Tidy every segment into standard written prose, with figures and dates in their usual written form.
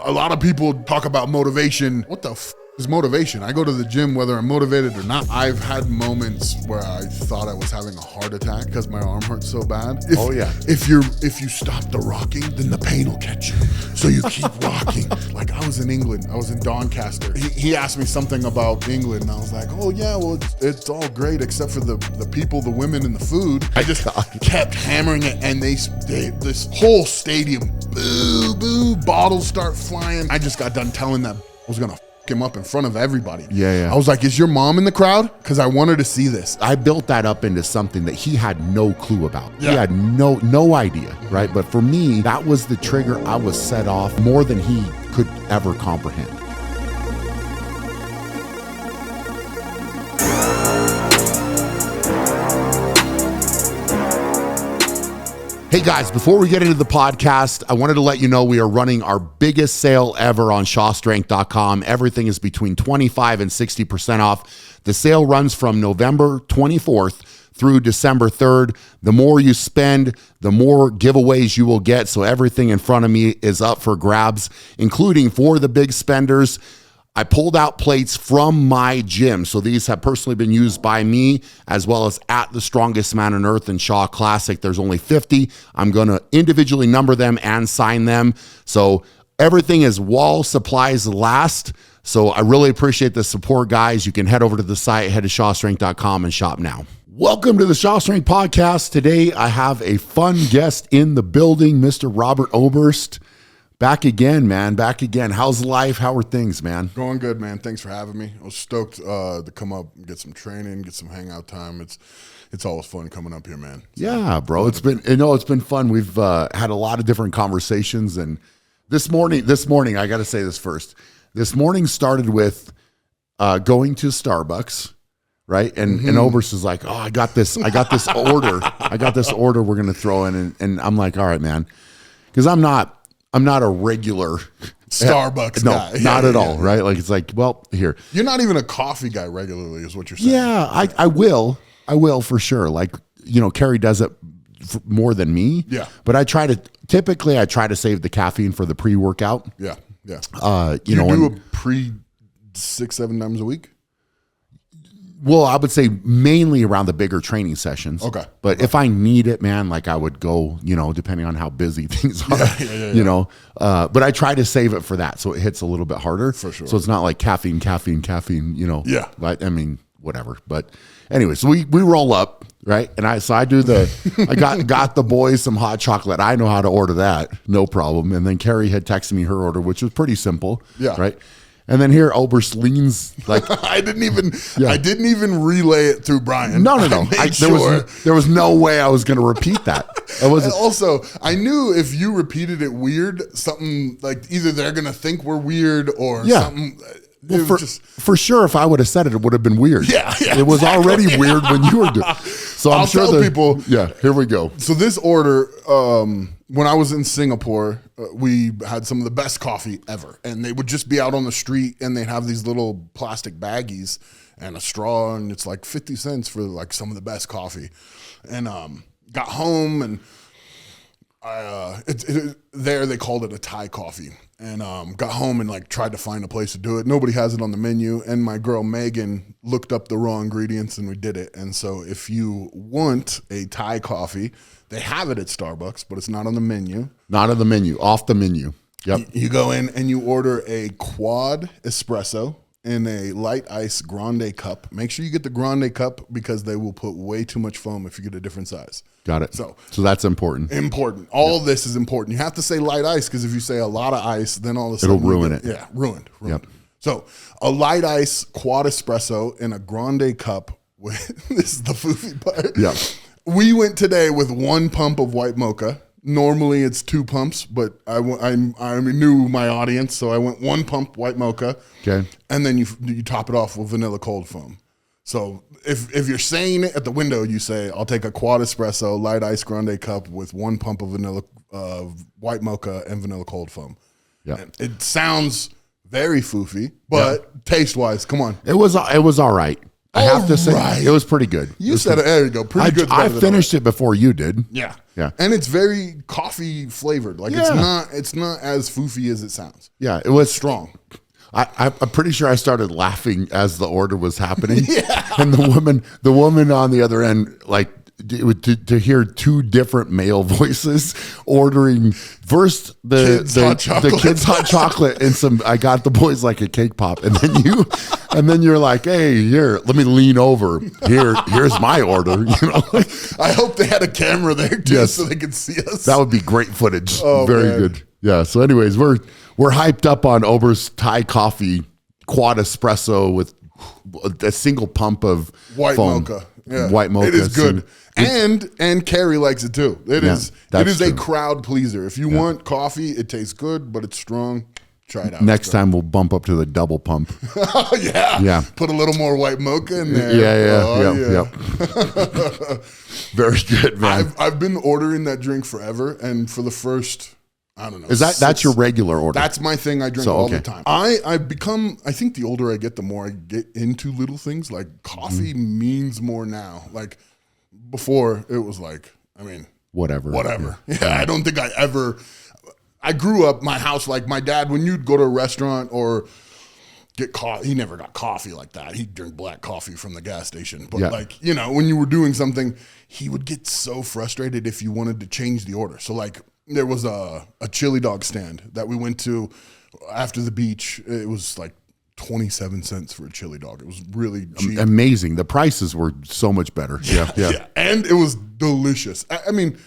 A lot of people talk about motivation. What the is motivation? I go to the gym whether I'm motivated or not. I've had moments where I thought I was having a heart attack because my arm hurts so bad. If you stop the rocking, then the pain will catch you. So you keep rocking. Like I was in England. I was in Doncaster. He asked me something about England, and I was like, oh yeah, well it's all great except for the people, the women, and the food. I just kept hammering it, and this whole stadium, boo, boo, bottles start flying. I just got done telling them I was gonna him up in front of everybody. Yeah. I was like, is your mom in the crowd? Because I wanted to see this. I built that up into something that he had no clue about. Yeah. He had no idea, right? But for me, that was the trigger. I was set off more than he could ever comprehend. Hey guys, before we get into the podcast, I wanted to let you know we are running our biggest sale ever on ShawStrength.com. Everything is between 25 and 60% off. The sale runs from November 24th through December 3rd. The more you spend, the more giveaways you will get. So everything in front of me is up for grabs, including for the big spenders. I pulled out plates from my gym. So these have personally been used by me as well as at the Strongest Man on Earth and Shaw Classic. There's only 50. I'm going to individually number them and sign them. So everything is while supplies last. So I really appreciate the support, guys. You can head over to the site, head to shawstrength.com and shop now. Welcome to the Shaw Strength Podcast. Today I have a fun guest in the building, Mr. Robert Oberst. Back again, man. Back again. How's life? How are things, man? Going good, man. Thanks for having me. I was stoked to come up and get some training, get some hangout time. It's always fun coming up here, man. Yeah, bro. It's been fun. We've had a lot of different conversations, and this morning, I got to say this first. This morning started with going to Starbucks, right? And Oberst is like, "Oh, I got this order. I got this order we're gonna throw in," and I'm like, "All right, man," because I'm not a regular Starbucks guy. No, not at all, right? Like, it's like, well, here. You're not even a coffee guy regularly is what you're saying. Yeah, I will for sure. Like, Carrie does it more than me. Yeah. But I try to save the caffeine for the pre-workout. Yeah. You do a pre 6-7 times a week? Well, I would say mainly around the bigger training sessions. Okay. But if I need it, man, like I would go, depending on how busy things are, but I try to save it for that. So it hits a little bit harder. For sure. So it's not like caffeine, Yeah. But I mean, whatever. But anyway, so we roll up, right? And I do I got the boys some hot chocolate. I know how to order that. No problem. And then Carrie had texted me her order, which was pretty simple. Yeah. Right. And then here Oberst leans like I didn't even relay it through Brian. No. There was no way I was going to repeat that. Also, I knew if you repeated it weird, something like either they're going to think we're weird or something. Well, for sure, if I would have said it, it would have been weird. Yeah, it was already weird when you were doing. So I'm sure tell people. Yeah, here we go. So this order, when I was in Singapore, we had some of the best coffee ever, and they would just be out on the street, and they'd have these little plastic baggies and a straw, and it's like 50 cents for like some of the best coffee. And got home, and there they called it a Thai coffee. And got home and like tried to find a place to do it. Nobody has it on the menu. And my girl Megan looked up the raw ingredients and we did it. And so if you want a Thai coffee, they have it at Starbucks, but it's not on the menu. Not on the menu, off the menu. Yep. You go in and you order a quad espresso in a light ice grande cup. Make sure you get the grande cup because they will put way too much foam if you get a different size. Got it. So that's important. Important. All this is important. You have to say light ice because if you say a lot of ice, then all of a sudden it'll ruin it. Yeah, ruined. Yep. So a light ice quad espresso in a grande cup. This is the foofy part. Yeah. We went today with 1 pump of white mocha. Normally it's 2 pumps, but I knew my audience, so I went 1 pump white mocha. Okay. And then you top it off with vanilla cold foam. So if you're saying it at the window, you say, I'll take a quad espresso, light ice grande cup with 1 pump of vanilla white mocha and vanilla cold foam. Yeah. And it sounds very foofy, but taste-wise, come on. It was all right. I have to say, it was pretty good. You said it. There you go. Pretty good. I finished it before you did. Yeah. Yeah. And it's very coffee flavored. Like it's not as foofy as it sounds. Yeah. It was strong. I'm pretty sure I started laughing as the order was happening. And the woman on the other end, like, to hear two different male voices ordering first the kids hot chocolate and some, I got the boys like a cake pop, and then you're like, hey, here, let me lean over, here's my order, you know. I hope they had a camera there too, so they could see us. That would be great footage. Very good. Yeah. So anyways, we're hyped up on Ober's Thai coffee quad espresso with a single pump of white foam. Mocha. Yeah. White mocha. It is good. And Carrie likes it too. It is a crowd pleaser. If you want coffee, it tastes good, but it's strong. Try it out. Next time we'll bump up to the double pump. Oh yeah. Yeah. Put a little more white mocha in there. Yeah. Very good, man. I've been ordering that drink forever, and for the first, I don't know. Is that's your regular order? That's my thing. I drink all the time. I think the older I get, the more I get into little things. Like coffee means more now. Like before, it was like, I mean, whatever. Yeah, I don't think I grew up, my house, like my dad, when you'd go to a restaurant or get coffee, he never got coffee like that. He'd drink black coffee from the gas station. But like, you know, when you were doing something, he would get so frustrated if you wanted to change the order. So like, there was a chili dog stand that we went to after the beach. It was like 27 cents for a chili dog. It was really cheap. Amazing. The prices were so much better. Yeah. And it was delicious. I mean,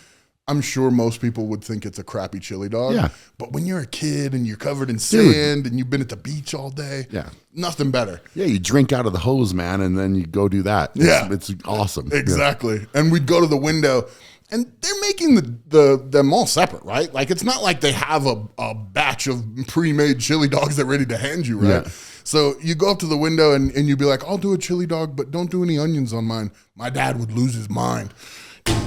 I'm sure most people would think it's a crappy chili dog. Yeah. But when you're a kid and you're covered in sand and you've been at the beach all day, nothing better. Yeah, you drink out of the hose, man, and then you go do that. It's awesome. Exactly. Yeah. And we'd go to the window, and they're making them all separate, right? Like, it's not like they have a batch of pre-made chili dogs they're ready to hand you, right? Yeah. So you go up to the window, and you'd be like, I'll do a chili dog, but don't do any onions on mine. My dad would lose his mind.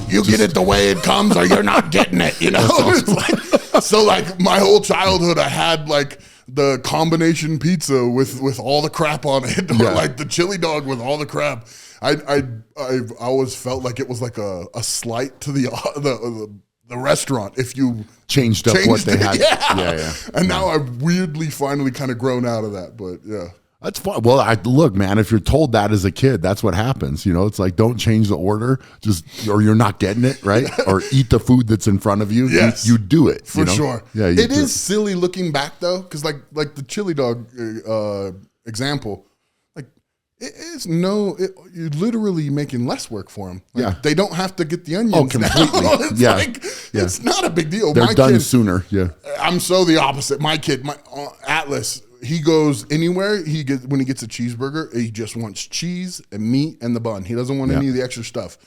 You get it the way it comes, or you're not getting it, you know? Awesome. So like my whole childhood, I had like the combination pizza with all the crap on it, or like the chili dog with all the crap. I always felt like it was like a slight to the restaurant if you changed up what they had. Yeah. And now I've weirdly finally kind of grown out of that, but yeah. That's fine. Well, look, man, if you're told that as a kid, that's what happens. You know, it's like, don't change the order, or you're not getting it, right? Or eat the food that's in front of you. Yes. You do it. For sure. Yeah. It is silly looking back, though, because like the chili dog example, like you're literally making less work for them. Like, they don't have to get the onions. Oh, completely. Now. It's not a big deal. They're done sooner. Yeah. I'm so the opposite. My kid, Atlas, he goes anywhere. When he gets a cheeseburger, he just wants cheese and meat and the bun. He doesn't want any of the extra stuff.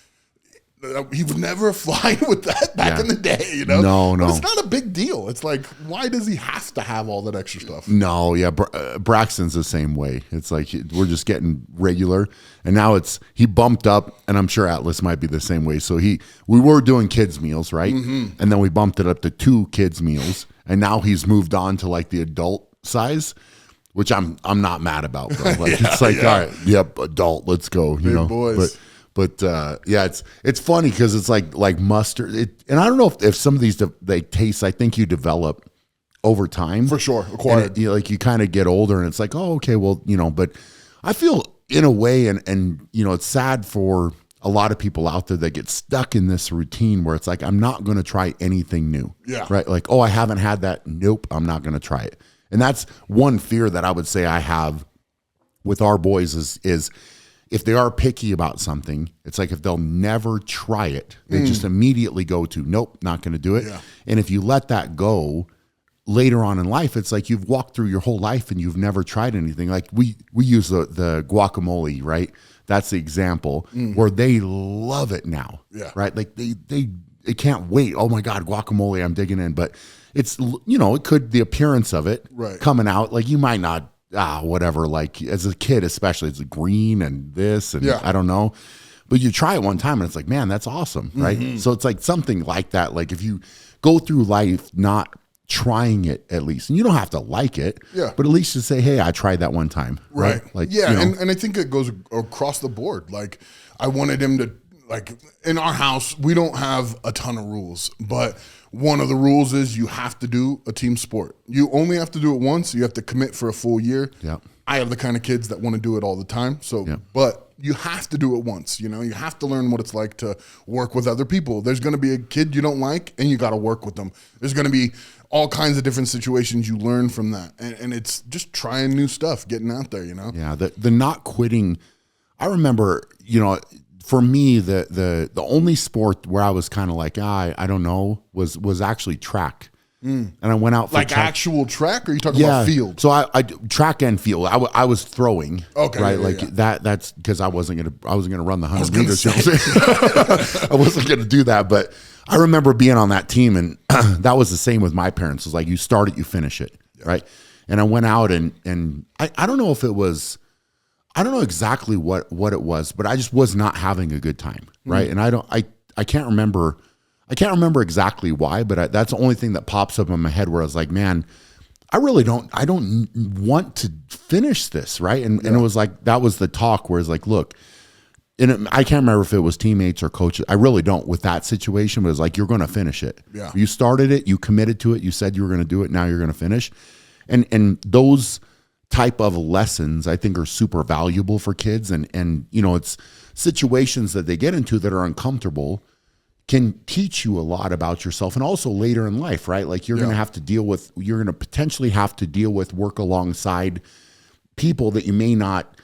He would never fly with that back in the day, you know? No. But it's not a big deal. It's like, why does he have to have all that extra stuff? No, yeah. Braxton's the same way. It's like we're just getting regular. And now he bumped up, and I'm sure Atlas might be the same way. So we were doing kids' meals, right? Mm-hmm. And then we bumped it up to 2 kids' meals. And now he's moved on to like the adult size, which I'm not mad about, bro. Like it's like, all right, yep, adult, let's go. You know, boys. But it's funny because it's like mustard. And I don't know if some of these they taste. I think you develop over time for sure. Acquired. Like you kind of get older, and it's like, oh, okay, well, you know. But I feel in a way, and you know, it's sad for a lot of people out there that get stuck in this routine where it's like, I'm not going to try anything new. Yeah. Right. Like, oh, I haven't had that. Nope, I'm not going to try it. And that's one fear that I would say I have with our boys is if they are picky about something, it's like if they'll never try it, they just immediately go to, nope, not going to do it. Yeah. And if you let that go later on in life, it's like you've walked through your whole life and you've never tried anything. Like we use the guacamole, right? That's the example where they love it now, right? Like they can't wait. Oh my God, guacamole, I'm digging in. But it's, you know, it could, the appearance of it coming out, like you might not, whatever, like as a kid, especially it's green and this, and I don't know, but you try it one time and it's like, man, that's awesome. Right. So it's like something like that. Like if you go through life, not trying it at least. And you don't have to like it, but at least to say, hey, I tried that one time. Right. Like, yeah. And I think it goes across the board. Like, I wanted him to, like, in our house, we don't have a ton of rules, but one of the rules is you have to do a team sport. You only have to do it once. You have to commit for a full year. Yeah. I have the kind of kids that want to do it all the time. So, but you have to do it once, you know, you have to learn what it's like to work with other people. There's going to be a kid you don't like and you got to work with them. There's going to be all kinds of different situations you learn from that. And it's just trying new stuff, getting out there, you know? Yeah. The not quitting. I remember, you know, for me, the only sport where I was kind of like, I don't know, was actually track. And I went out for like track. Actual track, or are you talking about field? So I track and field. I was throwing. Okay, right, that's because I wasn't gonna run the 100 meters. I wasn't gonna do that, but I remember being on that team, and that was the same with my parents. It was like, you start it, you finish it, right? And I went out and I don't know if it was. I don't know exactly what it was, but I just was not having a good time, right? And I can't remember exactly why, but that's the only thing that pops up in my head where I was like, man, I don't want to finish this, right? And it was like, that was the talk where it's like, look, and I can't remember if it was teammates or coaches. I really don't with that situation, but it's like, you're going to finish it. Yeah. You started it, you committed to it, you said you were going to do it, now you're going to finish. And those type of lessons I think are super valuable for kids, and you know, it's situations that they get into that are uncomfortable can teach you a lot about yourself, and also later in life, right? Like you're going to potentially have to deal with, work alongside people that you may not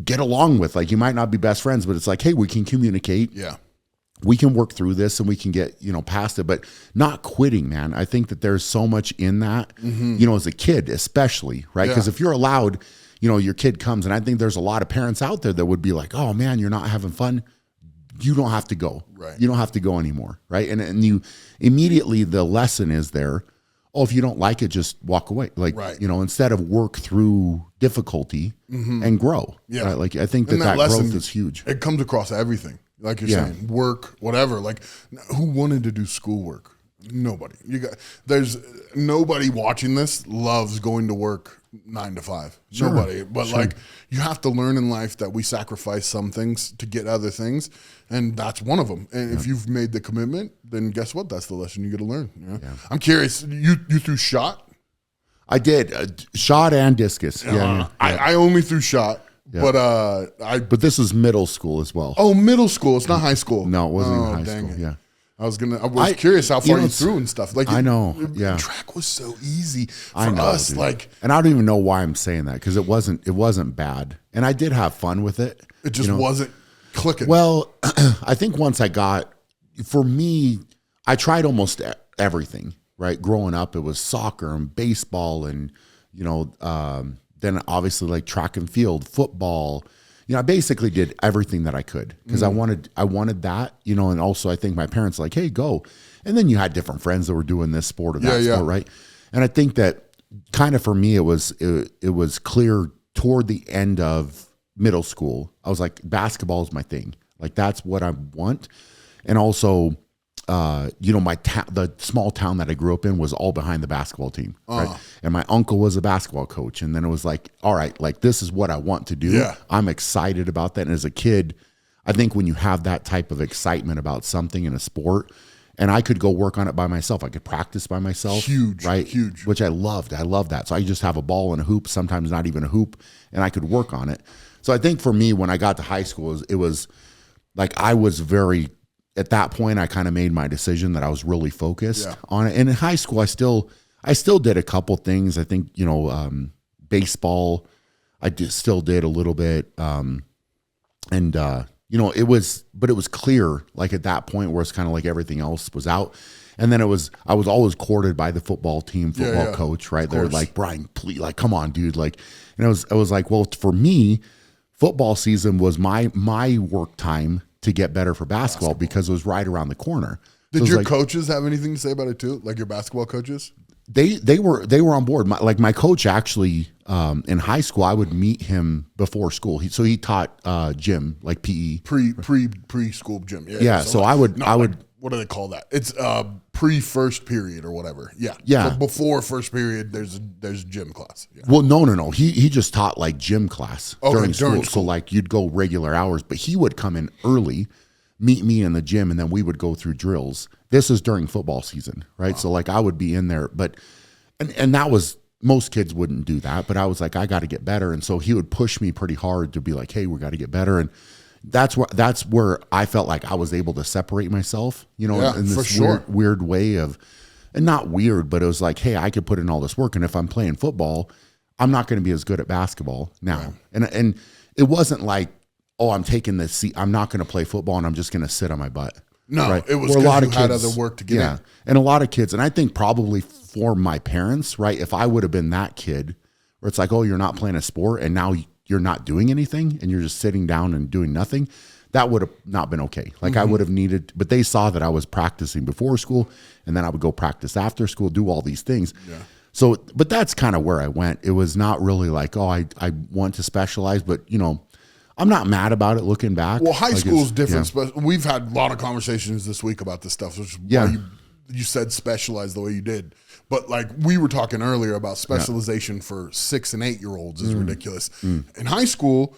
get along with. Like you might not be best friends, but it's like, hey, we can communicate. Yeah. We can work through this and we can get, you know, past it, but not quitting, man. I think that there's so much in that, you know, as a kid, especially, right? Because if you're allowed, you know, your kid comes, and I think there's a lot of parents out there that would be like, oh man, you're not having fun. You don't have to go. Right. You don't have to go anymore. Right. And you immediately, the lesson is there. Oh, if you don't like it, just walk away. Like, you know, instead of work through difficulty and grow. Yeah. Right? Like, I think that lesson, growth is huge. It comes across everything. Like you're saying, work, whatever. Like, who wanted to do schoolwork? Nobody. There's nobody watching this loves going to work 9 to 5. Sure. Nobody. But like, you have to learn in life that we sacrifice some things to get other things, and that's one of them. And if you've made the commitment, then guess what? That's the lesson you got to learn. You know? I'm curious. You threw shot? I did shot and discus. I only threw shot. Yeah. But this is middle school as well. Oh, middle school. It's not high school. No, it wasn't even high school. Yeah. I was curious how far you threw and stuff. Like I know. Track was so easy for us. Dude. Like, and I don't even know why I'm saying that, because it wasn't bad, and I did have fun with it. It just wasn't clicking. Well, I think once for me, I tried almost everything. Right, growing up, it was soccer and baseball, and you know. Then obviously like track and field, football, you know, I basically did everything that I could because I wanted that, you know, and also I think my parents like, hey, go. And then you had different friends that were doing this sport or that sport, right? And I think that kind of for me, it was clear toward the end of middle school. I was like, basketball is my thing. Like that's what I want. And also, you know, the small town that I grew up in was all behind the basketball team, right? And my uncle was a basketball coach. And then it was like, all right, like this is what I want to do. Yeah. I'm excited about that. And as a kid, I think when you have that type of excitement about something in a sport, and I could go work on it by myself, I could practice by myself. Huge, right? Huge. Which I loved. I loved that. So I just have a ball and a hoop, sometimes not even a hoop, and I could work on it. So I think for me, when I got to high school, it was like I was very... At that point, I kind of made my decision that I was really focused on it. And in high school, I still did a couple things. I think, you know, baseball, still did a little bit. You know, it was clear, like at that point where it's kind of like everything else was out. And then I was always courted by the football team, coach, right? They're like, Brian, please, like, come on, dude. Like, and I was like, well, for me, football season was my work time to get better for basketball because it was right around the corner. Did your coaches have anything to say about it too? Like your basketball coaches? They were on board. My coach actually in high school, I would meet him before school. He taught gym, like PE, preschool gym. Yeah. So I would what do they call that? It's pre-first period or whatever. Yeah. Yeah. So before first period, there's gym class. Yeah. Well, no. He just taught like gym class during school. So like you'd go regular hours, but he would come in early, meet me in the gym, and then we would go through drills. This is during football season, right? Wow. So like I would be in there, but and that was, most kids wouldn't do that, but I was like, I got to get better. And so he would push me pretty hard to be like, hey, we got to get better. And that's where I felt like I was able to separate myself, in this weird way of, and not weird, but it was like, hey, I could put in all this work. And if I'm playing football, I'm not going to be as good at basketball now. Right. And it wasn't like, oh, I'm taking this seat, I'm not going to play football and I'm just going to sit on my butt. No, right? It was because you had other work to get in. And a lot of kids, and I think probably for my parents, right, if I would have been that kid where it's like, oh, you're not playing a sport and now you're not doing anything and you're just sitting down and doing nothing, that would have not been okay. Like I would have needed, but they saw that I was practicing before school and then I would go practice after school, do all these things. Yeah. So, but that's kind of where I went. It was not really like, oh, I want to specialize, but I'm not mad about it looking back. Well, high school is different. Yeah. We've had a lot of conversations this week about this stuff, which is why you said specialize the way you did. But like we were talking earlier about specialization for 6 and 8 year olds is ridiculous. In high school,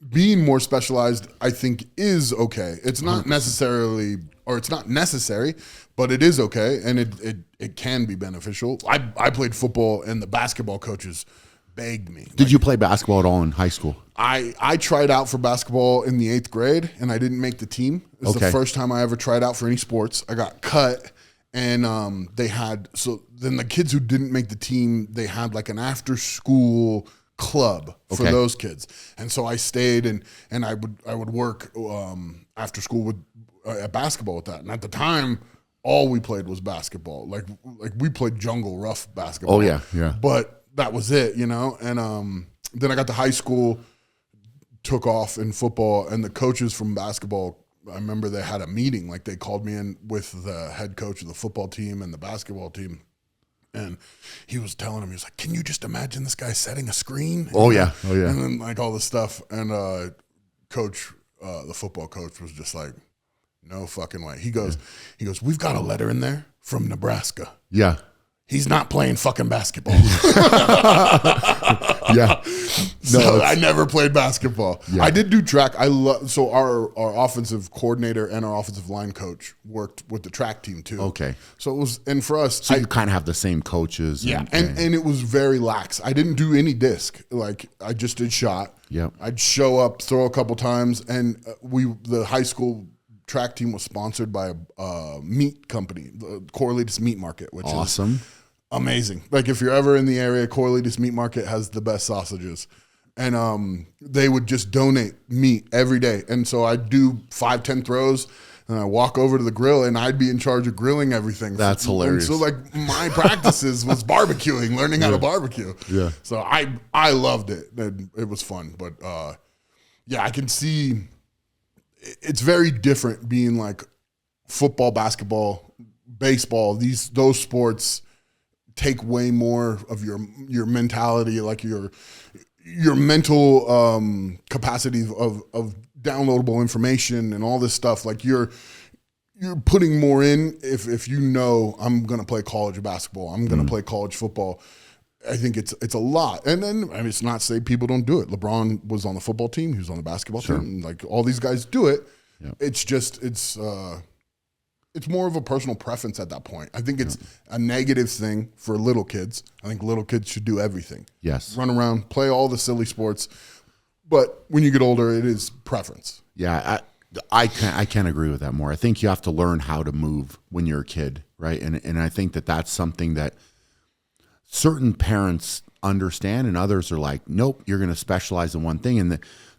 being more specialized, I think, is okay. It's not necessarily, or it's not necessary, but it is okay, and it can be beneficial. I played football, and the basketball coaches begged me. Did you play basketball at all in high school? I tried out for basketball in the 8th grade, and I didn't make the team. It was the first time I ever tried out for any sports. I got cut, and then the kids who didn't make the team, they had like an after-school club for those kids. And so I stayed, and I would work after school with at basketball with that. And at the time, all we played was basketball. Like we played jungle rough basketball. Oh, yeah. But that was it, And then I got to high school, took off in football, and the coaches from basketball, I remember they had a meeting. Like they called me in with the head coach of the football team and the basketball team. And he was telling him, he was like, can you just imagine this guy setting a screen? Oh, yeah. And then like all this stuff. And the football coach was just like, no fucking way. He goes, we've got a letter in there from Nebraska. Yeah. He's not playing fucking basketball. Yeah. So I never played basketball. Yeah. I did do track. So our offensive coordinator and our offensive line coach worked with the track team too. Okay. So it was, and for us, so you kind of have the same coaches. Yeah. And it was very lax. I didn't do any disc. Like I just did shot. Yeah. I'd show up, throw a couple times, and the high school track team was sponsored by a meat company, the Correlatus Meat Market, which is amazing. Like if you're ever in the area, Correlatus Meat Market has the best sausages. And they would just donate meat every day. And so I'd do 5-10 throws, and I walk over to the grill, and I'd be in charge of grilling everything. That's hilarious. And so like my practices was barbecuing, learning how to barbecue. Yeah. So I loved it. It was fun. But I can see it's very different being like football, basketball, baseball. Those sports take way more of your mentality, like your mental capacity of downloadable information and all this stuff. Like you're putting more in if you know I'm going to play college basketball, I'm going to play college football. I think it's a lot. And then it's not to say people don't do it. LeBron was on the football team, he was on the basketball team. Like all these guys do it. Yep. It's just it's more of a personal preference at that point. I think it's a negative thing for little kids. I think little kids should do everything. Yes. Run around, play all the silly sports. But when you get older, it is preference. Yeah, I can't agree with that more. I think you have to learn how to move when you're a kid, right? And I think that's something that certain parents understand, and others are like, nope, you're going to specialize in one thing. And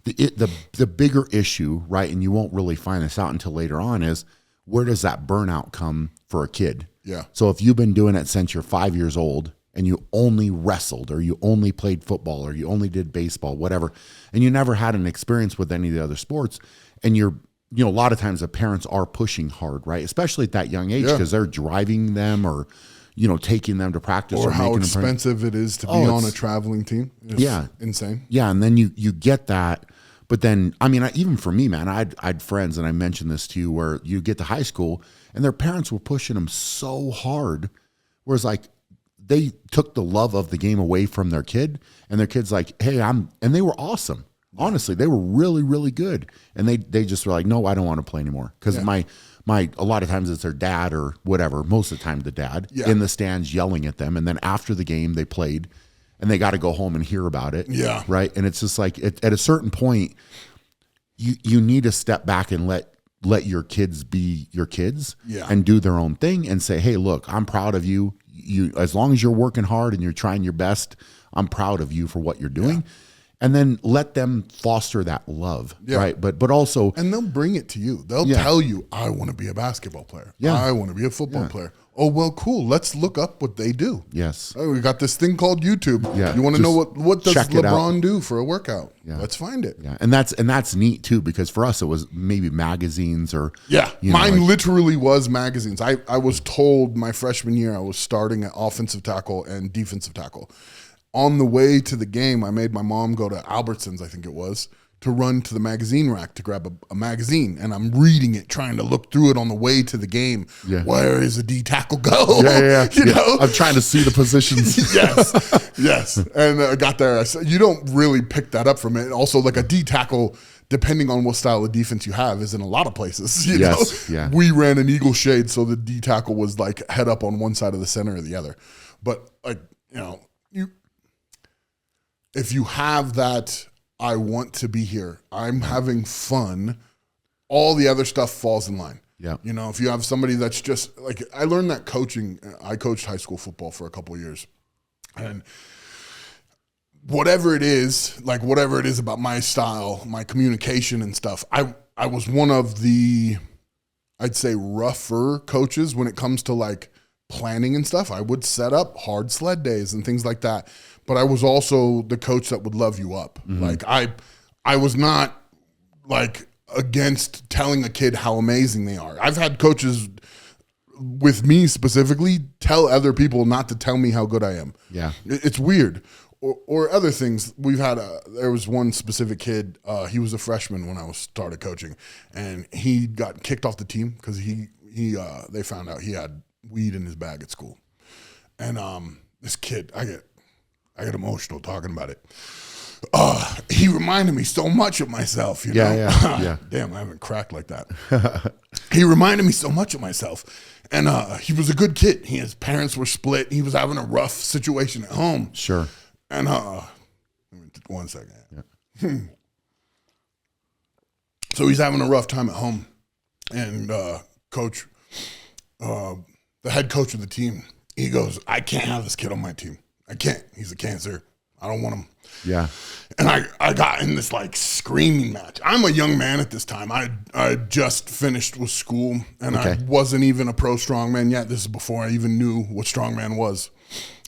the bigger issue, right, and you won't really find this out until later on, is where does that burnout come for a kid? Yeah. So if you've been doing it since you're 5 years old and you only wrestled or you only played football or you only did baseball, whatever, and you never had an experience with any of the other sports, and a lot of times the parents are pushing hard, right? Especially at that young age, because they're driving them or, taking them to practice. Or how expensive it is to be on a traveling team. It's insane. Yeah, and then you get that, But then, I mean, even for me, man, I'd friends, and I mentioned this to you, where you get to high school and their parents were pushing them so hard, whereas like they took the love of the game away from their kid, and their kid's like, hey, and they were awesome. Honestly, they were really, really good. And they just were like, no, I don't want to play anymore. Because a lot of times it's their dad or whatever, most of the time the dad, in the stands yelling at them. And then after the game they played and they got to go home and hear about it. Yeah. Right. And it's just like at a certain point, you need to step back and let your kids be your kids and do their own thing and say, hey, look, I'm proud of you. As long as you're working hard and you're trying your best, I'm proud of you for what you're doing. Yeah. And then let them foster that love, right? But also, and they'll bring it to you. They'll tell you, I want to be a basketball player. Yeah. I want to be a football player. Oh, well, cool. Let's look up what they do. Yes. Oh, we got this thing called YouTube. Yeah. You want to know what does LeBron do for a workout? Yeah. Let's find it. Yeah. And that's neat too, because for us it was maybe magazines or mine literally was magazines. I was told my freshman year I was starting at offensive tackle and defensive tackle. On the way to the game, I made my mom go to Albertsons, I think it was, to run to the magazine rack to grab a magazine. And I'm reading it, trying to look through it on the way to the game. Yeah. Where is a D tackle go? You know? I'm trying to see the positions. Yes. And I got there. I said, you don't really pick that up from it. Also, like a D tackle, depending on what style of defense you have, is in a lot of places. You know? Yeah. We ran an eagle shade, so the D tackle was like head up on one side of the center or the other. But like, if you have that, I want to be here, I'm having fun, all the other stuff falls in line. Yeah. You know, if you have somebody that's just like, I learned that coaching, I coached high school football for a couple of years. And whatever it is about my style, my communication and stuff, I was one of the, I'd say, rougher coaches when it comes to like planning and stuff. I would set up hard sled days and things like that. But I was also the coach that would love you up. Mm-hmm. Like I was not like against telling a kid how amazing they are. I've had coaches with me specifically tell other people not to tell me how good I am. Yeah. It's weird. Or other things. We've had there was one specific kid, he was a freshman when I started coaching, and he got kicked off the team because they found out he had weed in his bag at school. And this kid, I get emotional talking about it. He reminded me so much of myself, you know? Yeah. Damn, I haven't cracked like that. He reminded me so much of myself. And he was a good kid. His parents were split. He was having a rough situation at home. Sure. And 1 second. Yeah. So he's having a rough time at home. And coach, the head coach of the team, he goes, I can't have this kid on my team. I can't. He's a cancer. I don't want him. Yeah. And I got in this like screaming match. I'm a young man at this time. I just finished with school, and I wasn't even a pro strongman yet. This is before I even knew what strongman was.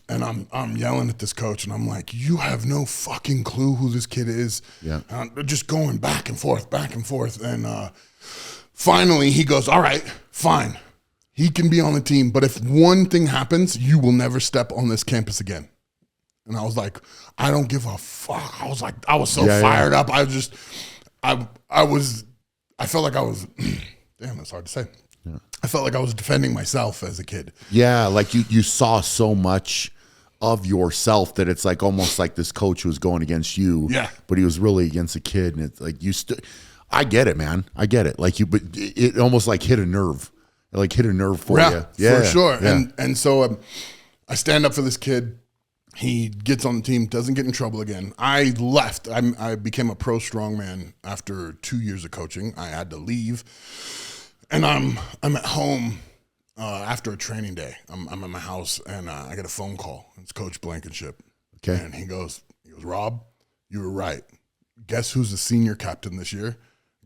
And I'm yelling at this coach, and I'm like, you have no fucking clue who this kid is. Yeah. Just going back and forth. And finally he goes, all right, fine. He can be on the team, but if one thing happens, you will never step on this campus again. And I was like, I don't give a fuck. I was so fired up. I felt like I was, damn, that's hard to say. Yeah. I felt like I was defending myself as a kid. Yeah, like you saw so much of yourself that it's like almost like this coach was going against you. Yeah. But he was really against a kid, and it's like I get it, man. I get it. Like but it almost like hit a nerve. Like hit a nerve for you. Yeah, for sure. Yeah. And so I stand up for this kid. He gets on the team, doesn't get in trouble again. I left. I became a pro strongman after 2 years of coaching. I had to leave. And I'm at home after a training day. I'm at my house, and I get a phone call. It's Coach Blankenship. Okay. And he goes, Rob, you were right. Guess who's the senior captain this year?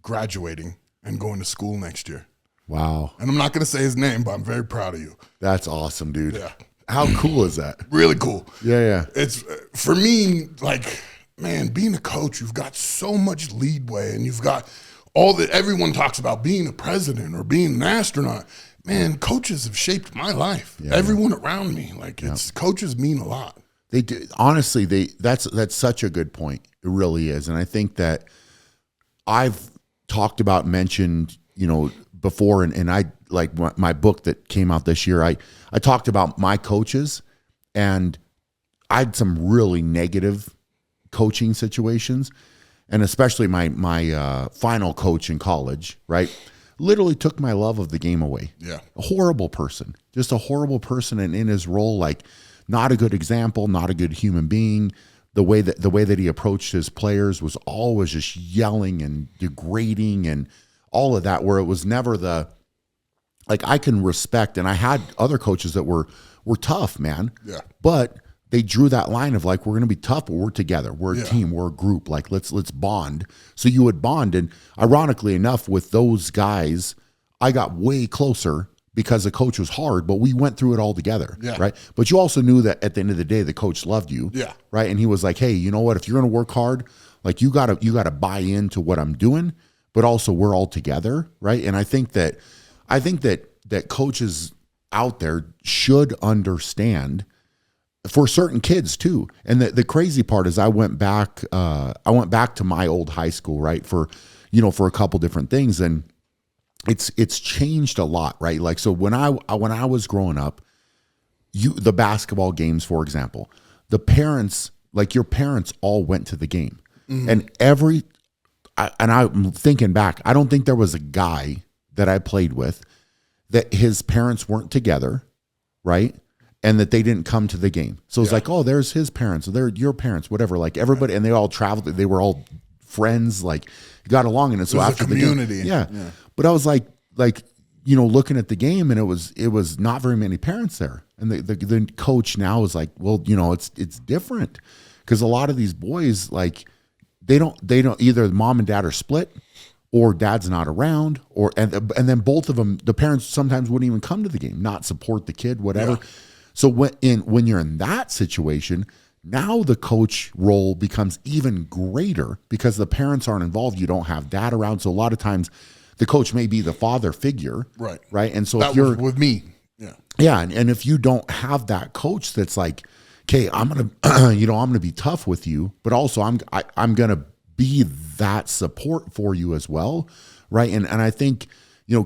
Graduating and going to school next year. Wow. And I'm not going to say his name, but I'm very proud of you. That's awesome, dude. Yeah. How cool is that? Really cool. Yeah. It's, for me, like, man, being a coach, you've got so much leadway, and you've got all that everyone talks about, being a president or being an astronaut. Man, coaches have shaped my life. Yeah, everyone around me, like, coaches mean a lot. They do. Honestly, that's such a good point. It really is. And I think that I've mentioned, before, and I like my book that came out this year. I talked about my coaches, and I had some really negative coaching situations, and especially my final coach in college, right? Literally took my love of the game away. Yeah. A horrible person, just a horrible person. And in his role, like not a good example, not a good human being. The way that he approached his players was always just yelling and degrading and all of that, where it was never I can respect. And I had other coaches that were tough, man. Yeah. But they drew that line of like, we're going to be tough, but we're together. We're a team. We're a group. Like, let's bond. So you would bond. And ironically enough, with those guys, I got way closer because the coach was hard, but we went through it all together. Yeah. Right. But you also knew that at the end of the day, the coach loved you. Yeah. Right. And he was like, hey, you know what? If you're going to work hard, like you gotta buy into what I'm doing, but also we're all together. Right. And I think that coaches out there should understand for certain kids too. And the crazy part is I went back to my old high school, right? For a couple different things. And it's changed a lot, right? Like, so when I was growing up, the basketball games, for example, the parents, like your parents all went to the game. Mm-hmm. And I'm thinking back, I don't think there was a guy that I played with that his parents weren't together, right? And that they didn't come to the game. So it's like, oh, there's his parents, they're your parents, whatever. Like everybody, and they all traveled. They were all friends, like got along in it. So after a community, the game, yeah. But I was like, looking at the game, and it was not very many parents there. And the coach now is like, well, it's different because a lot of these boys, like, they don't either mom and dad are split, or dad's not around, and then both of them, the parents sometimes wouldn't even come to the game, not support the kid, whatever. Yeah. So when you're in that situation, now the coach role becomes even greater because the parents aren't involved. You don't have dad around. So a lot of times the coach may be the father figure. Right. Right. And so that if you're was with me. Yeah. Yeah. And if you don't have that coach that's like, okay, I'm going to, I'm going to be tough with you, but also I'm going to be that support for you as well. Right. And I think,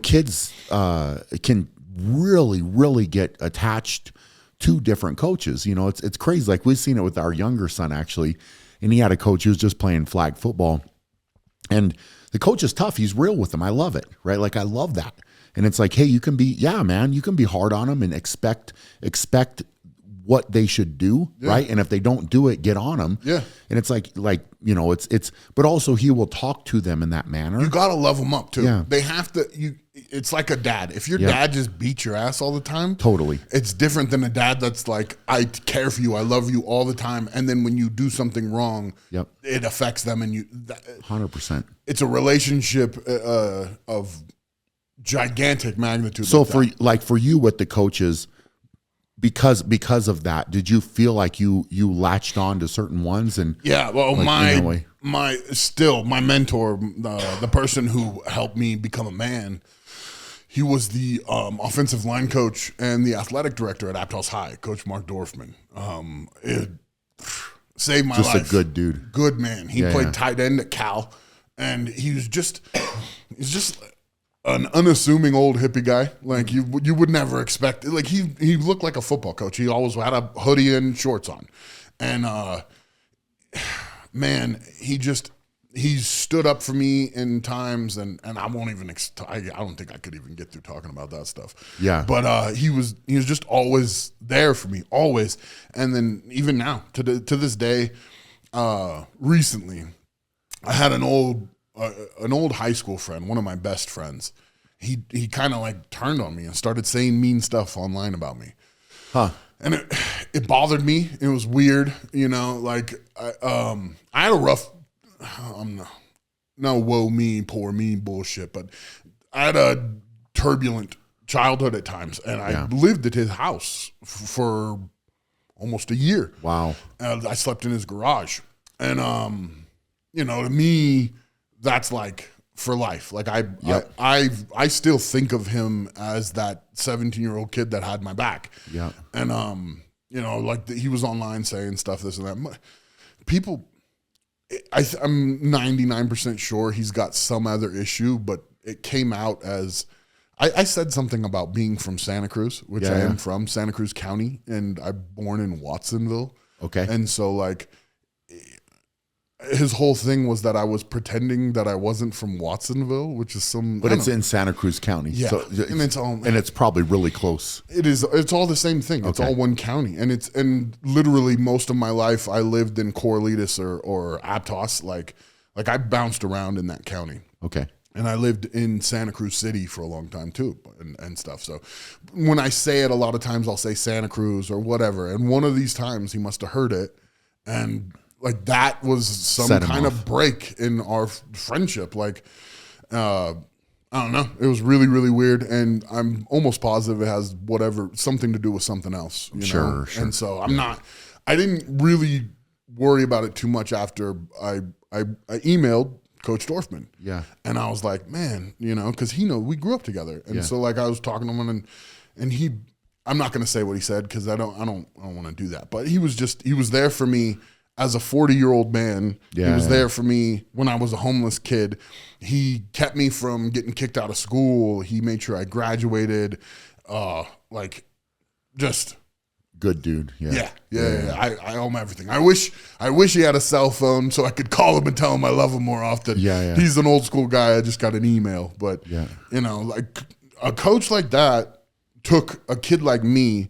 kids can really, really get attached to different coaches. It's crazy. Like we've seen it with our younger son actually, and he had a coach who was just playing flag football, and the coach is tough. He's real with them. I love it. Right. Like I love that. And it's like, hey, you can be hard on them and expect what they should do. Yeah. Right. And if they don't do it, get on them. Yeah. And it's like, but also he will talk to them in that manner. You got to love them up too. Yeah. They have to, it's like a dad. If your dad just beats your ass all the time, totally, it's different than a dad that's like, I care for you, I love you all the time, and then when you do something wrong, it affects them, and 100%. It's a relationship of gigantic magnitude. So for you with the coaches, because of that, did you feel like you latched on to certain ones? And well, like, my mentor, the person who helped me become a man, he was the offensive line coach and the athletic director at Aptos High, Coach Mark Dorfman. It saved my life. Just a good dude. Good man. He played tight end at Cal, and he's just an unassuming old hippie guy. Like you would never expect. Like he looked like a football coach. He always had a hoodie and shorts on, and man, he stood up for me in times, and I won't even. I don't think I could even get through talking about that stuff. Yeah, but he was just always there for me, always. And then even now to this day, recently, I had an old high school friend, one of my best friends. He kind of like turned on me and started saying mean stuff online about me. Huh. And it bothered me. It was weird, like I had a rough, no woe me, poor me bullshit, but I had a turbulent childhood at times, and I lived at his house for almost a year. Wow. I slept in his garage. And to me, that's like for life. Like I still think of him as that 17-year-old kid that had my back. Yeah. And like he was online saying stuff, this and that. People, I'm 99% sure he's got some other issue, but it came out as I said something about being from Santa Cruz, which I am from Santa Cruz County, and I'm born in Watsonville. Okay. And so like his whole thing was that I was pretending that I wasn't from Watsonville, which is but it's in Santa Cruz County. Yeah. So, and it's probably really close. It is. It's all the same thing. It's all one county. And literally most of my life I lived in Corralitos or Aptos. Like I bounced around in that county. Okay. And I lived in Santa Cruz City for a long time too, and stuff. So when I say it, a lot of times I'll say Santa Cruz or whatever. And one of these times he must have heard it, and like that was some kind of break in our friendship. Like, I don't know. It was really, really weird, and I'm almost positive it has something to do with something else. You know? Sure. And so I didn't really worry about it too much after I emailed Coach Dorfman. Yeah. And I was like, man, because we grew up together. And so like I was talking to him and he, I'm not going to say what he said because I don't want to do that. But he was there for me as a 40-year-old man. Yeah. He was there for me when I was a homeless kid. He kept me from getting kicked out of school. He made sure I graduated. Just good dude. Yeah. I owe him everything. I wish he had a cell phone so I could call him and tell him I love him more often. Yeah. He's an old school guy. I just got an email. But, like a coach like that took a kid like me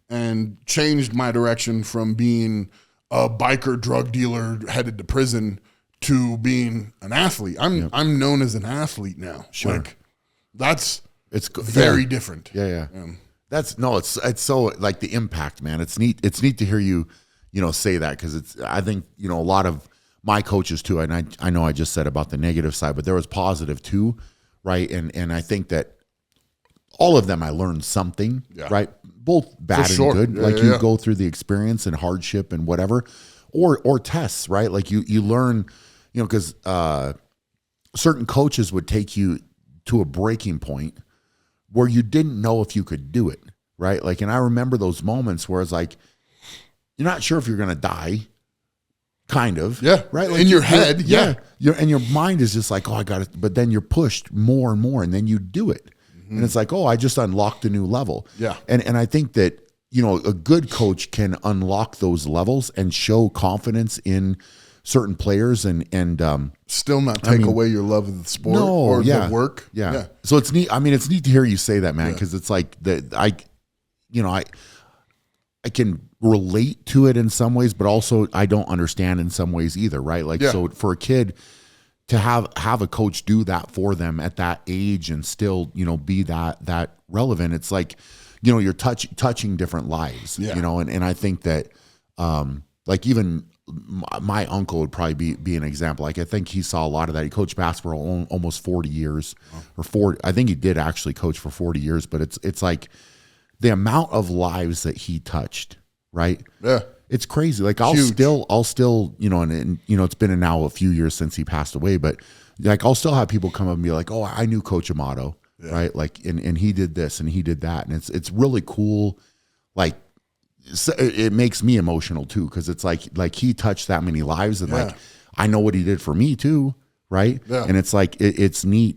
and changed my direction from being a biker drug dealer headed to prison to being an athlete. I'm known as an athlete now. Sure. Like it's very different. Yeah. It's so like the impact, man. It's neat to hear you say that, because I think a lot of my coaches too, and I know I just said about the negative side, but there was positive too, right? And I think that all of them I learned something, right? Both bad and good. You go through the experience and hardship and whatever, or tests, right? Like you learn, because certain coaches would take you to a breaking point where you didn't know if you could do it, right? Like, and I remember those moments where it's like, you're not sure if you're going to die, kind of. Yeah. Right? Like in your head. Yeah. And your mind is just like, oh, I got it. But then you're pushed more and more, and then you do it. And it's like, oh, I just unlocked a new level. Yeah. And I think that, a good coach can unlock those levels and show confidence in certain players and still not take away your love of the sport or the work. Yeah. So it's neat. I mean, it's neat to hear you say that, man, because it's like that I can relate to it in some ways, but also I don't understand in some ways either, right? Like, so for a kid to have a coach do that for them at that age and still, be that relevant, it's like, you're touching different lives, and I think that, like even my uncle would probably be an example. Like, I think he saw a lot of that. He coached basketball almost 40 years or 40. I think he did actually coach for 40 years, but it's like the amount of lives that he touched, right? Yeah. It's crazy. Like I'll still, and it's been now a few years since he passed away, but like, I'll still have people come up and be like, oh, I knew Coach Amato, right? Like, and he did this and he did that. And it's really cool. Like, it makes me emotional too, because it's like he touched that many lives, and like I know what he did for me too, right? Yeah. And it's like it's neat,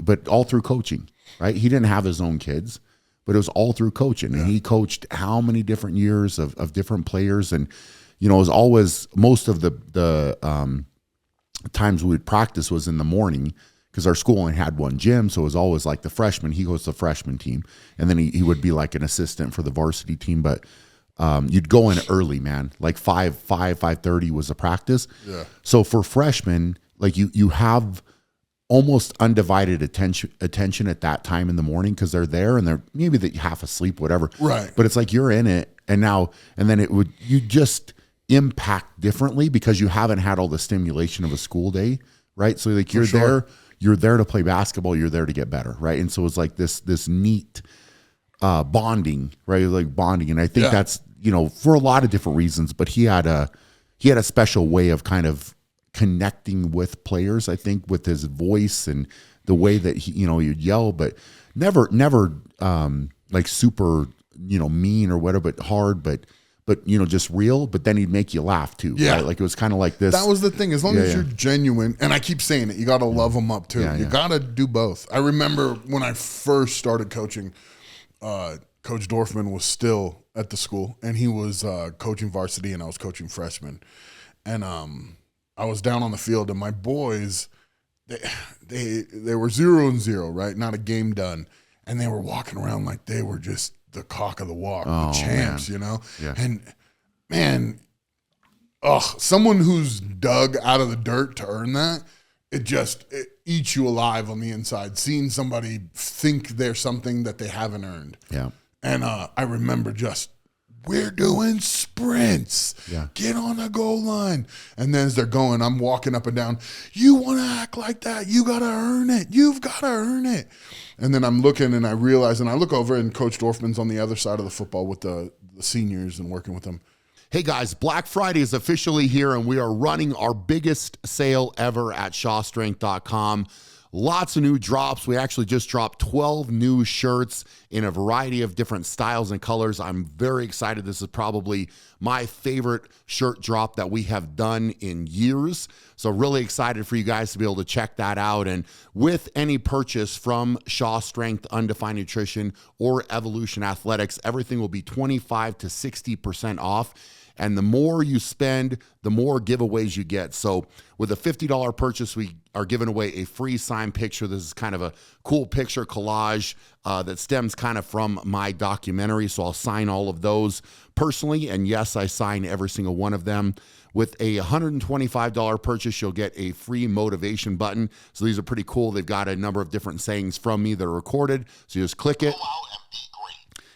but all through coaching, right? He didn't have his own kids, but it was all through coaching, and he coached how many different years of different players, and it was always most of the times we would practice was in the morning, because our school only had one gym, so it was always like the freshman. He goes to the freshman team, and then he would be like an assistant for the varsity team, but. You'd go in early, man. Like 5:30 was a practice. Yeah. So for freshmen, like you have almost undivided attention at that time in the morning, because they're there and they're maybe half asleep, whatever. Right. But it's like you're in it, and then you just impact differently because you haven't had all the stimulation of a school day, right? So like you're there to play basketball, you're there to get better, right? And so it's like this neat bonding, right? Like bonding, and I think that's for a lot of different reasons, but he had a special way of kind of connecting with players, I think, with his voice and the way that he'd yell, but never like super mean or whatever, but hard, but but just real, but then he'd make you laugh too. Yeah. Right? Like it was kind of like this. That was the thing. As long as you're genuine, and I keep saying it, you got to love them up too. You got to do both. I remember when I first started coaching, Coach Dorfman was still at the school, and he was coaching varsity, and I was coaching freshmen. And I was down on the field, and my boys, they were 0-0, right? Not a game done. And they were walking around like they were just the cock of the walk, the champs, Yeah. And man, someone who's dug out of the dirt to earn that, it eats you alive on the inside, seeing somebody think they're something that they haven't earned. Yeah. And I remember we're doing sprints. Yeah. Get on the goal line. And then as they're going, I'm walking up and down. You want to act like that? You got to earn it. You've got to earn it. And then I'm looking and I realize, and I look over and Coach Dorfman's on the other side of the football with the seniors and working with them. Hey guys, Black Friday is officially here and we are running our biggest sale ever at ShawStrength.com. Lots of new drops. We actually just dropped 12 new shirts in a variety of different styles and colors. I'm very excited. This is probably my favorite shirt drop that we have done in years. So really excited for you guys to be able to check that out. And with any purchase from Shaw Strength, Undefined Nutrition, or Evolution Athletics, everything will be 25 to 60% off. And the more you spend, the more giveaways you get. So with a $50 purchase, we are giving away a free signed picture. This is kind of a cool picture collage that stems kind of from my documentary. So I'll sign all of those personally. And yes, I sign every single one of them. With a $125 purchase, you'll get a free motivation button. So these are pretty cool. They've got a number of different sayings from me that are recorded. So you just click it.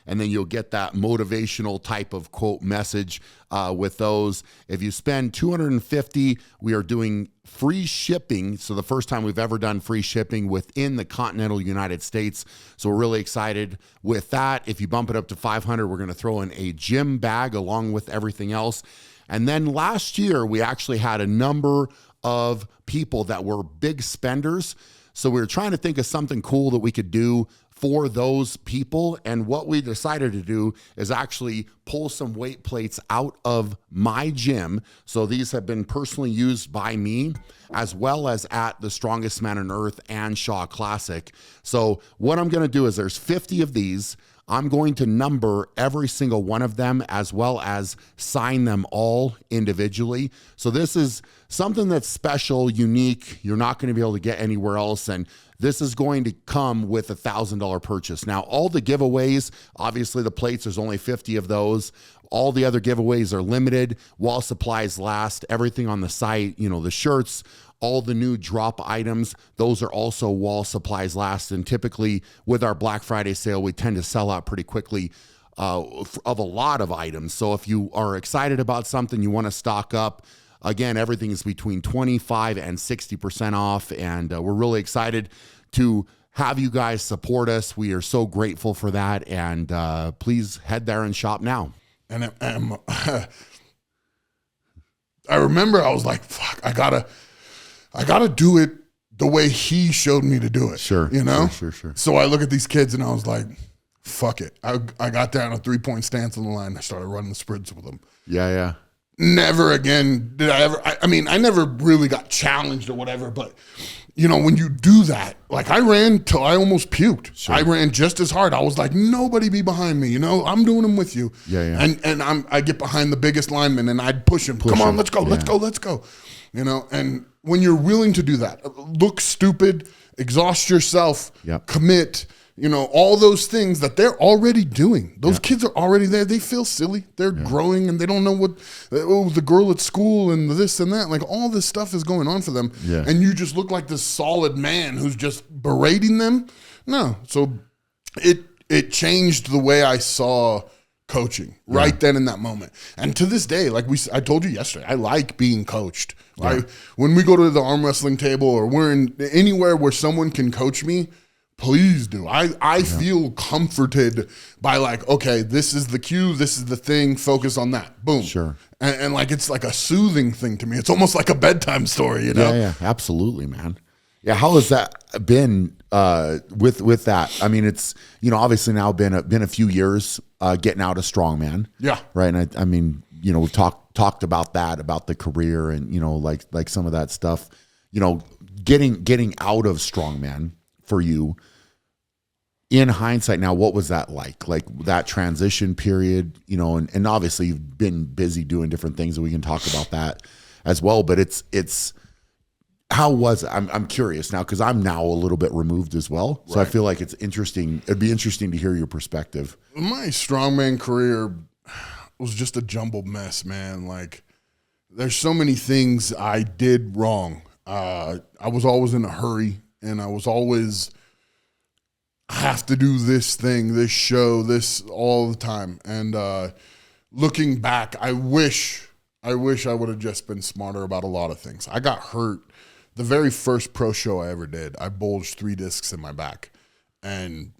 And then you'll get that motivational type of quote message with those. If you spend $250, we are doing free shipping. So the first time we've ever done free shipping within the continental United States. So we're really excited with that. If you bump it up to $500, we're going to throw in a gym bag along with everything else. And then last year, we actually had a number of people that were big spenders. So we were trying to think of something cool that we could do for those people. And what we decided to do is actually pull some weight plates out of my gym. So these have been personally used by me, as well as at the Strongest Man on Earth and Shaw Classic. So what I'm going to do is there's 50 of these. I'm going to number every single one of them as well as sign them all individually. So this is something that's special, unique. You're not going to be able to get anywhere else. And this is going to come with a $1,000 purchase. Now, all the giveaways, obviously the plates, there's only 50 of those. All the other giveaways are limited while supplies last. Everything on the site, the shirts, all the new drop items, those are also while supplies last. And typically with our Black Friday sale, we tend to sell out pretty quickly of a lot of items. So if you are excited about something, you want to stock up, again, everything is between 25 and 60% off. And we're really excited to have you guys support us. We are so grateful for that. And please head there and shop now. And I remember I was like, fuck, I gotta do it the way he showed me to do it. Sure. Sure. So I look at these kids and I was like, fuck it. I got down a 3-point stance on the line. I started running the sprints with them. Yeah. Never again did I ever, I never really got challenged or whatever, but when you do that, like I ran till I almost puked. Sure. I ran just as hard. I was like, nobody be behind me. I'm doing them with you. Yeah. And I get behind the biggest lineman and I'd push him. Come on, let's go. And when you're willing to do that, look stupid, exhaust yourself, commit, all those things that they're already doing. Those kids are already there. They feel silly. They're growing and they don't know what, the girl at school and this and that. Like all this stuff is going on for them. Yeah. And you just look like this solid man who's just berating them. No. So it changed the way I saw coaching right then in that moment. And to this day, like I told you yesterday, I like being coached. Like when we go to the arm wrestling table or we're in anywhere where someone can coach me, please do. I feel comforted by like, okay, this is the cue, this is the thing, focus on that. Boom. Sure. And like it's like a soothing thing to me. It's almost like a bedtime story, Yeah, absolutely, man. Yeah, how has that been with that, I mean, it's, obviously now been a few years getting out of strongman. Yeah. Right. And I mean, we've talked about that, about the career and, like some of that stuff, getting out of strongman for you in hindsight. Now, what was that like that transition period, and obviously you've been busy doing different things, and we can talk about that as well, but it's, how was it? I'm curious now, because I'm now a little bit removed as well. So I feel like it's interesting. It'd be interesting to hear your perspective. My strongman career was just a jumbled mess, man. Like, there's so many things I did wrong. I was always in a hurry, and I was always have to do this thing, this show, this all the time. And looking back, I wish I would have just been smarter about a lot of things. I got hurt. The very first pro show I ever did, I bulged 3 discs in my back. And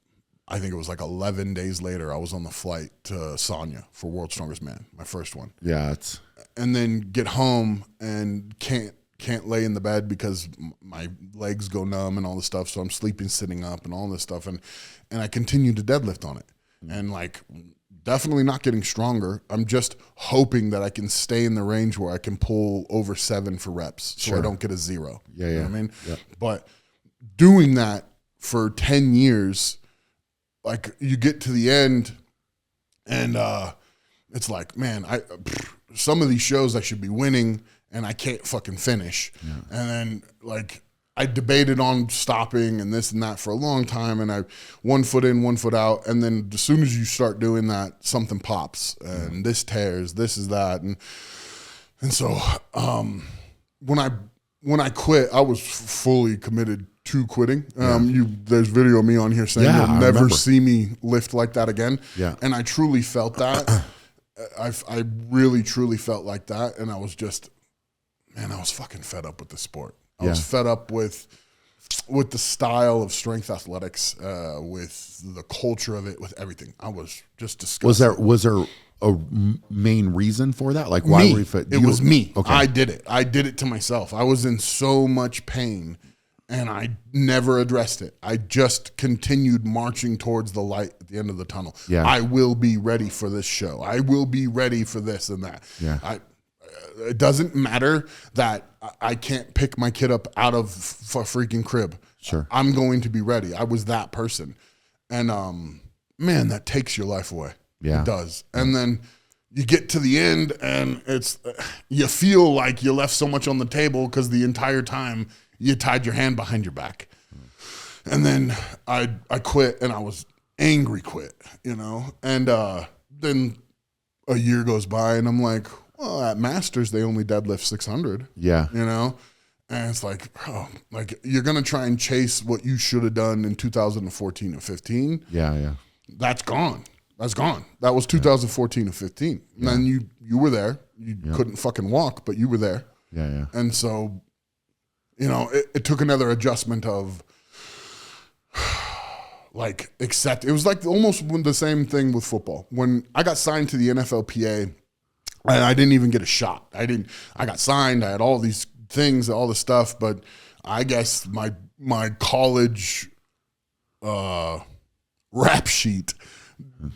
I think it was like 11 days later, I was on the flight to Sonya for World's Strongest Man, my first one. Yeah. And then get home and can't lay in the bed because my legs go numb and all this stuff. So I'm sleeping sitting up and all this stuff. And I continued to deadlift on it. And like, definitely not getting stronger. I'm just hoping that I can stay in the range where I can pull over 7 for reps so I don't get a 0. Yeah, You know what I mean? Yeah. But doing that for 10 years, like, you get to the end and it's like, man, some of these shows I should be winning and I can't fucking finish. Yeah. And then, like, I debated on stopping and this and that for a long time, and I 1 foot in, 1 foot out, and then as soon as you start doing that, something pops, and this tears, this is that, and so when I quit, I was fully committed to quitting. There's video of me on here saying you'll never see me lift like that again. Yeah, and I truly felt that. I really truly felt like that, and I was just, man, I was fucking fed up with the sport. I was fed up with the style of strength athletics, with the culture of it, with everything. I was just disgusted. Was there a main reason for that? Like, why were you fit? It was me. Okay. I did it to myself. I was in so much pain, and I never addressed it. I just continued marching towards the light at the end of the tunnel. Yeah. I will be ready for this show. I will be ready for this and that. Yeah. It doesn't matter that I can't pick my kid up out of a freaking crib. Sure. I'm going to be ready. I was that person. And, man, that takes your life away. Yeah. It does. And then you get to the end and you feel like you left so much on the table because the entire time you tied your hand behind your back. And then I quit, and I was angry quit, and then a year goes by and I'm like, well, at Masters, they only deadlift 600. Yeah. And it's like, you're going to try and chase what you should have done in 2014 and 15. Yeah, yeah. That's gone. That's gone. That was 2014 and 15. And then you were there. You couldn't fucking walk, but you were there. Yeah, yeah. And so, it took another adjustment of, like, accept. It was like almost the same thing with football. When I got signed to the NFLPA, I didn't even get a shot. I got signed. I had all these things, all this stuff, but I guess my college rap sheet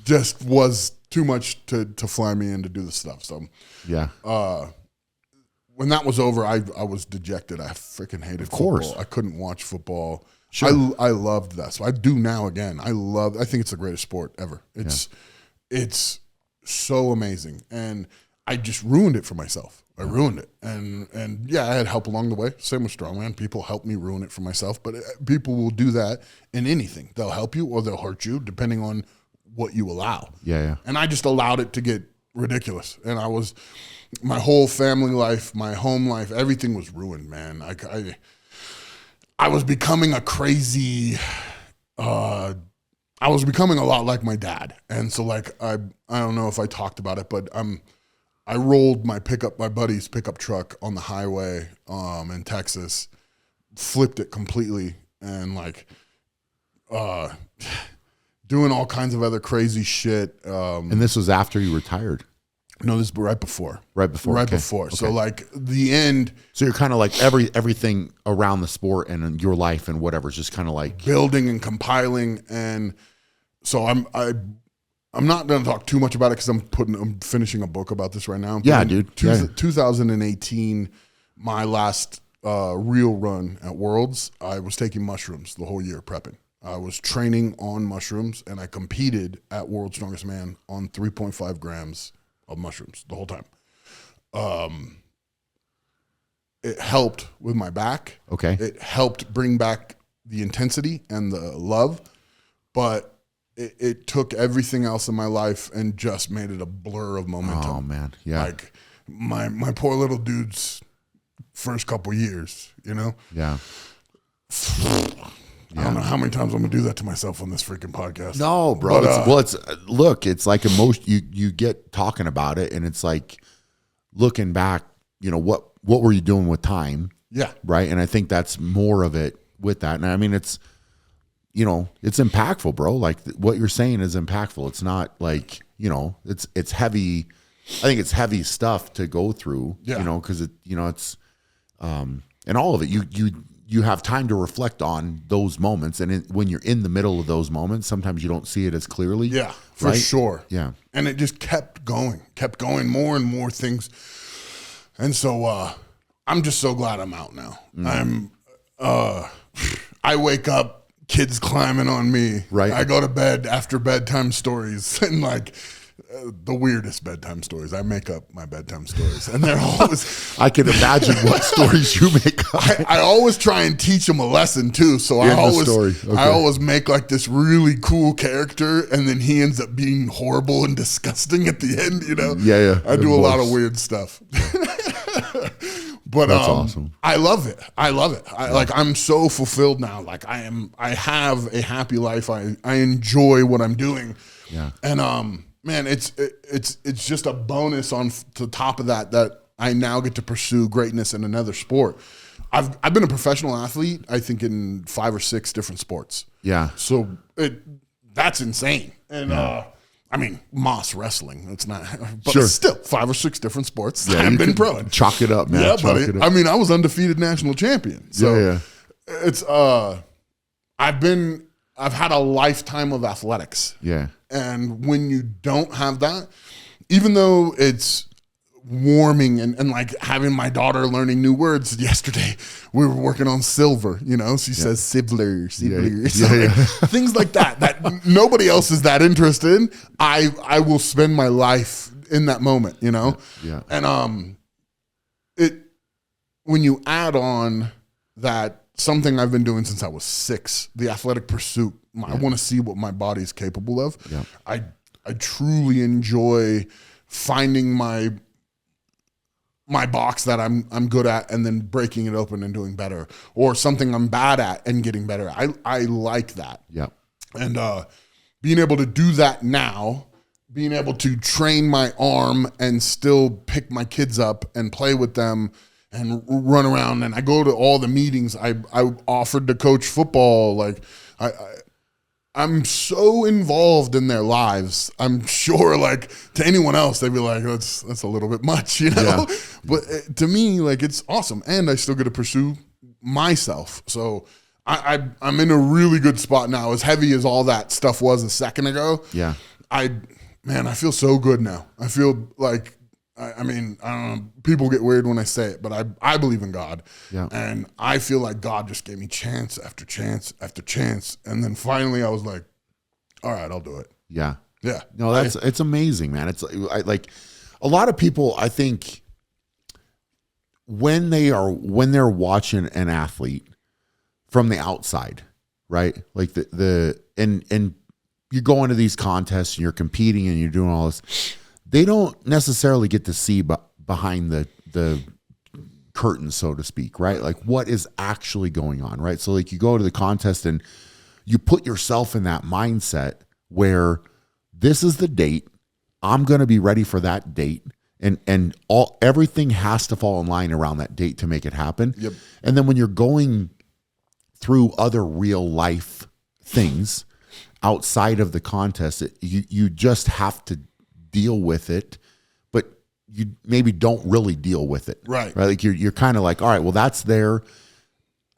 just was too much to fly me in to do the stuff. So yeah. When that was over, I was dejected. I freaking hated football. I couldn't watch football. Sure. I loved that. So I do now again. I think it's the greatest sport ever. It's so amazing. And I just ruined it for myself. I ruined it. And yeah, I had help along the way. Same with strongman. People helped me ruin it for myself. But people will do that in anything. They'll help you or they'll hurt you depending on what you allow. Yeah, yeah. And I just allowed it to get ridiculous. And my whole family life, my home life, everything was ruined, man. I was becoming a crazy, I was becoming a lot like my dad. And so, like, I don't know if I talked about it, but I rolled my buddy's pickup truck on the highway in Texas, flipped it completely, and like doing all kinds of other crazy shit. And this was after you retired? No, this is right before. Right before. Right okay. before. Okay. So like the end. So you're kind of like everything around the sport and your life and whatever is just kind of like building and compiling. And so I'm not going to talk too much about it because I'm finishing a book about this right now. Yeah, dude. 2018, my last real run at Worlds, I was taking mushrooms the whole year prepping. I was training on mushrooms, and I competed at World's Strongest Man on 3.5 grams of mushrooms the whole time. It helped with my back. Okay. It helped bring back the intensity and the love, but it took everything else in my life and just made it a blur of momentum. Oh man, yeah. Like my poor little dude's first couple years, you know? Yeah. I don't know how many times I'm gonna do that to myself on this freaking podcast. No, bro. But, it's like emotion. You get talking about it, and it's like looking back. You know what were you doing with time? Yeah, right. And I think that's more of it with that. And I mean, it's it's impactful, bro. Like what you're saying is impactful. It's not like it's heavy. I think it's heavy stuff to go through. Yeah. Because it's and all of it. You have time to reflect on those moments, and when you're in the middle of those moments, sometimes you don't see it as clearly. Yeah, for sure. Yeah, and it just kept going, more and more things, and so I'm just so glad I'm out now. I wake up, kids climbing on me. Right. I go to bed after bedtime stories, and like the weirdest bedtime stories. I make up my bedtime stories, and they're always. I can imagine what stories you make up. I always try and teach them a lesson too. So I always make like this really cool character, and then he ends up being horrible and disgusting at the end. Yeah. I do a lot of weird stuff. But that's awesome. I love it. I'm so fulfilled now. Like I have a happy life. I enjoy what I'm doing. Yeah. And man, it's just a bonus on the top of that I now get to pursue greatness in another sport. I've been a professional athlete, I think, in 5 or 6 different sports. Yeah. So that's insane. And I mean, Moss wrestling. It's not, but sure. It's still 5 or 6 different sports. Yeah, I've been pro. Chalk it up, man. Yeah, buddy. I mean, I was undefeated national champion. So it's I've had a lifetime of athletics. Yeah. And when you don't have that, even though it's warming and like having my daughter learning new words yesterday, we were working on silver, she says sibler. Things like that nobody else is that interested in. I will spend my life in that moment, Yeah. And when you add on that something I've been doing since I was 6, the athletic pursuit. I want to see what my body's capable of. Yeah. I truly enjoy finding my box that I'm good at and then breaking it open and doing better, or something I'm bad at and getting better. I like that. Yeah. And being able to do that now, being able to train my arm and still pick my kids up and play with them and run around, and I go to all the meetings. I offered to coach football. Like I'm so involved in their lives. I'm sure, like to anyone else, they'd be like, "That's a little bit much," Yeah. But to me, like it's awesome, and I still get to pursue myself. So I'm in a really good spot now. As heavy as all that stuff was a second ago, Yeah. I feel so good now. I feel like. I mean, I don't know. People get weird when I say it, but I believe in God. Yeah. And I feel like God just gave me chance after chance after chance. And then finally I was like, all right, I'll do it. Yeah. Yeah. No, it's amazing, man. It's like a lot of people, I think, when they're watching an athlete from the outside, right? Like and you go into these contests and you're competing and you're doing all this. They don't necessarily get to see behind the curtain, so to speak, right? Like what is actually going on, right? So like you go to the contest and you put yourself in that mindset where this is the date. I'm going to be ready for that date. And everything has to fall in line around that date to make it happen. Yep. And then when you're going through other real life things outside of the contest, you just have to deal with it, but you maybe don't really deal with it. Right. Like you're kind of like, all right, well, that's there,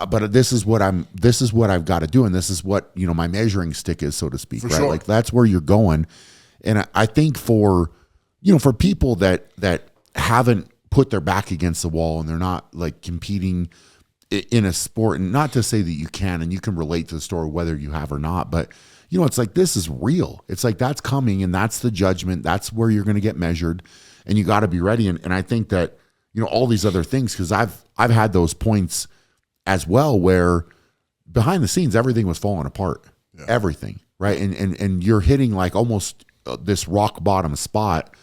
but this is what I've got to do. And this is what, my measuring stick is, so to speak. Right. Sure. Like that's where you're going. And I think for people that haven't put their back against the wall and they're not like competing in a sport, and not to say that you can, and you can relate to the story whether you have or not, but it's like, this is real. It's like, that's coming, and that's the judgment. That's where you're going to get measured, and you got to be ready. And I think that, all these other things, because I've had those points as well where behind the scenes, everything was falling apart, everything. Right. And you're hitting like almost this rock bottom spot,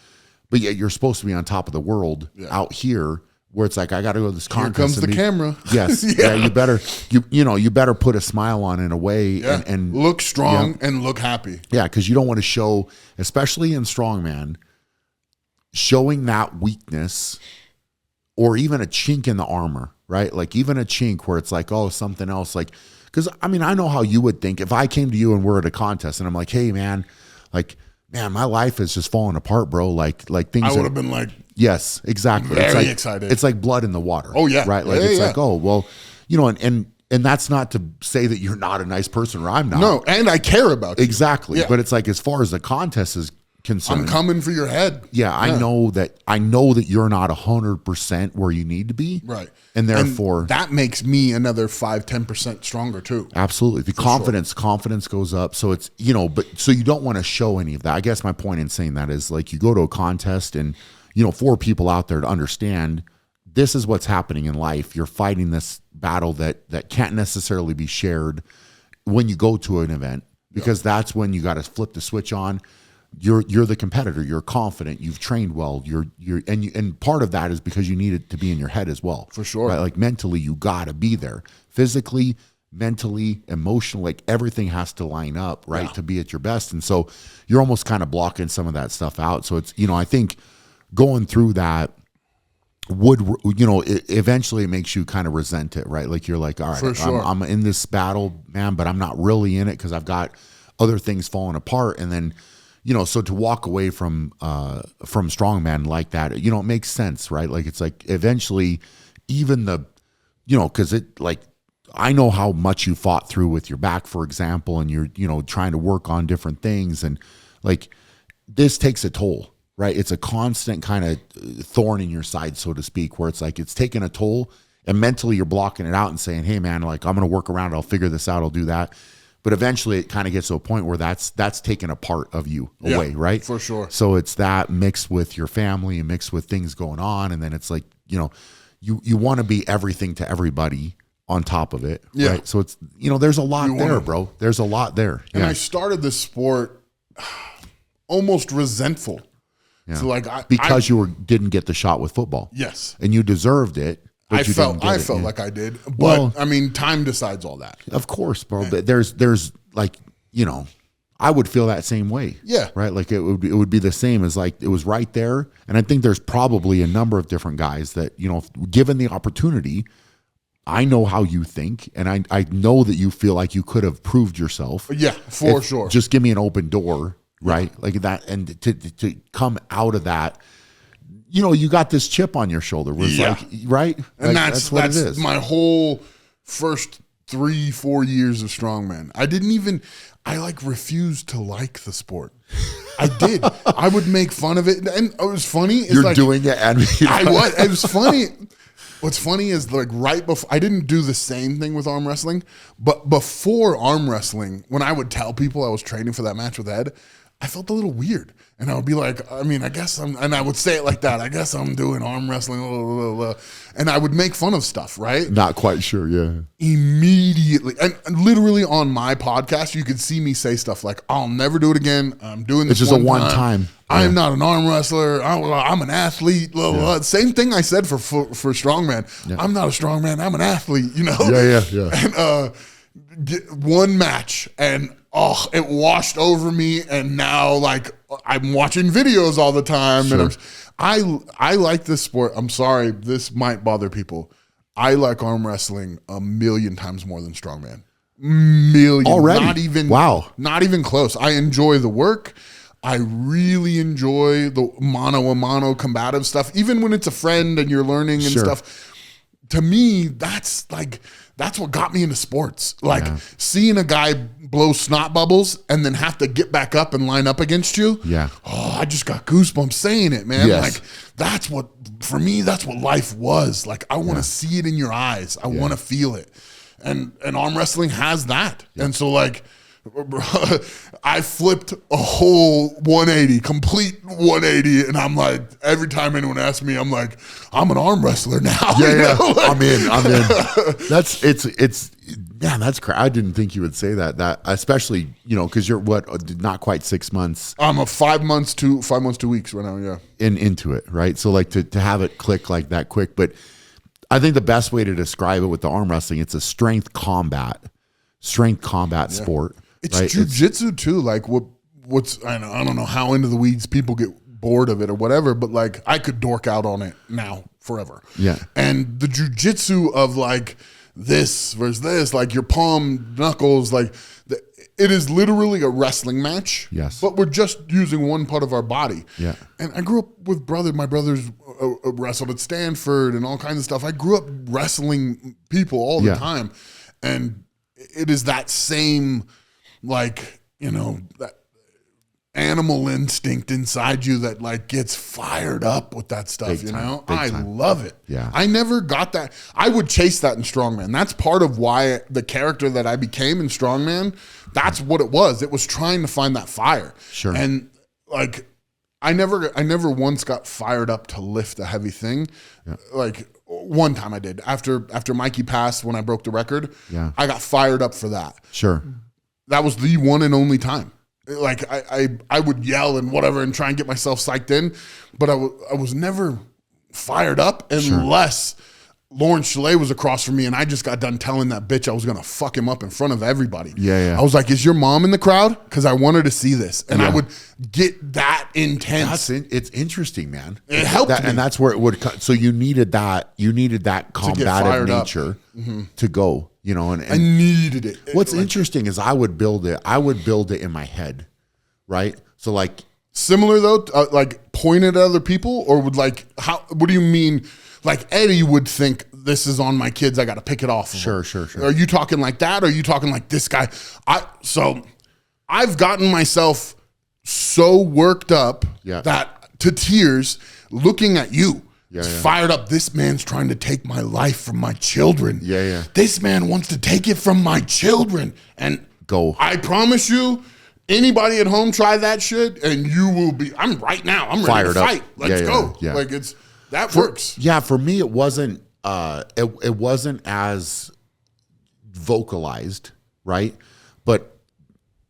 but yet you're supposed to be on top of the world out here, where it's like, I got to go to this contest. Here comes the camera. Yes. You better, you better put a smile on in a way and look strong and look happy. Yeah. Cause you don't want to show, especially in strongman, showing that weakness or even a chink in the armor, right? Like even a chink where it's like, oh, something else. Like, cause I know how you would think if I came to you and we're at a contest and I'm like, hey man, my life is just falling apart, bro. Like things. I would have been like, yes, exactly. Very excited. It's like blood in the water. Oh yeah. Right. Like it's like, oh, well, and that's not to say that you're not a nice person or I'm not. No. And I care about you. Exactly. Yeah. But it's like, as far as the contest is concerned, I'm coming for your head. Yeah. I know that you're not 100% where you need to be. Right. And therefore that makes me another 5-10% stronger too. Absolutely. The confidence goes up. So it's, but so you don't want to show any of that. I guess my point in saying that is, like, you go to a contest and, for people out there to understand, this is what's happening in life. You're fighting this battle that can't necessarily be shared when you go to an event, because that's when you got to flip the switch on. You're the competitor. You're confident. You've trained well. And part of that is because you need it to be in your head as well. For sure. Right? Like mentally, you got to be there. Physically, mentally, emotionally, like everything has to line up, right, to be at your best. And so you're almost kind of blocking some of that stuff out. So it's, I think going through that would, eventually it makes you kind of resent it, right? Like you're like, all right, sure. I'm in this battle, man, but I'm not really in it because I've got other things falling apart. And then, so to walk away from strongman like that, it makes sense, right? Like, it's like eventually even the, cause it, like, I know how much you fought through with your back, for example, and you're, trying to work on different things. And like, this takes a toll, right? It's a constant kind of thorn in your side, so to speak, where it's like, it's taking a toll, and mentally you're blocking it out and saying, hey man, like, I'm going to work around it. I'll figure this out. I'll do that. But eventually it kind of gets to a point where that's taken a part of you away, right? For sure. So it's that mixed with your family and mixed with things going on. And then it's like, you want to be everything to everybody on top of it. Yeah. Right. So it's, there's a lot there, bro. There's a lot there. And I started this sport almost resentful. Yeah. So like because you didn't get the shot with football. Yes. And you deserved it. I felt like I did, but I mean, time decides all that. Of course, bro. But there's like, I would feel that same way. Yeah. Right. Like it would be the same as, like, it was right there. And I think there's probably a number of different guys that, given the opportunity, I know how you think. And I know that you feel like you could have proved yourself. Yeah, for sure. Just give me an open door. Right. Like that. And to come out of that, you got this chip on your shoulder. Where it's like, right? And like, that's what it is. My whole first 3-4 years of strongman. I refused to like the sport. I did. I would make fun of it. And it was funny. You're doing it. And it was funny. What's funny is, like, right before, I didn't do the same thing with arm wrestling, but before arm wrestling, when I would tell people I was training for that match with Ed, I felt a little weird. And I would be like, I guess and I would say it like that. I guess I'm doing arm wrestling. Blah, blah, blah. And I would make fun of stuff, right? Not quite sure, yeah. Immediately. And literally on my podcast, you could see me say stuff like, I'll never do it again. I'm doing this. It's just a one-time. I'm not an arm wrestler. I'm an athlete. Blah, blah, blah. Same thing I said for strongman. Yeah. I'm not a strongman. I'm an athlete, Yeah. And one match, and it washed over me, and now, like, I'm watching videos all the time. Sure. And I like this sport. I'm sorry, this might bother people. I like arm wrestling 1,000,000 times more than strongman. 1,000,000 already. Not even close. I enjoy the work. I really enjoy the mano-a-mano combative stuff, even when it's a friend and you're learning and stuff. To me, that's what got me into sports. Like seeing a guy blow snot bubbles and then have to get back up and line up against you. Yeah. Oh, I just got goosebumps saying it, man. Yes. Like that's what, for me, that's what life was. Like I want to see it in your eyes. I want to feel it. And arm wrestling has that. And so like, I flipped a whole 180, complete 180, and I'm like, every time anyone asks me, I'm like, I'm an arm wrestler now. Yeah, like, I'm in. That's crazy. I didn't think you would say that. That especially, because you're not quite 6 months. I'm a 5 months, 2 weeks right now. Yeah, into it, right? So like to have it click like that quick, but I think the best way to describe it with the arm wrestling, it's a strength combat sport. It's right? Jiu-jitsu too. Like what's I don't know how into the weeds people get bored of it or whatever, but like I could dork out on it now forever. Yeah. And the jiu-jitsu of like this versus this, like your palm knuckles, like it is literally a wrestling match. Yes. But we're just using one part of our body. Yeah. And I grew up with my brothers wrestled at Stanford and all kinds of stuff. I grew up wrestling people all the time. And it is that same, like, that animal instinct inside you that like gets fired up with that stuff, I love it. Yeah. I never got that. I would chase that in strongman. That's part of why the character that I became in strongman, that's what it was. It was trying to find that fire. Sure. And like, I never once got fired up to lift a heavy thing. Yeah. Like one time I did after Mikey passed when I broke the record. Yeah. I got fired up for that. Sure. That was the one and only time. Like I would yell and whatever and try and get myself psyched in, but I was never fired up unless Lawrence Chalet was across from me and I just got done telling that bitch I was going to fuck him up in front of everybody. Yeah. I was like, is your mom in the crowd? Because I wanted to see this. And I would get that intense. It's interesting, man. It helped me. And that's where it would cut. So you needed that combative nature to go. And I needed it. What's interesting is I would build it in my head, right? So like similar though, like point at other people, or would like what do you mean? Like Eddie would think this is on my kids, I got to pick it off. Sure. Are you talking like that? Or are you talking like this guy? So I've gotten myself so worked up that to tears looking at you. Fired up. This man's trying to take my life from my children. This man wants to take it from my children. And I promise you, anybody at home try that shit and you will be, I'm ready to fight. Let's go. Yeah. Like that works. Yeah. For me, it wasn't, it wasn't as vocalized, right? But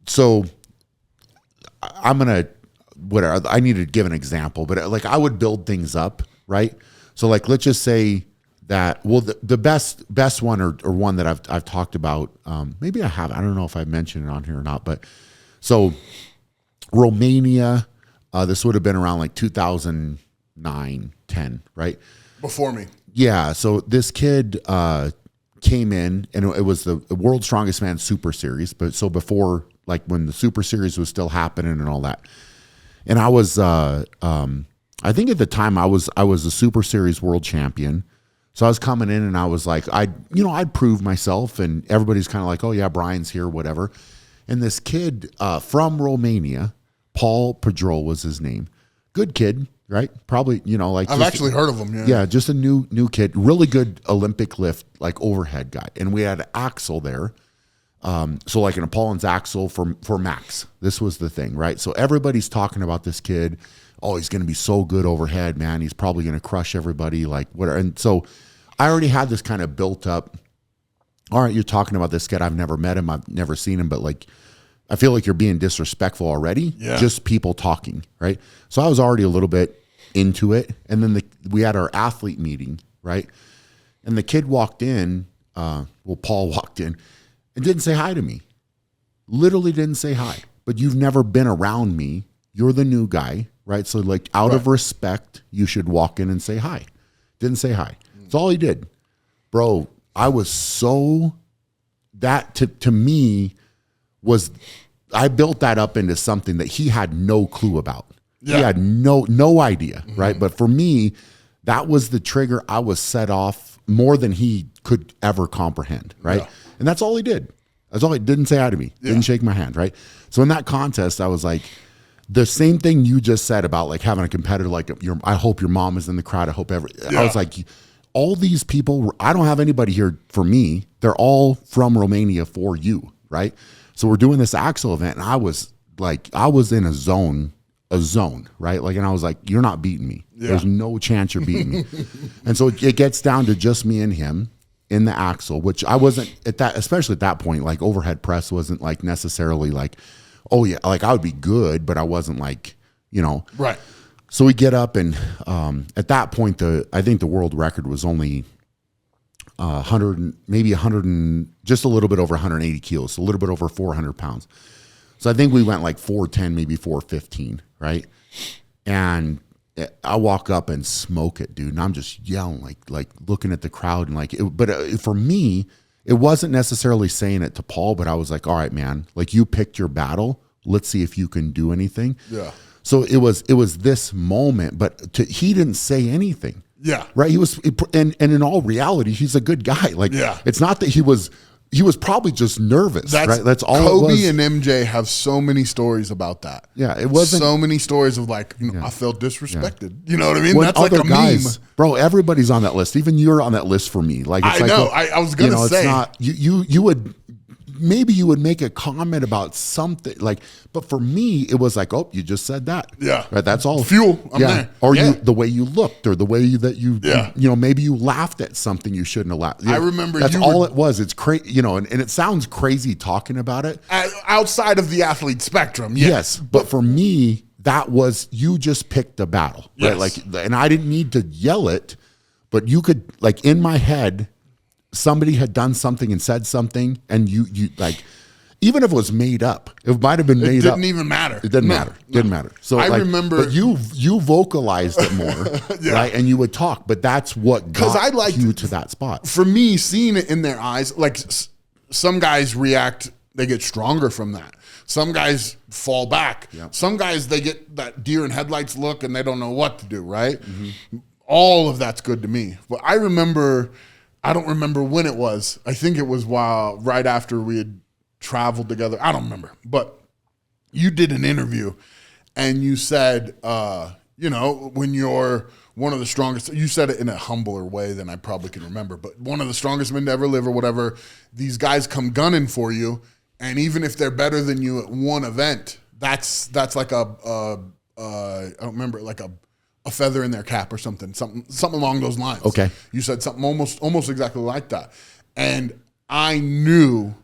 so I need to give an example, but like I would build things up. Right. So like, let's just say that, well, the best one or one that I've talked about, maybe I don't know if I mentioned it on here or not, but so Romania, this would have been around like 2009, 10, right? Before me. Yeah. So this kid, came in and it was the World's Strongest Man Super Series. But so before, like when the Super Series was still happening and all that. And I was, I think at the time I was a Super Series world champion. So I was coming in and I was like, I'd prove myself and everybody's kind of like, oh yeah, Brian's here, whatever. And this kid from Romania, Paul Pedrol was his name. Good kid, right? Probably, like I've actually heard of him. Yeah. Yeah. Just a new kid, really good Olympic lift, like overhead guy. And we had Axel there. So like an Apollo's Axel for Max, this was the thing, right? So everybody's talking about this kid. Oh, he's going to be so good overhead, man. He's probably going to crush everybody, like whatever. And so I already had this kind of built up. All right, you're talking about this kid. I've never met him. I've never seen him, but like, I feel like you're being disrespectful already. Yeah. Just people talking, right? So I was already a little bit into it. And then we had our athlete meeting, right? And the kid walked in, Paul walked in and didn't say hi to me. Literally didn't say hi. But you've never been around me. You're the new guy. Right. So like out of respect, you should walk in and say hi. Didn't say hi. That's all he did. Bro, I was so, that to me was I built that up into something that he had no clue about. Yeah. He had no idea, right? But for me, that was the trigger. I was set off more than he could ever comprehend, right? Yeah. And that's all he did. That's all he didn't say hi to me, didn't shake my hand, right? So in that contest, I was like, the same thing you just said about like having a competitor, like I hope your mom is in the crowd. I hope I was like, all these people, I don't have anybody here for me. They're all from Romania for you, right? So we're doing this Axel event, and I was in a zone, right? Like, and I was like, you're not beating me. Yeah. There's no chance you're beating me. And so it gets down to just me and him in the Axel, which I wasn't at that, especially at that point, like overhead press wasn't like necessarily like, oh yeah, like I would be good, but I wasn't like, Right. So we get up, and at that point, I think the world record was only 100, maybe 100 and just a little bit over 180 kilos, so a little bit over 400 pounds. So I think we went like 410, maybe 415, right? And I walk up and smoke it, dude, and I'm just yelling, like looking at the crowd, and like, for me, it wasn't necessarily saying it to Paul, but I was like, all right, man, like you picked your battle. Let's see if you can do anything. Yeah. So it was this moment, but he didn't say anything. Yeah. Right. And in all reality, he's a good guy. Like, it's not that he was probably just nervous. Right. That's all Kobe it was. and MJ have so many stories about that. Yeah. It wasn't so many stories of like, I felt disrespected. You know what I mean? When that's like a meme. Bro, everybody's on that list. Even you're on that list for me. Like, it's I know. I was going to say. It's not, you would, maybe you would make a comment about something like, but for me, it was like, oh, you just said that. Yeah. Right. That's all. Fuel. I'm there. Or the way you looked, or the way you maybe you laughed at something you shouldn't have laughed. I remember that's all it was. It's crazy, and it sounds crazy talking about it. Outside of the athlete spectrum. Yes. But for me, that was, you just picked a battle. Right. Like, and I didn't need to yell it, but you could, like, in my head, somebody had done something and said something, and you like, even if it was made up, it might have been made up. It didn't even matter. It didn't matter. Didn't matter. So I remember, but you vocalized it more, right? And you would talk, but that's what got you to that spot. For me, seeing it in their eyes, like some guys react, they get stronger from that. Some guys fall back. Yep. Some guys, they get that deer in headlights look, and they don't know what to do. Right. Mm-hmm. All of that's good to me. But I don't remember when it was. I think it was right after we had traveled together. I don't remember. But you did an interview, and you said, when you're one of the strongest, you said it in a humbler way than I probably can remember, but one of the strongest men to ever live or whatever, these guys come gunning for you, and even if they're better than you at one event, that's like I don't remember, like a feather in their cap or something along those lines. Okay. You said something almost exactly like that. And I knew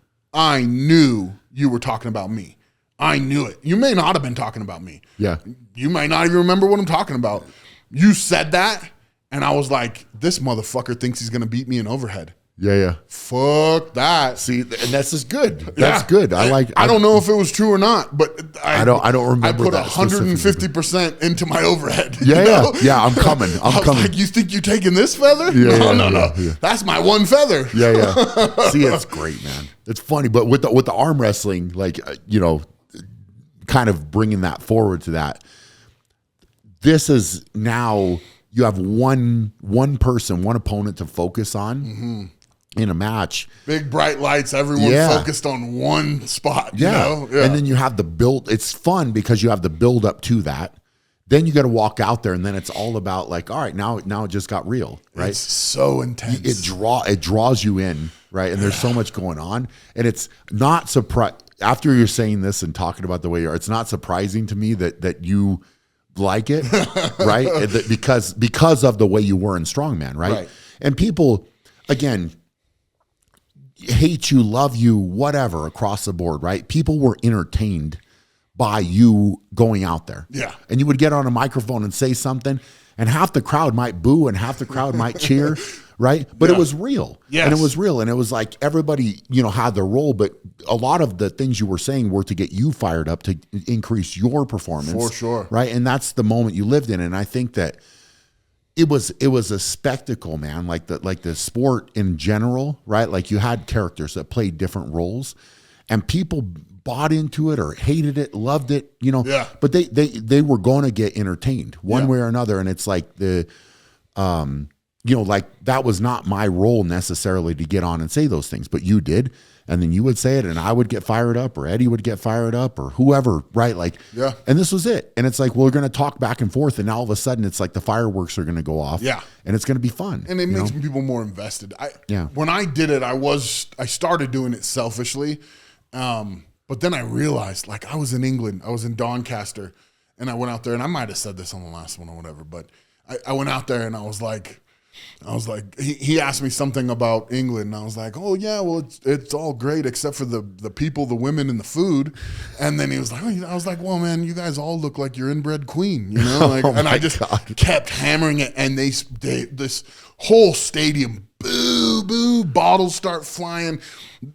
you were talking about me. I knew it. You may not have been talking about me. Yeah. You might not even remember what I'm talking about. You said that, and I was like, this motherfucker thinks he's going to beat me in overhead. Yeah. Fuck that. See, and that's just good. That's good. I don't know if it was true or not, but I don't remember. I put 150% into my overhead. Yeah. I'm coming. Like, you think you're taking this feather? No. That's my one feather. Yeah. See, it's great, man. It's funny, but with the arm wrestling, like, kind of bringing that forward to that. This is now you have one person, one opponent to focus on in a match. Big bright lights, everyone focused on one spot. Yeah. And then you have the build. It's fun because you have the build up to that. Then you got to walk out there, and then it's all about like, all right, now it just got real, right? It's so intense. It draws you in, right? And there's so much going on, and it's not surprise. After you're saying this and talking about the way you are, it's not surprising to me that you like it, right? because of the way you were in strongman, right? And people, again, hate you, love you, whatever, across the board, right? People were entertained by you going out there. Yeah. And you would get on a microphone and say something, and half the crowd might boo and half the crowd might cheer, right? But it was real. Yes. And it was real. And it was like everybody, had their role, but a lot of the things you were saying were to get you fired up, to increase your performance. For sure. Right? And that's the moment you lived in. And I think that it was a spectacle, man. Like the sport in general, right? Like you had characters that played different roles, and people bought into it or hated it, loved it, Yeah. but they were going to get entertained one way or another. And it's like like that was not my role necessarily to get on and say those things, but you did. And then you would say it and I would get fired up, or Eddie would get fired up, or whoever, right? Like, yeah. And this was it. And it's like, we're going to talk back and forth. And now all of a sudden it's like the fireworks are going to go off. Yeah. And it's going to be fun. And it makes people more invested. When I did it, I started doing it selfishly. But then I realized, like, I was in England, I was in Doncaster, and I went out there, and I might have said this on the last one or whatever, but I went out there and I was like, he asked me something about England, and I was like, oh yeah, well it's all great except for the people, the women, and the food. And then he was like, I was like, well man, you guys all look like your inbred queen, Like, and I just kept hammering it, and this whole stadium, boo, bottles start flying.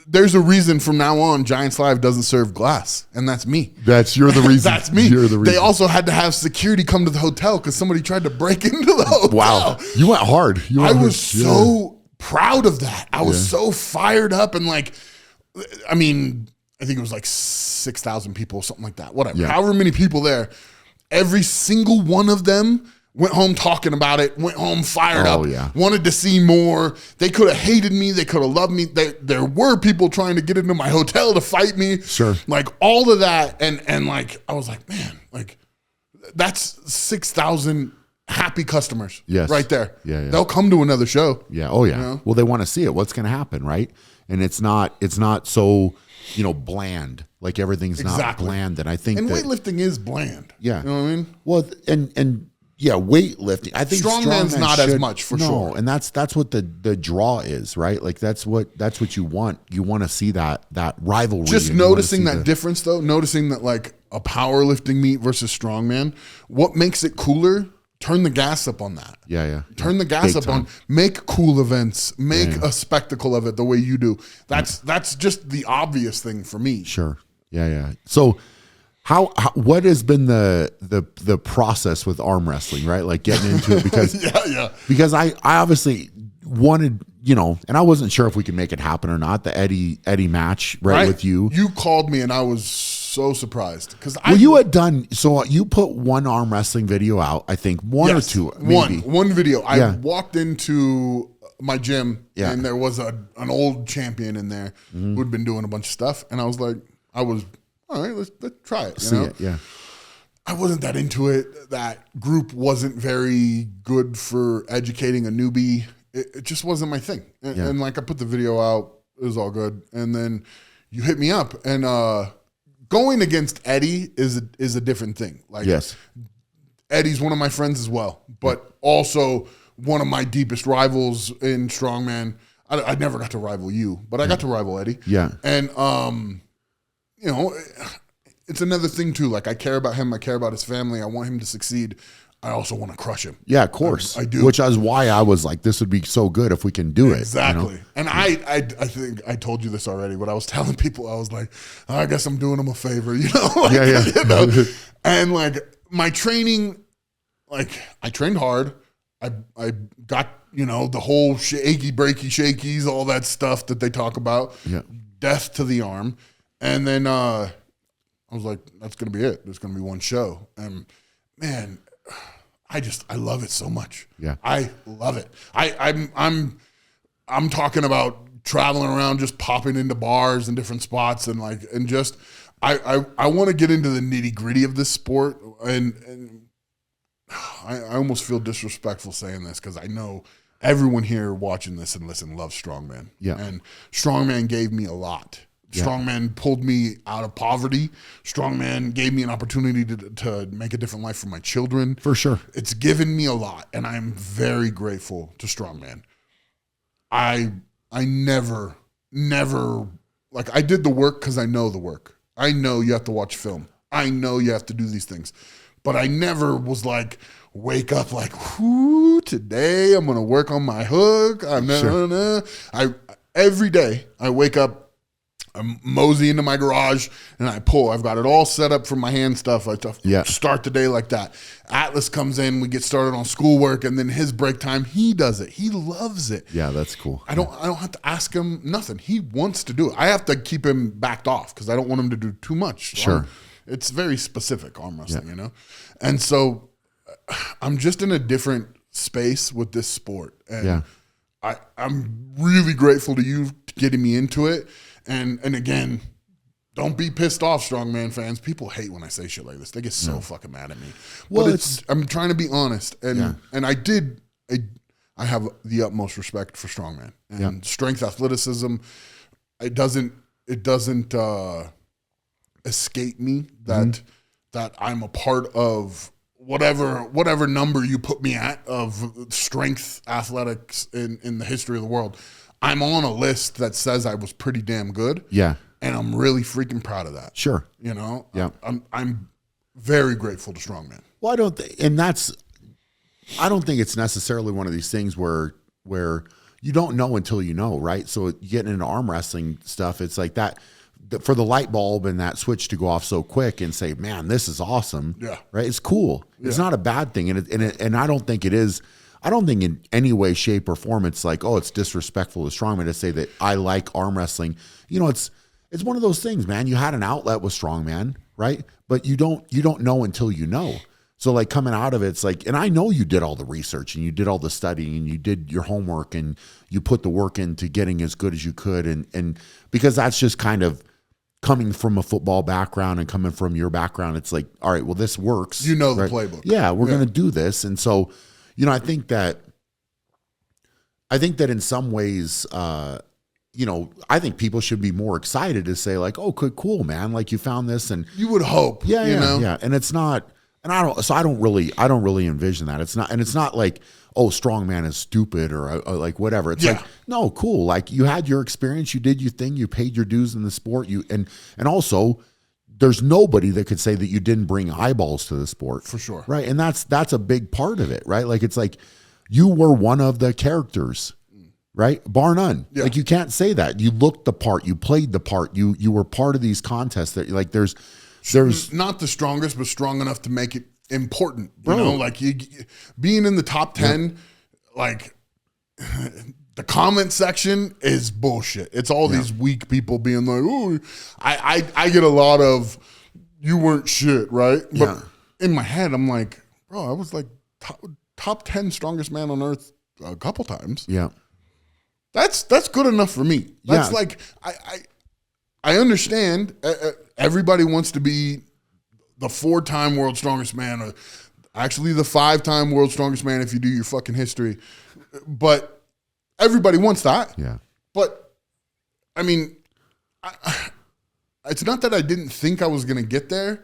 There's a reason from now on Giants Live doesn't serve glass, and that's me. You're the reason. That's me. You're the reason. They also had to have security come to the hotel because somebody tried to break into the hotel. Wow, you went hard. I was so proud of that. I was so fired up, and like, I mean, I think it was like 6,000 people, something like that. Whatever, however many people there. Every single one of them went home talking about it, went home fired up, wanted to see more. They could have hated me. They could have loved me. There were people trying to get into my hotel to fight me. Sure. Like all of that. And like, I was like, man, like that's 6,000 happy customers right there. Yeah. They'll come to another show. Yeah. Oh yeah. Well, they want to see it. What's going to happen, right? And it's not so, bland. Like everything's not bland. And I think weightlifting is bland. Yeah. You know what I mean? Well, and yeah, weightlifting. I think strongman's not as much for sure. And that's what the draw is, right? Like that's what you want. You want to see that rivalry. Just noticing that difference though, noticing that like a powerlifting meet versus strongman, what makes it cooler? Turn the gas up on that. Yeah. Turn the gas up on, make cool events, make a spectacle of it the way you do. That's just the obvious thing for me. Sure. Yeah. So what has been the process with arm wrestling, right? Like getting into it because because I obviously wanted, and I wasn't sure if we could make it happen or not. The Eddie match, right, with you. You called me and I was so surprised because you had done so. You put one arm wrestling video out, I think or two. Maybe. One video. I walked into my gym and there was an old champion in there who'd been doing a bunch of stuff, and I was like, all right, let's try it. See it, yeah. I wasn't that into it. That group wasn't very good for educating a newbie. It just wasn't my thing. And like I put the video out, it was all good. And then you hit me up, and going against Eddie is a different thing. Like Eddie's one of my friends as well, but also one of my deepest rivals in strongman. I never got to rival you, but I got to rival Eddie. Yeah. And it's another thing too. Like I care about him. I care about his family. I want him to succeed. I also want to crush him. Yeah, of course. I do. Which is why I was like, this would be so good if we can do it. Exactly. And I think I told you this already, but I was telling people, I was like, I guess I'm doing them a favor, Like, And like my training, like I trained hard. I got, the whole achy, breaky, shakies, all that stuff that they talk about. Yeah. Death to the arm. And then I was like, that's going to be it. There's going to be one show. And man, I love it so much. Yeah. I love it. I'm talking about traveling around, just popping into bars and different spots and just, I want to get into the nitty gritty of this sport. And I almost feel disrespectful saying this because I know everyone here watching this and listen loves strongman. Yeah. And strongman gave me a lot. Strongman pulled me out of poverty. Strongman gave me an opportunity to make a different life for my children. For sure. It's given me a lot, and I'm very grateful to Strongman. I never, like I did the work because I know the work. I know you have to watch film. I know you have to do these things. But I never was like, wake up like, whoo, today I'm going to work on my hook. Every day I wake up, mosey into my garage and I pull. I've got it all set up for my hand stuff. I start the day like that. Atlas comes in, we get started on schoolwork, and then his break time, he does it. He loves it. Yeah, that's cool. I don't have to ask him nothing. He wants to do it. I have to keep him backed off because I don't want him to do too much. Sure. It's very specific arm wrestling, you know? And so I'm just in a different space with this sport. And I'm really grateful to you getting me into it. And again, don't be pissed off, strongman fans. People hate when I say shit like this. They get so fucking mad at me. Well, but I'm trying to be honest. And I have the utmost respect for strongman and strength, athleticism. It doesn't escape me that I'm a part of whatever number you put me at of strength athletics in the history of the world. I'm on a list that says I was pretty damn good. Yeah. And I'm really freaking proud of that. Sure. You know? Yeah. I'm very grateful to strongman. Well, I don't think it's necessarily one of these things where you don't know until you know, right? So getting into arm wrestling stuff, it's like that for the light bulb and that switch to go off so quick and say, man, this is awesome. Yeah. Right. It's cool. It's not a bad thing. And I don't think it is. I don't think in any way, shape, or form it's like, oh, it's disrespectful to strongman to say that I like arm wrestling. You know, it's one of those things, man. You had an outlet with strongman, right? But you don't know until you know. So like coming out of it, it's like, and I know you did all the research and you did all the studying and you did your homework and you put the work into getting as good as you could. And because that's just kind of coming from a football background and coming from your background, it's like, all right, well, this works. You know, right? The playbook. Yeah, we're going to do this. And so, you know, I think that in some ways, you know, I think people should be more excited to say like, oh, cool, man. Like you found this, and you would hope, you know? Yeah. And it's not, and I don't really envision that. It's not like, oh, strongman is stupid or like whatever. It's like, no, cool. Like you had your experience, you did your thing, you paid your dues in the sport, and also there's nobody that could say that you didn't bring eyeballs to the sport. For sure. Right. And that's a big part of it, right? Like it's like you were one of the characters, right? Bar none. Yeah. Like you can't say that. You looked the part, you played the part, you were part of these contests that like there's not the strongest, but strong enough to make it important. You know, like you being in the top 10, like the comment section is bullshit. It's all these weak people being like, oh, I get a lot of you weren't shit, right? But in my head, I'm like, bro, I was like top 10 strongest man on earth a couple times. Yeah. That's good enough for me. That's like, I understand everybody wants to be the 4-time world's strongest man, or actually the 5-time world's strongest man if you do your fucking history. But everybody wants that. Yeah. But I mean, it's not that I didn't think I was going to get there,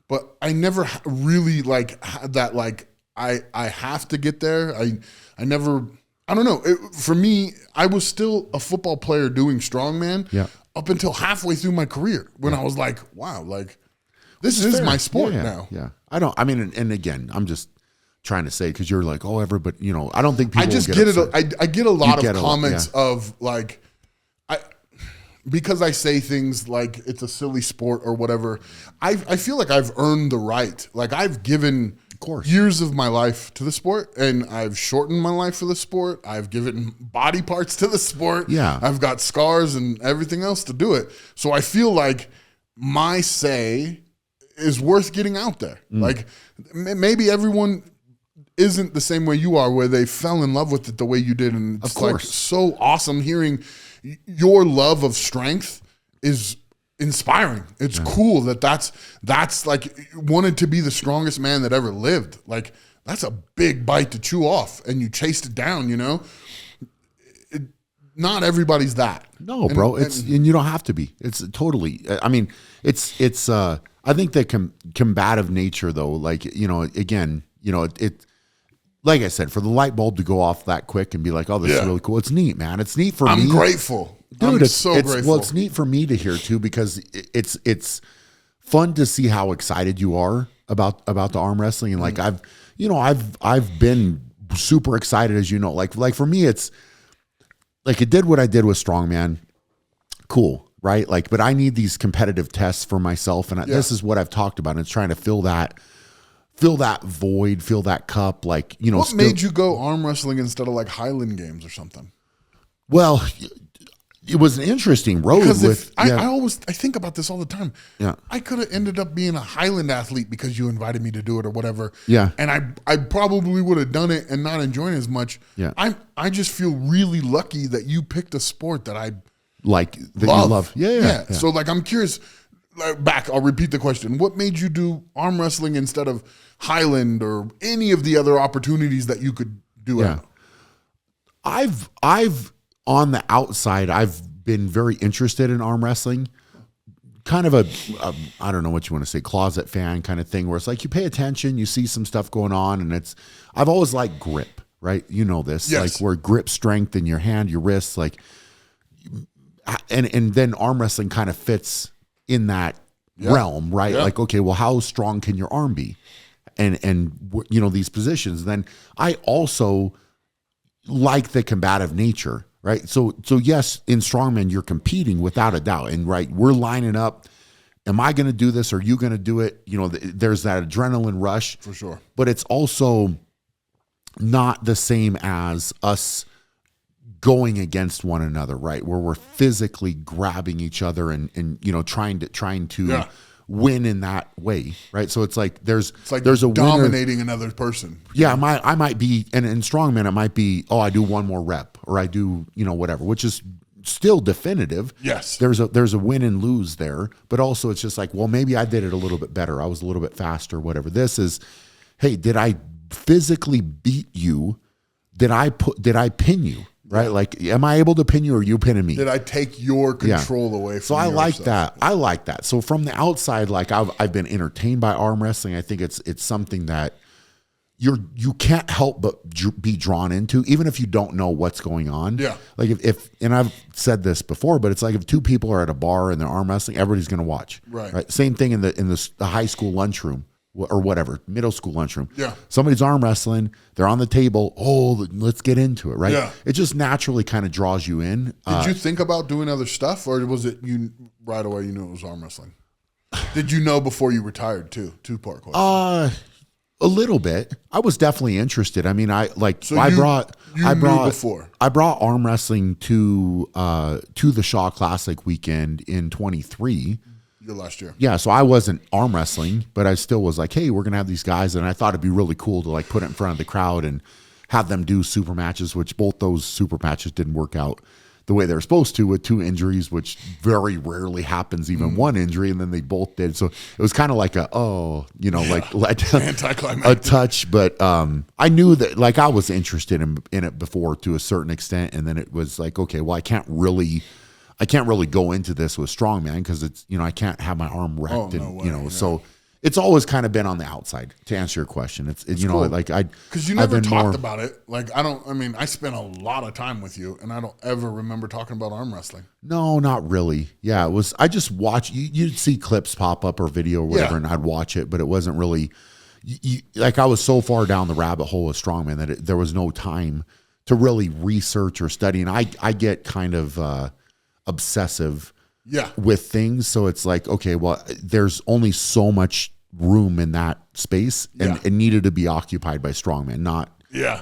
but I never really like had that, like, I have to get there. I never, I don't know. For me, I was still a football player doing strongman up until halfway through my career when I was like, wow, like this is my sport now. Yeah. I mean, and again, I'm just trying to say, because you're like, oh, everybody, you know, I don't think people I just get it. I get a lot of comments of like, because I say things like it's a silly sport or whatever, I feel like I've earned the right. Like I've given years of my life to the sport, and I've shortened my life for the sport. I've given body parts to the sport. Yeah. I've got scars and everything else to do it. So I feel like my say is worth getting out there. Like maybe everyone isn't the same way you are, where they fell in love with it the way you did. And it's like so awesome hearing your love of strength is inspiring. It's cool that's like wanted to be the strongest man that ever lived. Like that's a big bite to chew off, and you chased it down, you know? Not everybody's that. No, bro. And you don't have to be. It's totally, I mean, it's I think the combative nature though, like, you know, again, you know, it like I said, for the light bulb to go off that quick and be like, oh, this is really cool. It's neat, man. It's neat for me. I'm grateful. Dude, it's so grateful. Well, it's neat for me to hear too, because it's fun to see how excited you are about the arm wrestling. And like, I've been super excited, as you know, like for me, it's like, it did what I did with strongman. Cool. right? Like, but I need these competitive tests for myself. And this is what I've talked about. And it's trying to fill that void, fill that cup. Like, you know, what made you go arm wrestling instead of like Highland games or something? Well, it was an interesting road. Because I think about this all the time. Yeah. I could have ended up being a Highland athlete because you invited me to do it or whatever. Yeah. And I probably would have done it and not enjoying it as much. Yeah. I just feel really lucky that you picked a sport that I like that you love. Yeah. So like, I'm curious, I'll repeat the question. What made you do arm wrestling instead of Highland or any of the other opportunities that you could do? Yeah. I've on the outside, I've been very interested in arm wrestling, kind of a I don't know what you want to say, closet fan kind of thing, where it's like you pay attention, you see some stuff going on, and I've always liked grip, right? You know this, like where grip strength in your hand, your wrists, like, and then arm wrestling kind of fits in that realm, right? Like, okay, well, how strong can your arm be? And you know, these positions. Then I also like the combative nature. Right. So yes, in strongman, you're competing without a doubt. And we're lining up. Am I going to do this? Or are you going to do it? You know, there's that adrenaline rush. For sure. But it's also not the same as us going against one another, right? Where we're physically grabbing each other and you know, trying to win in that way, right? So it's like there's a dominating winner. Another person. Yeah, I might be, and in strongman it might be, I do one more rep, or I do, you know, whatever, which is still definitive. Yes, there's a win and lose there, but also it's just like, well, maybe I did it a little bit better, I was a little bit faster, whatever. This is, hey, did I physically beat you? Did I pin you? Right? Like, am I able to pin you, or you pinning me? Did I take your control away from So I like that. I like that. So from the outside, like I've been entertained by arm wrestling. I think it's something that you can't help but be drawn into, even if you don't know what's going on. Yeah. Like if and I've said this before, but it's like if two people are at a bar and they're arm wrestling, everybody's going to watch. Right. Same thing in the high school lunchroom. Or whatever, middle school lunchroom. Yeah. Somebody's arm wrestling, they're on the table. Oh, let's get into it, right? Yeah. It just naturally kind of draws you in. Did you think about doing other stuff, or was it you right away you knew it was arm wrestling? Did you know before you retired too? Two-part question. A little bit. I was definitely interested. I mean, I brought arm wrestling to the Shaw Classic weekend in 23. Your last year. Yeah, so I wasn't arm wrestling, but I still was like, hey, we're going to have these guys. And I thought it'd be really cool to like put it in front of the crowd and have them do super matches, which both those super matches didn't work out the way they were supposed to, with 2 injuries, which very rarely happens, even 1 injury. And then they both did. So it was kind of like like a touch. But I knew that, like, I was interested in it before to a certain extent. And then it was like, okay, well, I can't really go into this with strongman because it's, you know, I can't have my arm wrecked. So it's always kind of been on the outside, to answer your question. It's you know, like because you never talked about it. Like I spent a lot of time with you and I don't ever remember talking about arm wrestling. No, not really. Yeah, it was, I just watch, you'd see clips pop up or video or whatever, and I'd watch it, but it wasn't really, like, I was so far down the rabbit hole of strongman that there was no time to really research or study. And I get kind of obsessive with things, so it's like, okay, well, there's only so much room in that space, and it needed to be occupied by strongman, not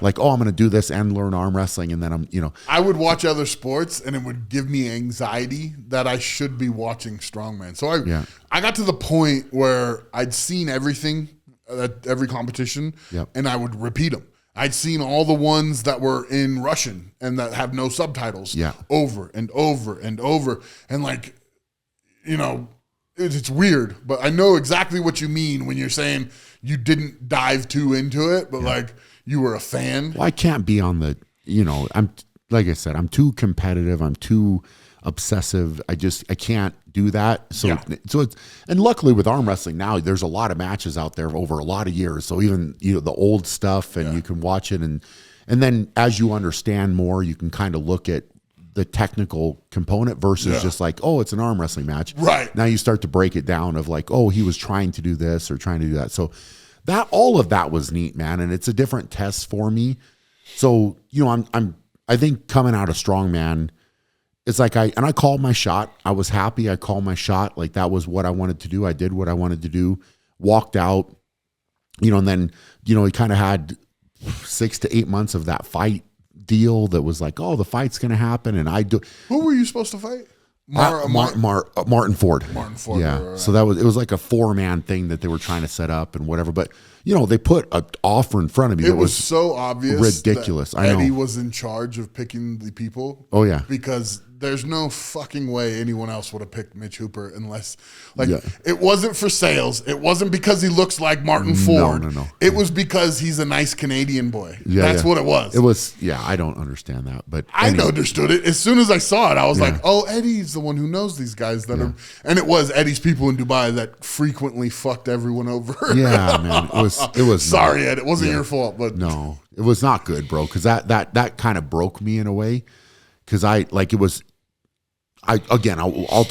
like, I'm going to do this and learn arm wrestling, and then I would watch other sports and it would give me anxiety that I should be watching strongman. So I got to the point where I'd seen everything at every competition, and I would repeat them. I'd seen all the ones that were in Russian and that have no subtitles over and over and over. And like, you know, it's weird, but I know exactly what you mean when you're saying you didn't dive too into it, but like you were a fan. Well, I can't be on the, I'm, like I said, I'm too competitive. I'm too obsessive. I can't do that. So it's, and luckily with arm wrestling now, there's a lot of matches out there over a lot of years. So even, the old stuff, and you can watch it. And then as you understand more, you can kind of look at the technical component versus just like, it's an arm wrestling match. Right. Now you start to break it down of like, he was trying to do this or trying to do that. So all of that was neat, man. And it's a different test for me. So, I think coming out of strongman, it's like I called my shot. I was happy. I called my shot. Like that was what I wanted to do. I did what I wanted to do, walked out, and then, he kind of had 6 to 8 months of that fight deal that was like, oh, the fight's going to happen. And Who were you supposed to fight? Martin Ford. Martin Ford. Yeah. Right. So it was like a 4-man thing that they were trying to set up and whatever. But they put an offer in front of me. It was so obvious. Ridiculous. That Eddie was in charge of picking the people. Oh yeah. Because there's no fucking way anyone else would have picked Mitch Hooper unless, it wasn't for sales. It wasn't because he looks like Martin Ford. No. It was because he's a nice Canadian boy. Yeah, That's what it was. It was, I don't understand that. But I understood it. As soon as I saw it, I was like, oh, Eddie's the one who knows these guys that are, and it was Eddie's people in Dubai that frequently fucked everyone over. Yeah, man. It was sorry, Ed. It wasn't your fault, but no, it was not good, bro. Because that kind of broke me in a way. Because I'll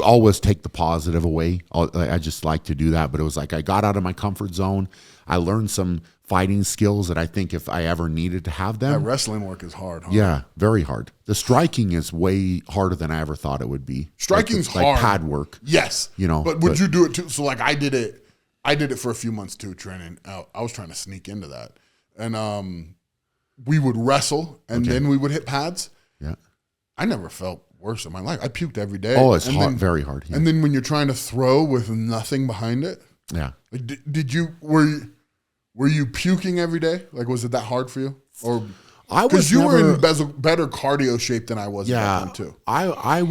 always take the positive away. I just like to do that. But it was like I got out of my comfort zone. I learned some fighting skills that I think if I ever needed to have them. That wrestling work is hard, huh? Yeah, very hard. The striking is way harder than I ever thought it would be. Striking's hard. Like pad work. Yes. But would you do it too? So like I did it for a few months too, training out. I was trying to sneak into that. And we would wrestle and then we would hit pads. Yeah. I never felt worse in my life. I puked every day. Oh, it's hard, very hard. Yeah. And then when you're trying to throw with nothing behind it. Yeah. Like, were you puking every day? Like, was it that hard for you? Or because you were in better cardio shape than I was. Yeah. Back then too. I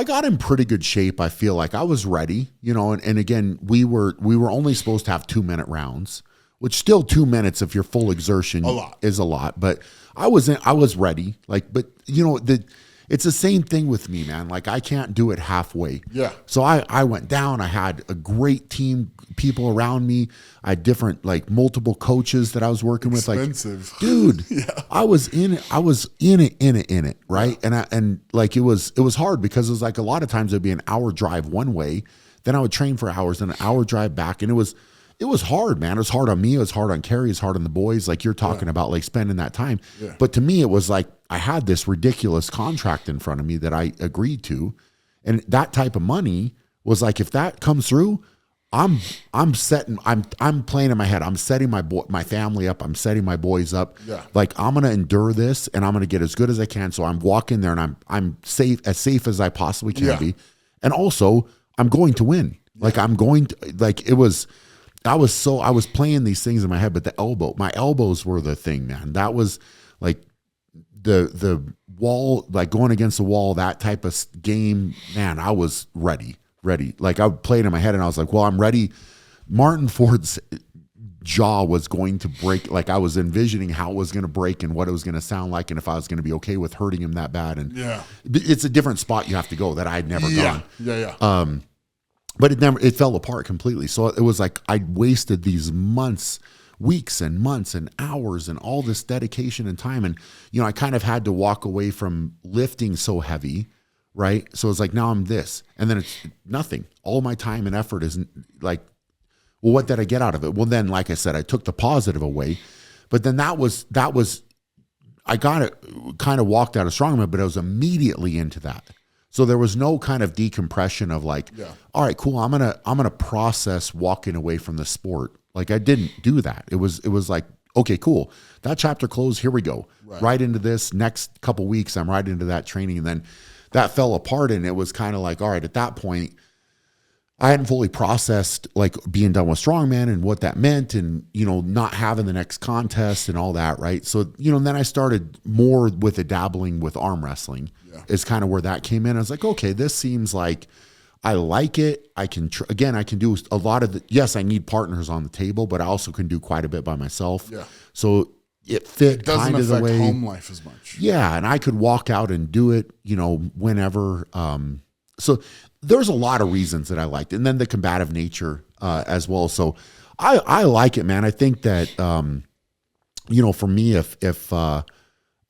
got in pretty good shape. I feel like I was ready, and again, we were only supposed to have 2-minute rounds, which still 2 minutes if you're full exertion is a lot, but I was ready. Like, but it's the same thing with me, man. Like I can't do it halfway. Yeah. So I went down. I had a great team, people around me. I had different, like multiple coaches that I was working with. Like, dude, I was in it. I was in it. Right. And like, it was hard because it was like a lot of times it'd be an hour drive one way. Then I would train for hours, then an hour drive back. And it was hard, man. It was hard on me. It was hard on Carrie. It was hard on the boys. Like you're talking about, like spending that time. Yeah. But to me, it was like I had this ridiculous contract in front of me that I agreed to, and that type of money was like, if that comes through, I'm playing in my head. I'm setting my family up. I'm setting my boys up. Yeah. Like I'm gonna endure this, and I'm gonna get as good as I can. So I'm walking there, and I'm safe as I possibly can be, and also I'm going to win. Like I'm going to like it was. I was playing these things in my head, but my elbows were the thing, man. That was like the wall, like going against the wall, that type of game, man. I was ready. Like I played in my head and I was like, well, I'm ready. Martin Ford's jaw was going to break. Like I was envisioning how it was going to break and what it was going to sound like. And if I was going to be okay with hurting him that bad. And it's a different spot you have to go that I'd never gone. Yeah. But it fell apart completely. So it was like I wasted these months, weeks and months and hours and all this dedication and time. And, I kind of had to walk away from lifting so heavy, right? So it's like, now I'm this. And then it's nothing. All my time and effort is like, well, what did I get out of it? Well, then, like I said, I took the positive away. But then that was I got it, kind of walked out of strongman, but I was immediately into that. So there was no kind of decompression of like, all right, cool. I'm gonna process walking away from the sport. Like I didn't do that. It was like, okay, cool. That chapter closed. Here we go. Right into this next couple weeks. I'm right into that training, and then that fell apart. And it was kind of like, all right, at that point, I hadn't fully processed like being done with strongman and what that meant, and not having the next contest and all that, right? So then I started more with dabbling with arm wrestling. Is kind of where that came in. I was like, okay, this seems like I like it. I can I can do a lot of yes, I need partners on the table, but I also can do quite a bit by myself. Yeah. So it fit kind of the way. It doesn't affect home life as much. Yeah, and I could walk out and do it, whenever. So there's a lot of reasons that I liked it. And then the combative nature as well. So I like it, man. I think that for me,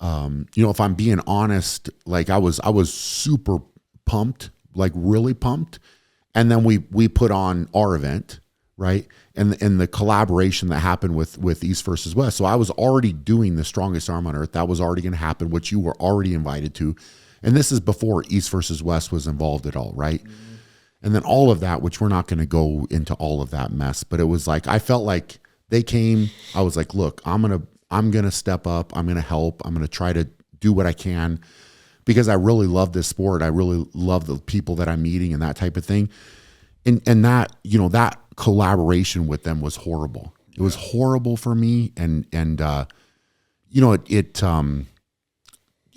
if I'm being honest, like I was super pumped, like really pumped. And then we put on our event, right? And the collaboration that happened with East versus West. So I was already doing the strongest arm on earth. That was already going to happen, which you were already invited to. And this is before East versus West was involved at all, right? And then all of that, which we're not going to go into all of that mess, but it was like, I felt like they came, I was like, look, I'm going to step up. I'm going to help. I'm going to try to do what I can because I really love this sport. I really love the people that I'm meeting and that type of thing. And that, you know, that collaboration with them was horrible. It was horrible for me. And you know, it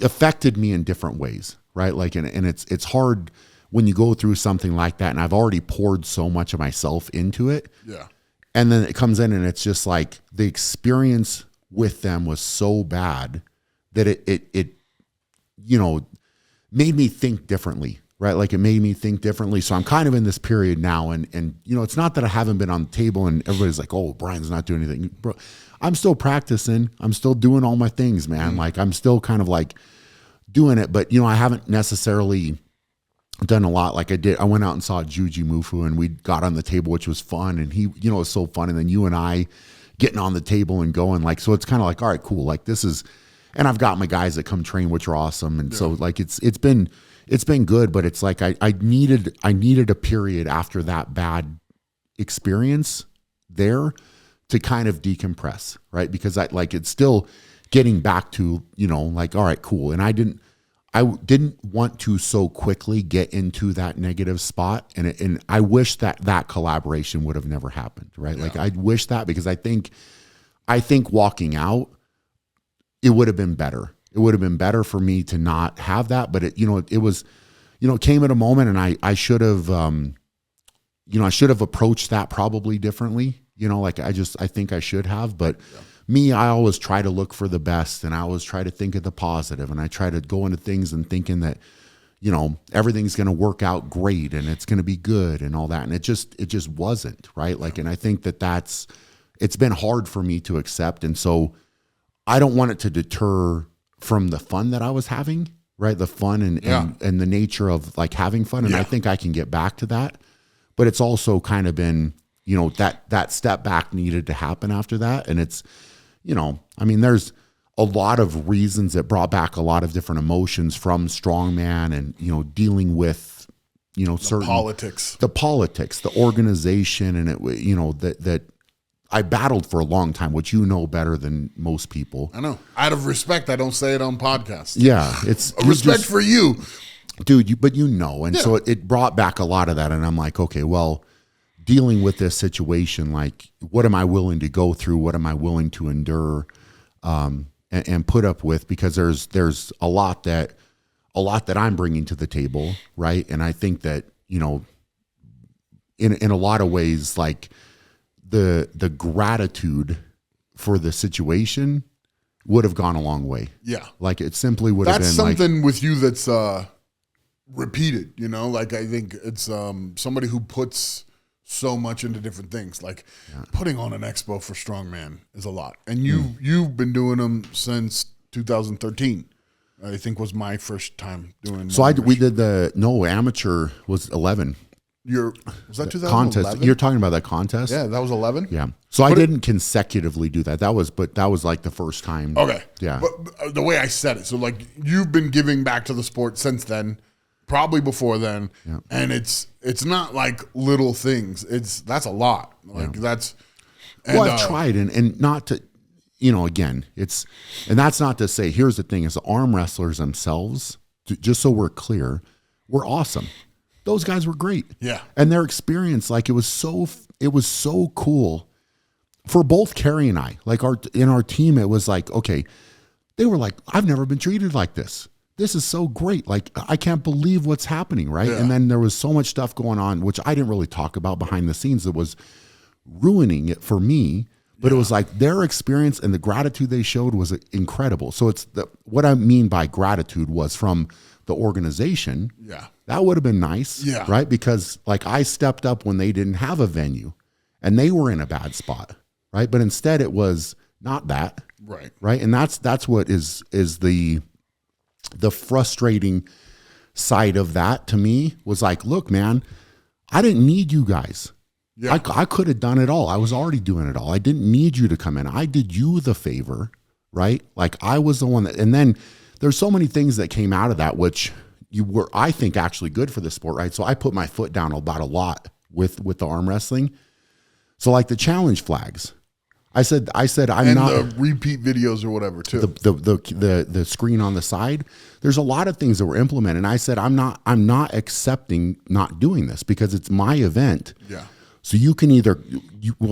affected me in different ways, right? Like, and it's hard when you go through something like that, and I've already poured so much of myself into it. Yeah. And then it comes in and it's just like the experience with them was so bad that it you know, made me think differently, right? Like it made me think differently. So I'm kind of in this period now, and you know, it's not that I haven't been on the table and everybody's like, oh, Brian's not doing anything. Bro, I'm still practicing. I'm still doing all my things, man. Like I'm still kind of like doing it, but you know, I haven't necessarily done a lot. Like I went out and saw Juji Mufu and we got on the table, which was fun. And he, you know, it was so fun. And then you and I getting on the table and going like, so it's kind of like, all right, cool. Like this is, and I've got my guys that come train, which are awesome. And so like, it's been good, but it's like, I needed a period after that bad experience there to kind of decompress. Right. Because it's still getting back to, you know, like, all right, cool. And I didn't want to so quickly get into that negative spot. And I wish that collaboration would have never happened. Right. Yeah. Like I wish that, because I think walking out, it would have been better. It would have been better for me to not have that. But it, you know, it was, you know, it came at a moment, and I should have, you know, I should have approached that probably differently. You know, like I think I should have, but me, I always try to look for the best, and I always try to think of the positive, and I try to go into things and thinking that, you know, everything's going to work out great and it's going to be good and all that. And it just wasn't, right. Like, and I think it's been hard for me to accept. And so I don't want it to deter from the fun that I was having, right. The fun and the nature of like having fun. And I think I can get back to that, but it's also kind of been, you know, that step back needed to happen after that. And it's, you know, I mean, there's a lot of reasons that brought back a lot of different emotions from strongman and, you know, dealing with, you know, the politics, the organization. And it, you know, that I battled for a long time, which you know better than most people. I know. Out of respect, I don't say it on podcasts. Yeah. It's respect for you, dude, but you know, and so it brought back a lot of that. And I'm like, okay, well, dealing with this situation, like, what am I willing to go through? What am I willing to endure and put up with? Because there's a lot that I'm bringing to the table, right? And I think that, you know, in a lot of ways, like the gratitude for the situation would have gone a long way. Yeah, like it simply would have been. That's something with you that's repeated. You know, like I think it's somebody who puts so much into different things. Like putting on an expo for strongman is a lot, and you've been doing them since 2013. I think was my first time doing. So we did amateur was 11. Was that 2011? Contest? You're talking about that contest? Yeah, that was 11. Yeah. So I didn't consecutively do that. That was like the first time. Okay. Yeah. But the way I said it, so like you've been giving back to the sport since then. Probably before then, and it's not like little things. That's a lot. Like that's. And, well, I've tried and not to, you know, again, and that's not to say. Here's the thing: is the arm wrestlers themselves, just so we're clear, were awesome. Those guys were great. Yeah, and their experience, like it was so cool for both Carrie and I. Like in our team, it was like, okay, they were like, I've never been treated like this. This is so great. Like, I can't believe what's happening, right? Yeah. And then there was so much stuff going on, which I didn't really talk about behind the scenes, that was ruining it for me. But it was like their experience and the gratitude they showed was incredible. So it's what I mean by gratitude was from the organization. Yeah. That would have been nice, right? Because like I stepped up when they didn't have a venue and they were in a bad spot, right? But instead it was not that. Right. Right. And that's what is the frustrating side of that to me was like, look, man, I didn't need you guys. Yeah. I could have done it all. I was already doing it all. I didn't need you to come in. I did you the favor, right? Like I was the one that, and then there's so many things that came out of that, which I think actually good for the sport, right? So I put my foot down about a lot with the arm wrestling. So like the challenge flags, I said I'm not the repeat videos or whatever too. The screen on the side. There's a lot of things that were implemented. And I said I'm not accepting not doing this because it's my event. Yeah. So you can either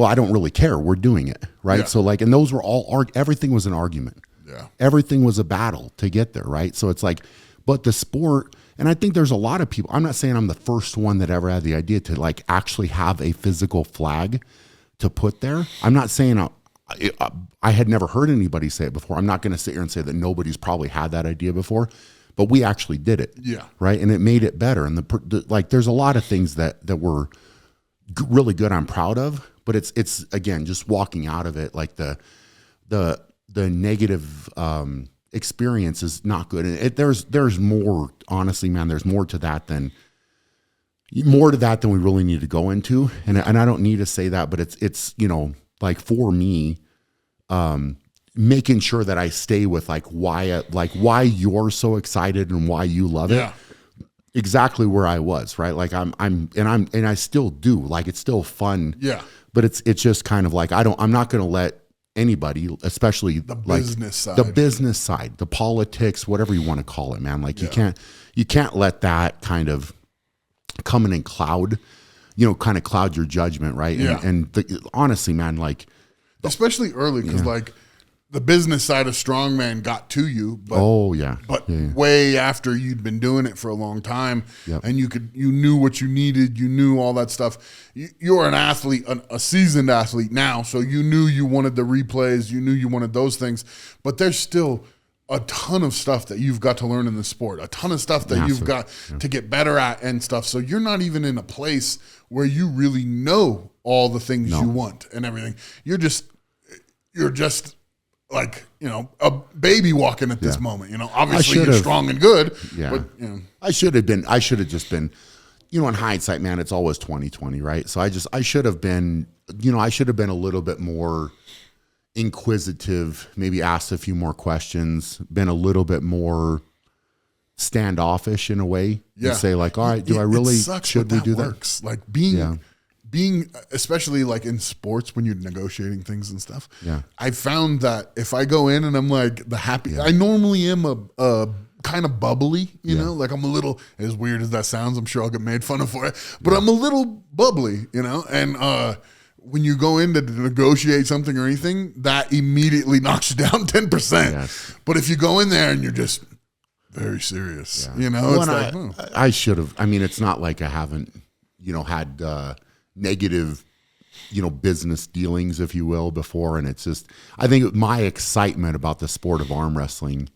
I don't really care. We're doing it, right? Yeah. So like, and those were all everything was an argument. Yeah. Everything was a battle to get there, right? So it's like, but the sport, and I think there's a lot of people. I'm not saying I'm the first one that ever had the idea to like actually have a physical flag to put there. I'm not saying I had never heard anybody say it before. I'm not going to sit here and say that nobody's probably had that idea before, but we actually did it. Yeah. Right. And it made it better. And like, there's a lot of things that were really good. I'm proud of, but it's again, just walking out of it. Like the negative, experience is not good. And there's more, honestly, man, there's more to that than we really need to go into. And I don't need to say that, but it's, like for me, making sure that I stay with why you're so excited and why you love it. Exactly where I was, right? Like and I still do, like, it's still fun. Yeah. But it's just kind of like, I'm not going to let anybody, especially the business side, the politics, whatever you want to call it, man. Like you can't let that kind of come in and cloud your judgment. Right. Yeah. Honestly, man, like, especially early. Cause like the business side of strongman got to you, but way after you'd been doing it for a long time. Yep. And you knew what you needed. You knew all that stuff. You're an athlete, a seasoned athlete now. So you knew you wanted the replays. You knew you wanted those things, but there's still a ton of stuff that you've got to learn in the sport, a ton of stuff that you've got to get better at and stuff. So you're not even in a place where you really know all the things you want and everything. You're just like, a baby walking at this moment, obviously you're strong and good, but I should have just been, in hindsight, man, it's always 2020, right? So I should have been, I should have been a little bit more inquisitive, maybe asked a few more questions, been a little bit more standoffish in a way, and say like, all right, do I really, should we do that? Like being, especially like in sports when you're negotiating things and stuff. Yeah. I found that if I go in and I'm like I normally am a kind of bubbly, like I'm a little, as weird as that sounds, I'm sure I'll get made fun of for it, but I'm a little bubbly, and when you go in to negotiate something or anything, that immediately knocks you down 10%. Yes. But if you go in there and you're just very serious, well, it's like, I should have, it's not like I haven't, had, negative, business dealings, if you will, before. And it's just, I think my excitement about the sport of arm wrestling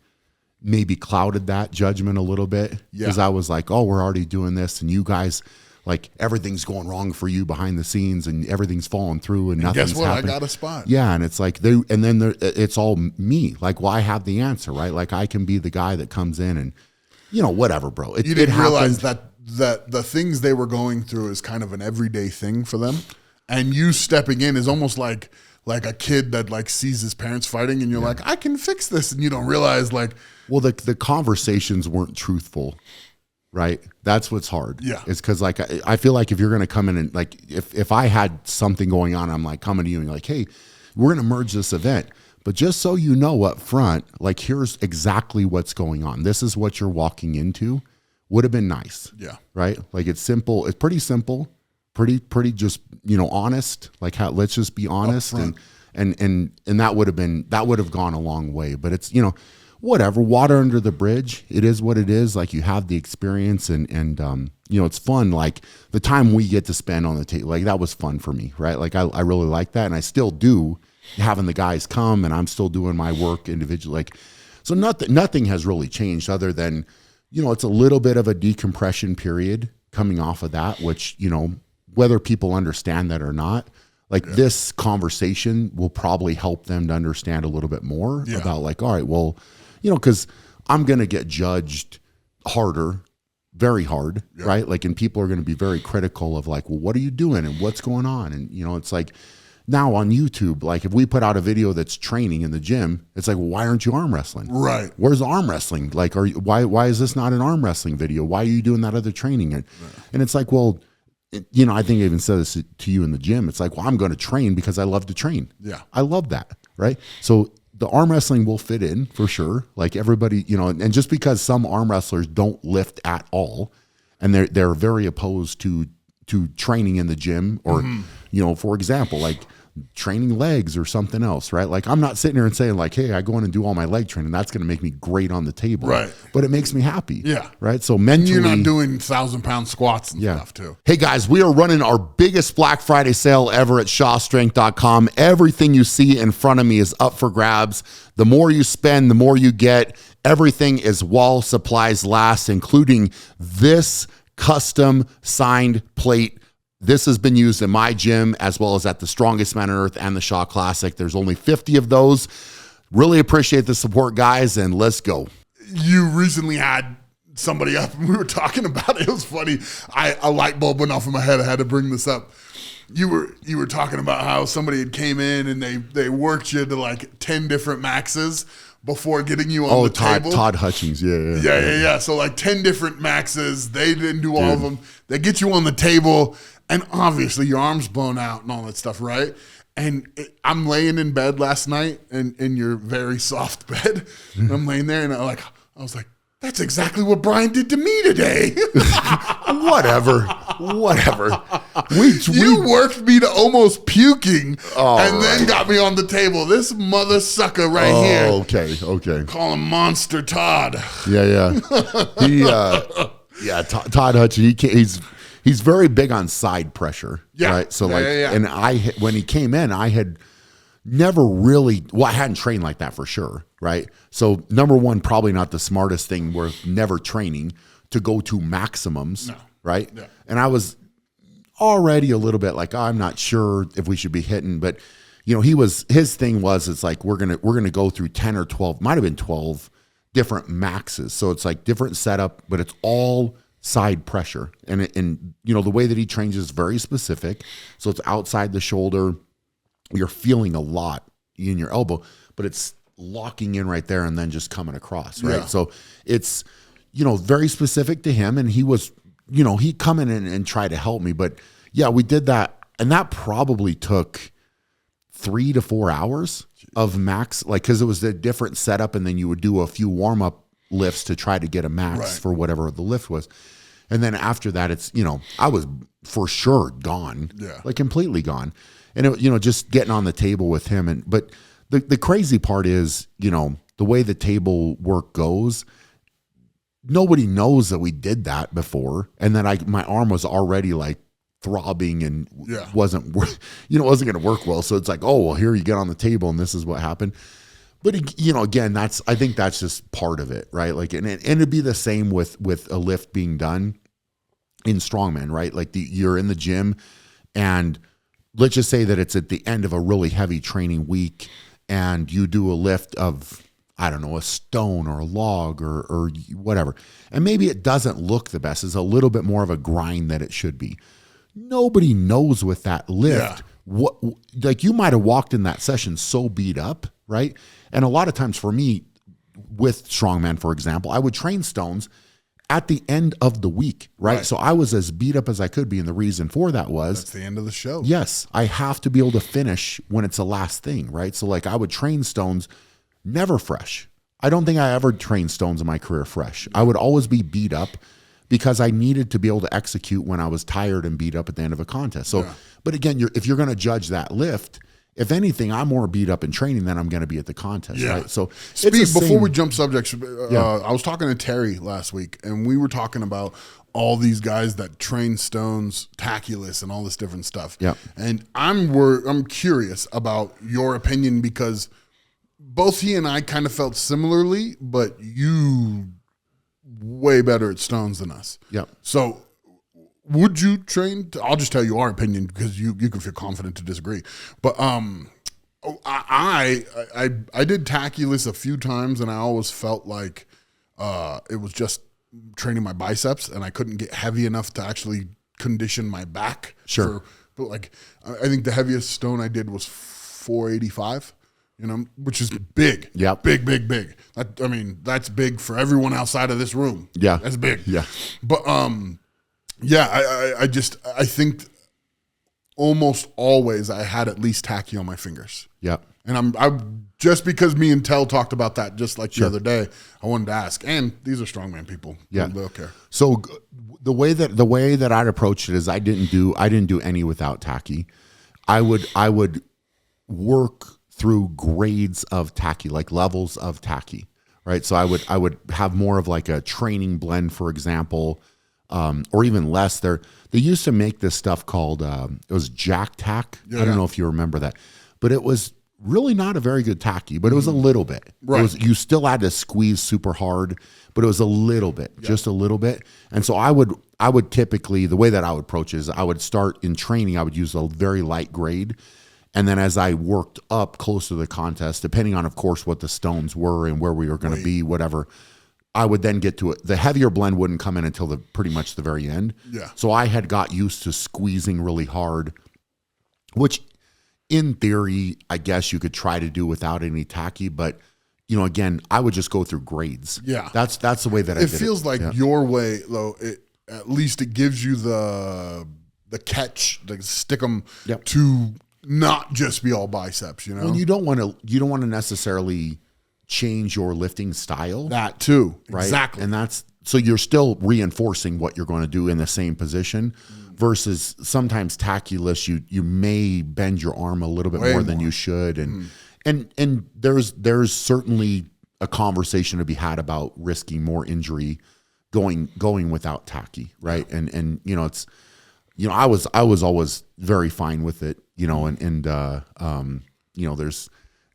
maybe clouded that judgment a little bit. Because I was like, oh, we're already doing this. And you guys, like, everything's going wrong for you behind the scenes and everything's falling through and nothing's guess what? happening. I got a spot. Yeah. And it's like, it's all me. Like, well, I have the answer, right? Like, I can be the guy that comes in and, whatever, bro. You didn't realize that the things they were going through is kind of an everyday thing for them, and you stepping in is almost like a kid that like sees his parents fighting and you're like, I can fix this, and you don't realize like, well, the conversations weren't truthful, right? That's what's hard. Yeah, it's because like I feel like if you're going to come in and like if I had something going on, I'm like coming to you and like, hey, we're going to merge this event, but just so you know up front, like, here's exactly what's going on. This is what you're walking into. Would have been nice. Yeah. Right? Like, it's simple. It's pretty simple, pretty just, honest. Like, let's just be honest. And that would have gone a long way. But it's, whatever, water under the bridge. It is what it is. Like, you have the experience and it's fun. Like, the time we get to spend on the table, like, that was fun for me, right? Like, I really like that. And I still do, having the guys come, and I'm still doing my work individually. Like, so nothing has really changed other than, it's a little bit of a decompression period coming off of that, which, whether people understand that or not, like, this conversation will probably help them to understand a little bit more about like, all right, well, because I'm going to get judged harder, very hard, right? Like, and people are going to be very critical of like, well, what are you doing and what's going on? And, it's like, now on YouTube, like if we put out a video that's training in the gym, it's like, well, why aren't you arm wrestling? Right. Where's the arm wrestling? Like, why is this not an arm wrestling video? Why are you doing that other training? And it's like, well, you know, I think I even said this to you in the gym. It's like, well, I'm going to train because I love to train. Yeah. I love that. Right. So the arm wrestling will fit in for sure. Like everybody, you know, and just because some arm wrestlers don't lift at all, and they're very opposed to training in the gym, or, you know, for example, like training legs or something else, right? Like I'm not sitting here and saying like, hey, I go in and do all my leg training. That's going to make me great on the table. Right. But it makes me happy. Yeah. Right. So mentally. You're not doing 1,000-pound squats and stuff too. Hey guys, we are running our biggest Black Friday sale ever at shawstrength.com. Everything you see in front of me is up for grabs. The more you spend, the more you get. Everything is while supplies last, including this custom signed plate. This has been used in my gym as well as at the Strongest Man on Earth and the Shaw Classic. There's only 50 of those. Really appreciate the support, guys, and let's go. You recently had somebody up and we were talking about it. It was funny. A light bulb went off in my head. I had to bring this up. You were talking about how somebody had came in and they worked you to like 10 different maxes before getting you on the table. Todd Hutchings, yeah. So like 10 different maxes. They didn't do all of them. They get you on the table, and obviously your arm's blown out and all that stuff, right? And I'm laying in bed last night in your very soft bed. And I'm laying there, and I was like, that's exactly what Brian did to me today. Whatever. You worked me to almost puking and then got me on the table. This mother sucker here. Okay. Call him Monster Todd. Yeah. Todd Hutchins, he's very big on side pressure. Yeah. Right. So and when he came in, I had never really, I hadn't trained like that for sure. Right. So number one, probably not the smartest thing worth never training to go to maximums. No. Right. Yeah. And I was already a little bit like, I'm not sure if we should be hitting, but you know, his thing was, it's like, we're going to go through 10 or 12, might've been 12 different maxes. So it's like different setup, but it's all side pressure. And you know, the way that he trains is very specific. So it's outside the shoulder. You're feeling a lot in your elbow, but it's locking in right there and then just coming across. Right. Yeah. So it's, you know, very specific to him. And he was, you know, he'd come in and try to help me, but yeah, we did that. And that probably took 3 to 4 hours of max, like, cause it was a different setup. And then you would do a few warm-up lifts to try to get a max for whatever the lift was. And then after that, it's, you know, I was for sure gone, like completely gone. And it, you know, just getting on the table with him. But the crazy part is, you know, the way the table work goes, nobody knows that we did that before. And then my arm was already like throbbing and wasn't going to work well. So it's like, oh, well, here you get on the table and this is what happened. But, you know, again, I think that's just part of it, right? Like, and it'd be the same with a lift being done in strongman, right? Like you're in the gym and let's just say that it's at the end of a really heavy training week and you do a lift of, I don't know, a stone or a log or whatever. And maybe it doesn't look the best. It's a little bit more of a grind than it should be. Nobody knows with that lift what, like you might have walked in that session so beat up, right? And a lot of times for me with strongman, for example, I would train stones at the end of the week, right? So I was as beat up as I could be. And the reason for that was that's the end of the show. Yes. I have to be able to finish when it's the last thing, right? So like I would train stones never fresh. I don't think I ever trained stones in my career fresh. I would always be beat up because I needed to be able to execute when I was tired and beat up at the end of a contest. So, but again, if you're going to judge that lift, if anything, I'm more beat up in training than I'm going to be at the contest, right? So before we jump subjects, I was talking to Terry last week and we were talking about all these guys that train stones, tackulus and all this different stuff. Yeah. And I'm curious about your opinion because both he and I kind of felt similarly, but you way better at stones than us. Yeah. So would you train? I'll just tell you our opinion because you can feel confident to disagree. But I did tackulus a few times and I always felt like it was just training my biceps and I couldn't get heavy enough to actually condition my back but like I think the heaviest stone I did was 485. You know, which is big. Yeah. Big. I mean, that's big for everyone outside of this room. Yeah. That's big. Yeah. But yeah, I think almost always I had at least tacky on my fingers. Yeah. And I'm just because me and Tell talked about that just like the other day, I wanted to ask. And these are strongman people. Yeah. They'll care. So the way that I'd approach it is I didn't do any without tacky. I would work through grades of tacky, like levels of tacky, right? So I would have more of like a training blend, for example, or even less. They used to make this stuff called it was jack tack. I don't know if you remember that, but it was really not a very good tacky, but it was a little bit. Right. You still had to squeeze super hard, but it was a little bit, just a little bit. And so I would typically, the way that I would approach it is I would start in training, I would use a very light grade. And then as I worked up close to the contest, depending on, of course, what the stones were and where we were going to be, whatever, I would then get to it. The heavier blend wouldn't come in until pretty much the very end. Yeah. So I had got used to squeezing really hard, which in theory, I guess you could try to do without any tacky. But, you know, again, I would just go through grades. Yeah. That's the way that I did it. It feels like your way, though, at least it gives you the catch, to stick them to not just be all biceps, you know? Well, you don't want to necessarily change your lifting style. That too. Right? Exactly. And so you're still reinforcing what you're going to do in the same position versus sometimes tacky lifts, you may bend your arm a little bit more than you should. And there's certainly a conversation to be had about risking more injury going without tacky. Right. And you know, it's, you know, I was always very fine with it, you know, and you know, there's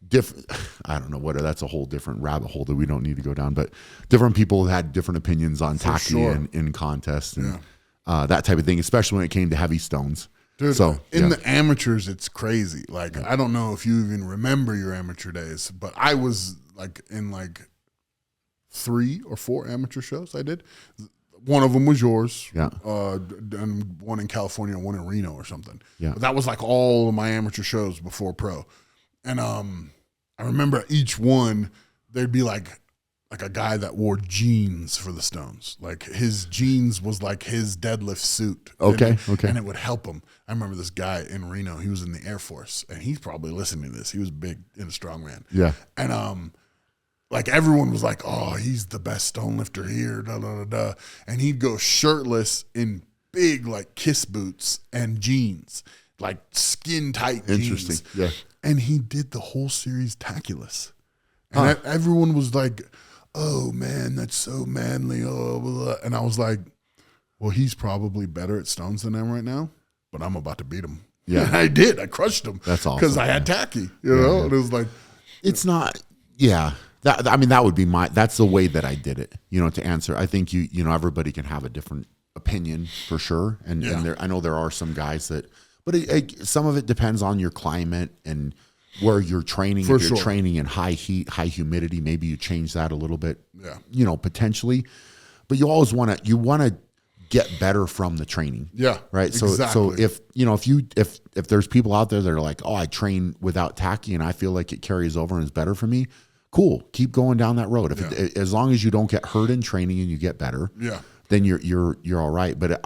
different, I don't know what, that's a whole different rabbit hole that we don't need to go down, but different people had different opinions on tacky in contests and that type of thing, especially when it came to heavy stones. Dude, so in the amateurs, it's crazy. Like, I don't know if you even remember your amateur days, but I was like in like 3 or 4 amateur shows I did. One of them was yours, and one in California, and one in Reno or something. Yeah, but that was like all of my amateur shows before pro. And I remember each one, there'd be like a guy that wore jeans for the stones. Like his jeans was like his deadlift suit. Okay. And it would help him. I remember this guy in Reno. He was in the Air Force, and he's probably listening to this. He was big in strongman. Yeah. And like everyone was like, "Oh, he's the best stone lifter here." Da da da da. And he'd go shirtless in big like Kiss boots and jeans, like skin tight jeans. Interesting. Yeah. And he did the whole series tackless. And everyone was like, "Oh man, that's so manly." Oh, blah, blah. And I was like, "Well, he's probably better at stones than I am right now, but I'm about to beat him." Yeah, and I did. I crushed him. That's awesome. Because I had tacky, you know. And it was like, it's not. Yeah, that would be that's the way that I did it. You know, to answer, I think you know everybody can have a different opinion for sure, and I know there are some guys that, but some of it depends on your climate and where you're training. If you're training in high heat, high humidity, maybe you change that a little bit. Yeah, you know, potentially, but you always want to get better from the training. Yeah, right. So if you know if there's people out there that are like, "Oh, I train without tacky and I feel like it carries over and is better for me," cool, keep going down that road. As long as you don't get hurt in training and you get better, then you're all right. But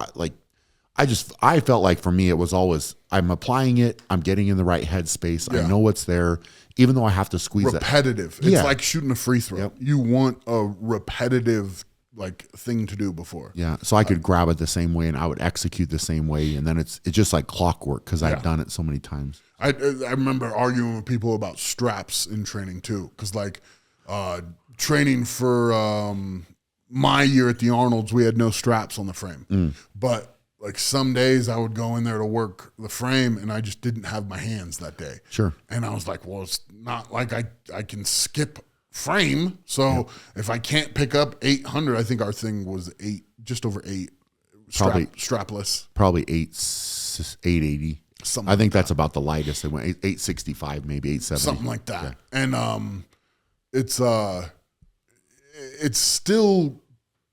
I felt like for me it was always I'm applying it, I'm getting in the right headspace, I know what's there, even though I have to squeeze repetitive. It's like shooting a free throw. Yep. You want a repetitive like thing to do before. Yeah, so I could grab it the same way and I would execute the same way, and then it's just like clockwork because I've done it so many times. I remember arguing with people about straps in training too, because like training for my year at the Arnold's, we had no straps on the frame, but like some days I would go in there to work the frame and I just didn't have my hands that day. Sure. And I was like, well, it's not like I can skip frame. So if I can't pick up 800, I think our thing was 8, just over 8, strapless. Probably 880. I think that's about the lightest. It went 865, maybe 870. Something like that. Yeah. And it's still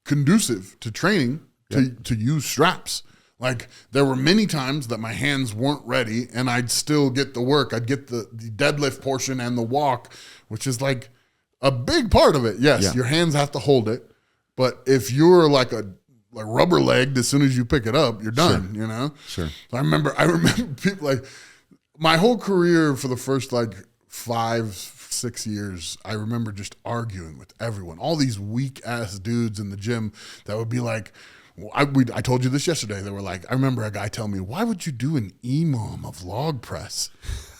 conducive to training to use straps. Like there were many times that my hands weren't ready and I'd still get the work. I'd get the deadlift portion and the walk, which is like a big part of it. Yes, your hands have to hold it. But if you're like rubber legged, as soon as you pick it up, you're done, you know? Sure. So I remember people like my whole career for the first like 5-6 years, I remember just arguing with everyone, all these weak ass dudes in the gym that would be like, I told you this yesterday. They were like, I remember a guy telling me, why would you do an EMOM of log press?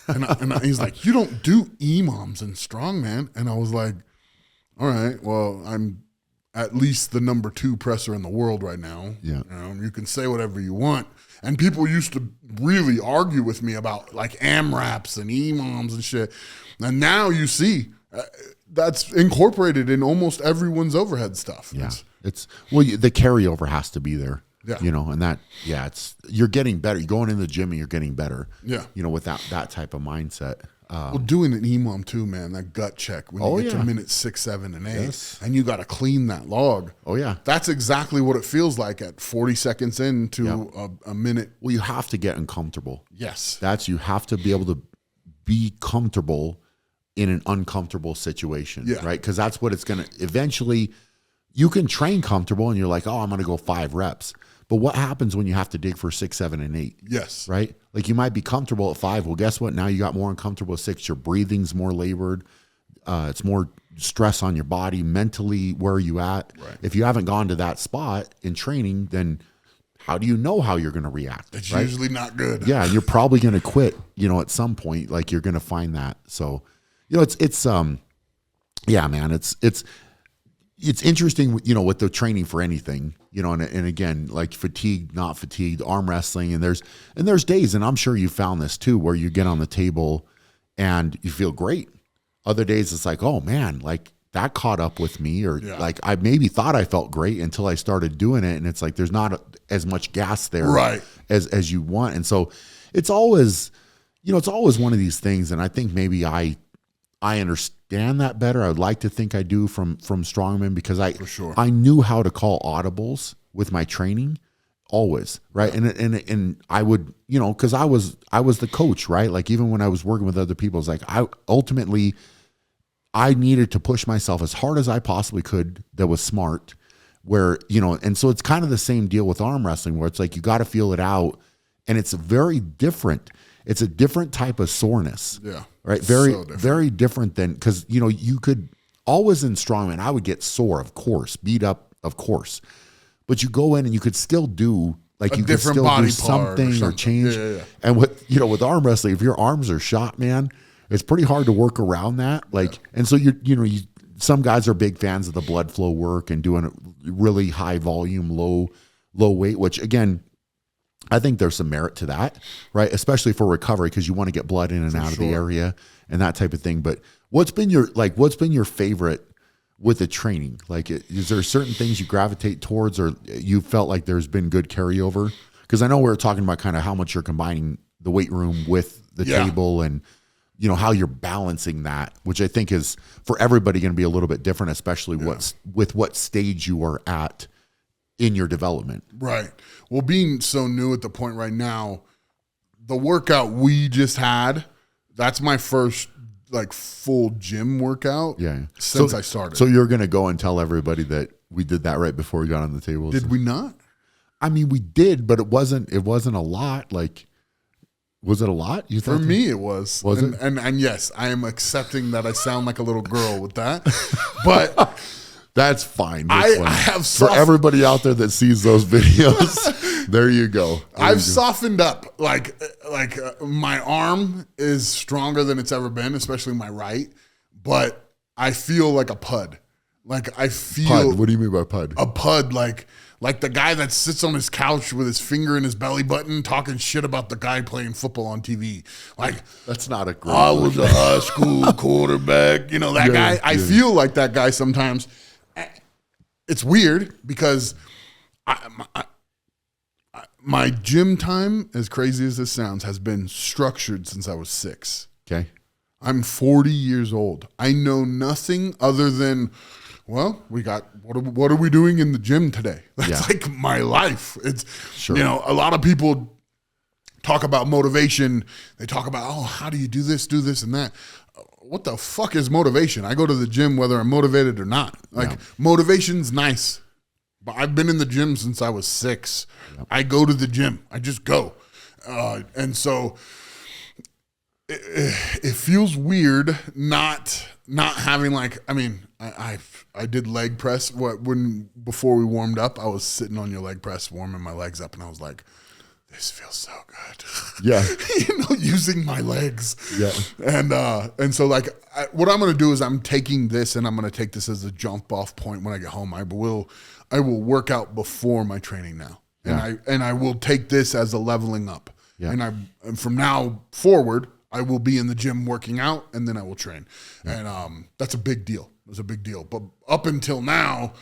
And he's like, you don't do EMOMs in strongman. And I was like, all right, well, I'm at least the number 2 presser in the world right now. Yeah. You can say whatever you want. And people used to really argue with me about like AMRAPs and EMOMs and shit. And now you see that's incorporated in almost everyone's overhead stuff. Yeah. The carryover has to be there. Yeah. And that, you're getting better. You're going in the gym and you're getting better. Yeah. With that type of mindset. Well, doing an EMOM too, man, that gut check when you get to minute 6, 7, and 8, and you got to clean that log. Oh, yeah. That's exactly what it feels like at 40 seconds into a minute. Well, you have to get uncomfortable. Yes. You have to be able to be comfortable in an uncomfortable situation, right? Because that's what it's going to eventually. You can train comfortable and you're like, oh, I'm going to go 5 reps. But what happens when you have to dig for 6, 7, and 8? Yes. Right? Like you might be comfortable at 5. Well, guess what? Now you got more uncomfortable at 6. Your breathing's more labored. It's more stress on your body. Mentally, where are you at? Right. If you haven't gone to that spot in training, then how do you know how you're going to react? It's usually not good. Yeah, and you're probably going to quit, at some point. Like you're going to find that. So, it's interesting, with the training for anything, and again, like fatigued, not fatigued, arm wrestling, and there's days, and I'm sure you found this too, where you get on the table and you feel great. Other days it's like, oh man, like that caught up with me, or like I maybe thought I felt great until I started doing it, and it's like there's not as much gas there as you want, and so it's always, it's always one of these things, and I think maybe I understand that better. I would like to think I do from strongman, because I knew how to call audibles with my training always, right? And I would, because I was the coach, right? Like even when I was working with other people, it's like I needed to push myself as hard as I possibly could. That was smart, where and so it's kind of the same deal with arm wrestling, where it's like you got to feel it out, and it's very different. It's a different type of soreness. Yeah. Right. Very different than, because, you could always in strongman, I would get sore, of course, beat up, of course, but you go in and you could still do like you could still do something or change. Yeah. And with arm wrestling, if your arms are shot, man, it's pretty hard to work around that. Like, and so some guys are big fans of the blood flow work and doing a really high volume, low weight, which again, I think there's some merit to that, right? Especially for recovery, because you want to get blood in and out of the area and that type of thing. But what's been your favorite with the training? Like, is there certain things you gravitate towards, or you felt like there's been good carryover? Because I know we were talking about kind of how much you're combining the weight room with the table, and how you're balancing that, which I think is for everybody going to be a little bit different, especially with what stage you are at in your development. Right. Well, being so new at the point right now, the workout we just had, that's my first like full gym workout since I started. So you're going to go and tell everybody that we did that right before we got on the table? Did we not? I mean, we did, but it wasn't a lot. Like, was it a lot? You For me, it was. Was it? And yes, I am accepting that I sound like a little girl with that, but that's fine. I have for everybody out there that sees those videos. There you go. I've softened up. Like my arm is stronger than it's ever been, especially my right. But I feel like a pud. Like I feel. Pud. What do you mean by pud? A pud, like the guy that sits on his couch with his finger in his belly button talking shit about the guy playing football on TV. Like, that's not a great I was a high school quarterback. That guy. I feel like that guy sometimes. It's weird because my gym time, as crazy as this sounds, has been structured since I was 6. Okay. I'm 40 years old. I know nothing other than well, what are we doing in the gym today? That's like my life. It's, sure. You know, a lot of people talk about motivation. They talk about, oh, how do you do this, and that? What the fuck is motivation? I go to the gym whether I'm motivated or not. Like motivation's nice. But I've been in the gym since I was 6. Yep. I go to the gym. I just go. And so it feels weird not having like, I mean, I did leg press before we warmed up. I was sitting on your leg press warming my legs up and I was like, this feels so good. Yeah. You know, using my legs. Yeah. And so like what I'm going to do is I'm taking this and I'm going to take this as a jump off point when I get home. I will work out before my training now. And I will take this as a leveling up. Yeah. And from now forward, I will be in the gym working out and then I will train. Yeah. And that's a big deal. It's a big deal. But up until now,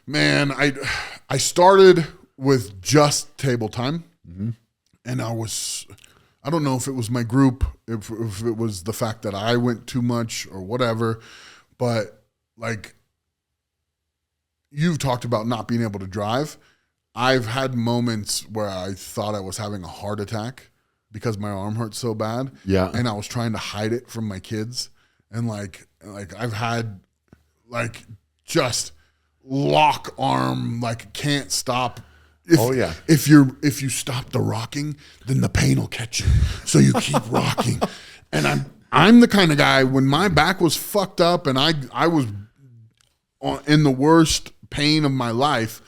man, I started with just table time. Mm-hmm. And I don't know if it was my group, if it was the fact that I went too much or whatever, but like you've talked about not being able to drive. I've had moments where I thought I was having a heart attack because my arm hurt so bad. Yeah. And I was trying to hide it from my kids. And like I've had like just lock arm, like can't stop. If you stop the rocking, then the pain will catch you. So you keep rocking. And I'm the kind of guy when my back was fucked up and I was in the worst pain of my life,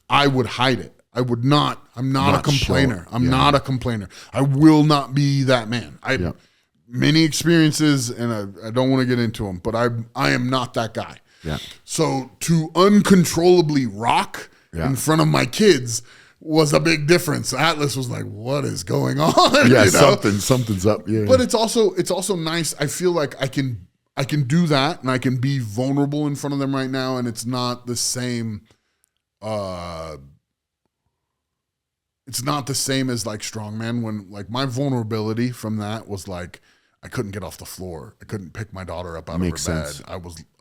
I would hide it. I would not. I'm not a complainer. I'm not a complainer. I will not be that man. Many experiences, and I don't want to get into them, but I am not that guy. Yeah. So to uncontrollably rock in front of my kids was a big difference. Atlas was like, "What is going on?" Yeah, you know? something's up. Yeah. But it's also nice. I feel like I can do that, and I can be vulnerable in front of them right now, and it's not the same. It's not the same as like strongman when like my vulnerability from that was like I couldn't get off the floor. I couldn't pick my daughter up out of her bed.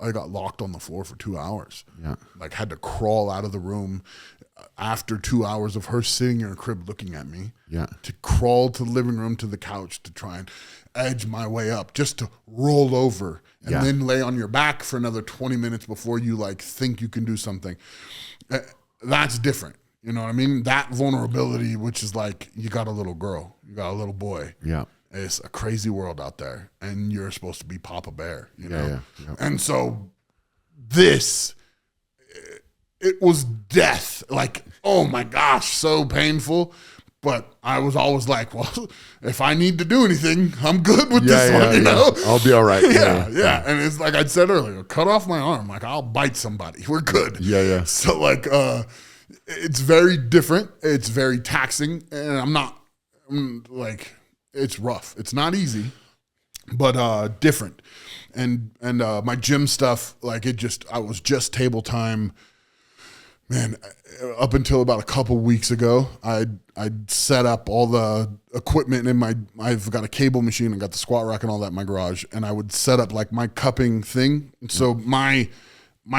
I got locked on the floor for 2 hours. Yeah. Like had to crawl out of the room after 2 hours of her sitting in her crib looking at me. Yeah. To crawl to the living room to the couch to try and edge my way up just to roll over and then lay on your back for another 20 minutes before you like think you can do something. That's different. You know what I mean? That vulnerability, which is like you got a little girl, you got a little boy. Yeah. It's a crazy world out there, and you're supposed to be Papa Bear, you know? Yeah. And so this, it was death. Like, oh my gosh, so painful. But I was always like, well, if I need to do anything, I'm good with this one, you know? I'll be all right. Yeah. And it's like I said earlier, cut off my arm. Like, I'll bite somebody. We're good. Yeah. So, like, it's very different. It's very taxing. And I'm like, it's rough. It's not easy, but different. And my gym stuff, like I was just table time. Man, up until about a couple weeks ago, I'd set up all the equipment I've got a cable machine, I got the squat rack and all that in my garage, and I would set up like my cupping thing. So my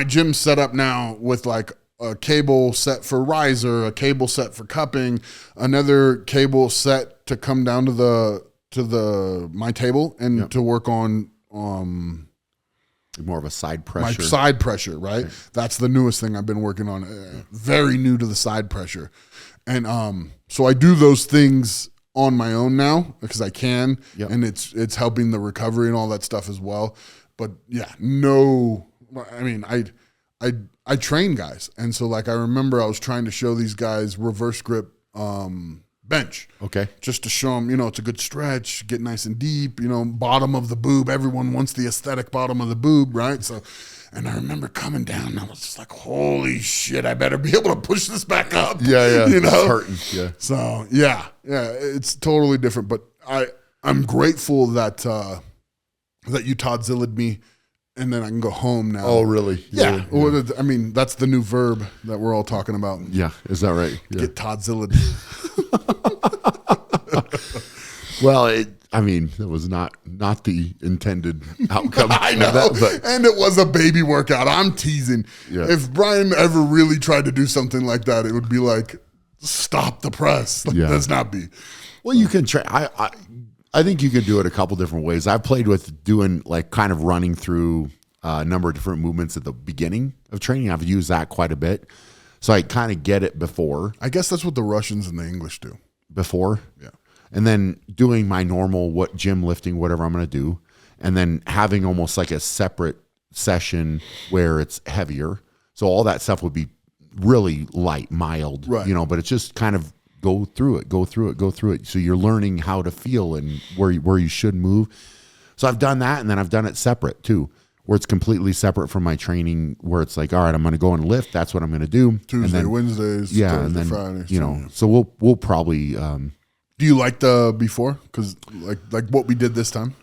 gym's set up now with like a cable set for riser, a cable set for cupping, another cable set to come down to my table and to work on more of a side pressure. My side pressure, right? Okay. That's the newest thing I've been working on. Very new to the side pressure. And so I do those things on my own now because I can, and it's helping the recovery and all that stuff as well. But I train guys. And so like I remember I was trying to show these guys reverse grip bench. Okay. Just to show them, it's a good stretch, get nice and deep, bottom of the boob. Everyone wants the aesthetic bottom of the boob, right? So, and I remember coming down and I was just like, holy shit, I better be able to push this back up. Yeah. It's hurting. Yeah. So it's totally different. But I'm grateful that you Todd Zilla'd me and then I can go home now. Oh, really? Yeah. Well, I mean, that's the new verb that we're all talking about. Yeah. Is that right? Yeah. Get Todd Zilla'd. Well, it was not not the intended outcome. I know. That, and it was a baby workout. I'm teasing. Yeah. If Brian ever really tried to do something like that, it would be like, stop the press. Like, let's not be. Well, you can try. I think you can do it a couple different ways. I've played with doing like kind of running through a number of different movements at the beginning of training. I've used that quite a bit. So I kind of get it before. I guess that's what the Russians and the English do. Before? Yeah. And then doing my normal gym lifting, whatever I'm going to do. And then having almost like a separate session where it's heavier. So all that stuff would be really light, mild, right. But it's just kind of go through it. So you're learning how to feel and where you should move. So I've done that, and then I've done it separate too, where it's completely separate from my training, where it's like, all right, I'm going to go and lift. That's what I'm going to do. Tuesday, Wednesdays, yeah, Thursday, and then Fridays. So we'll probably. Do you like the before? Because like what we did this time.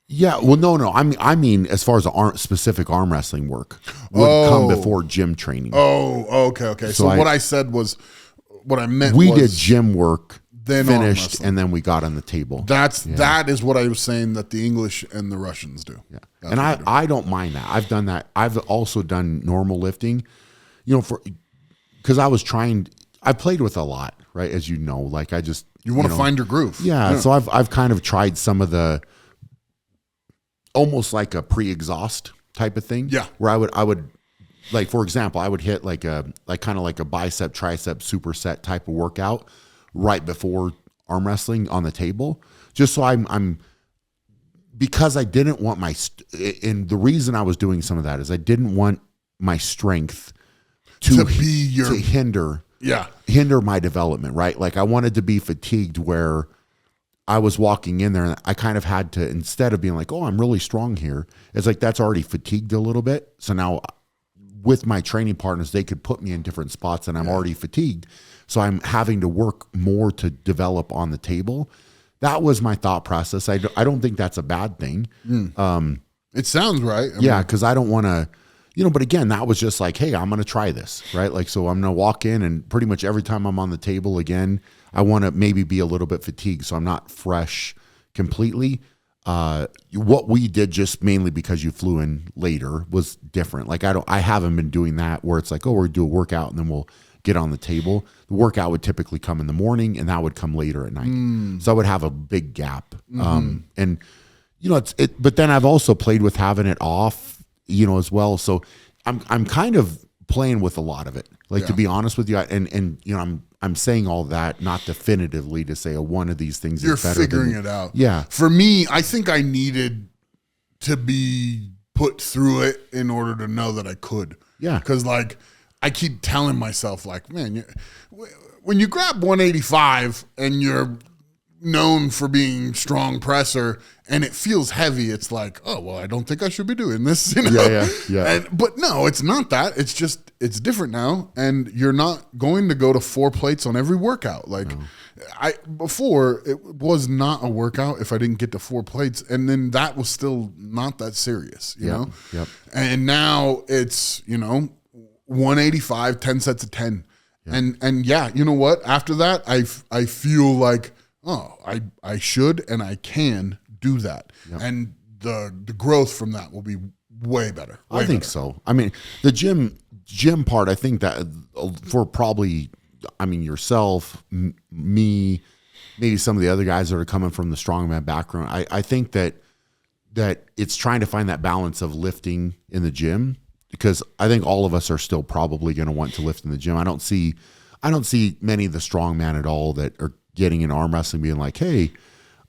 Yeah, well, no. I mean, as far as specific arm wrestling work would come before gym training. Oh, okay. So what I said was, what I meant we was did gym work, then finished, and then we got on the table. That is what I was saying that the English and the Russians do. Yeah, and I don't mind that. I've done that. I've also done normal lifting, because I played with a lot, right? As you know, like you want to find your groove. Yeah, so I've kind of tried some of the almost like a pre-exhaust type of thing. Yeah. Where I would like, for example, I would hit like kind of like a bicep tricep superset type of workout right before arm wrestling on the table, just so I'm because I didn't want and the reason I was doing some of that is I didn't want my strength to hinder my development, right? Like I wanted to be fatigued where I was walking in there and I kind of had to, instead of being like, oh, I'm really strong here, it's like that's already fatigued a little bit. So now with my training partners, they could put me in different spots and I'm already fatigued. So I'm having to work more to develop on the table. That was my thought process. I don't think that's a bad thing. It sounds right. I mean, because I don't want to, but again, that was just like, hey, I'm going to try this, right? Like, so I'm going to walk in and pretty much every time I'm on the table again, I want to maybe be a little bit fatigued so I'm not fresh completely. What we did just mainly because you flew in later was different. Like I haven't been doing that where it's like, oh, we're gonna do a workout and then we'll get on the table. The workout would typically come in the morning and that would come later at night. So I would have a big gap. And but then I've also played with having it off, as well. So I'm kind of playing with a lot of it, to be honest with you. And I'm saying all that not definitively to say one of these things is better. You're figuring it out. Yeah. For me, I think I needed to be put through it in order to know that I could. Yeah. Because I keep telling myself man, when you grab 185 and you're known for being strong presser and it feels heavy, it's like, oh, well, I don't think I should be doing this. Yeah. But no, it's not that. It's just, it's different now. And you're not going to go to 4 plates on every workout. Before it was not a workout if I didn't get to 4 plates. And then that was still not that serious, you know? Yep. And now it's, 185, 10 sets of 10. Yep. And yeah, you know what? After that, I feel like, oh, I should and I can do that. Yep. And the growth from that will be way better. I think so. I mean, the gym part, I think that for probably, yourself, me, maybe some of the other guys that are coming from the strongman background, I think that it's trying to find that balance of lifting in the gym, because I think all of us are still probably going to want to lift in the gym. I don't see many of the strongman at all that are getting in arm wrestling being like, hey,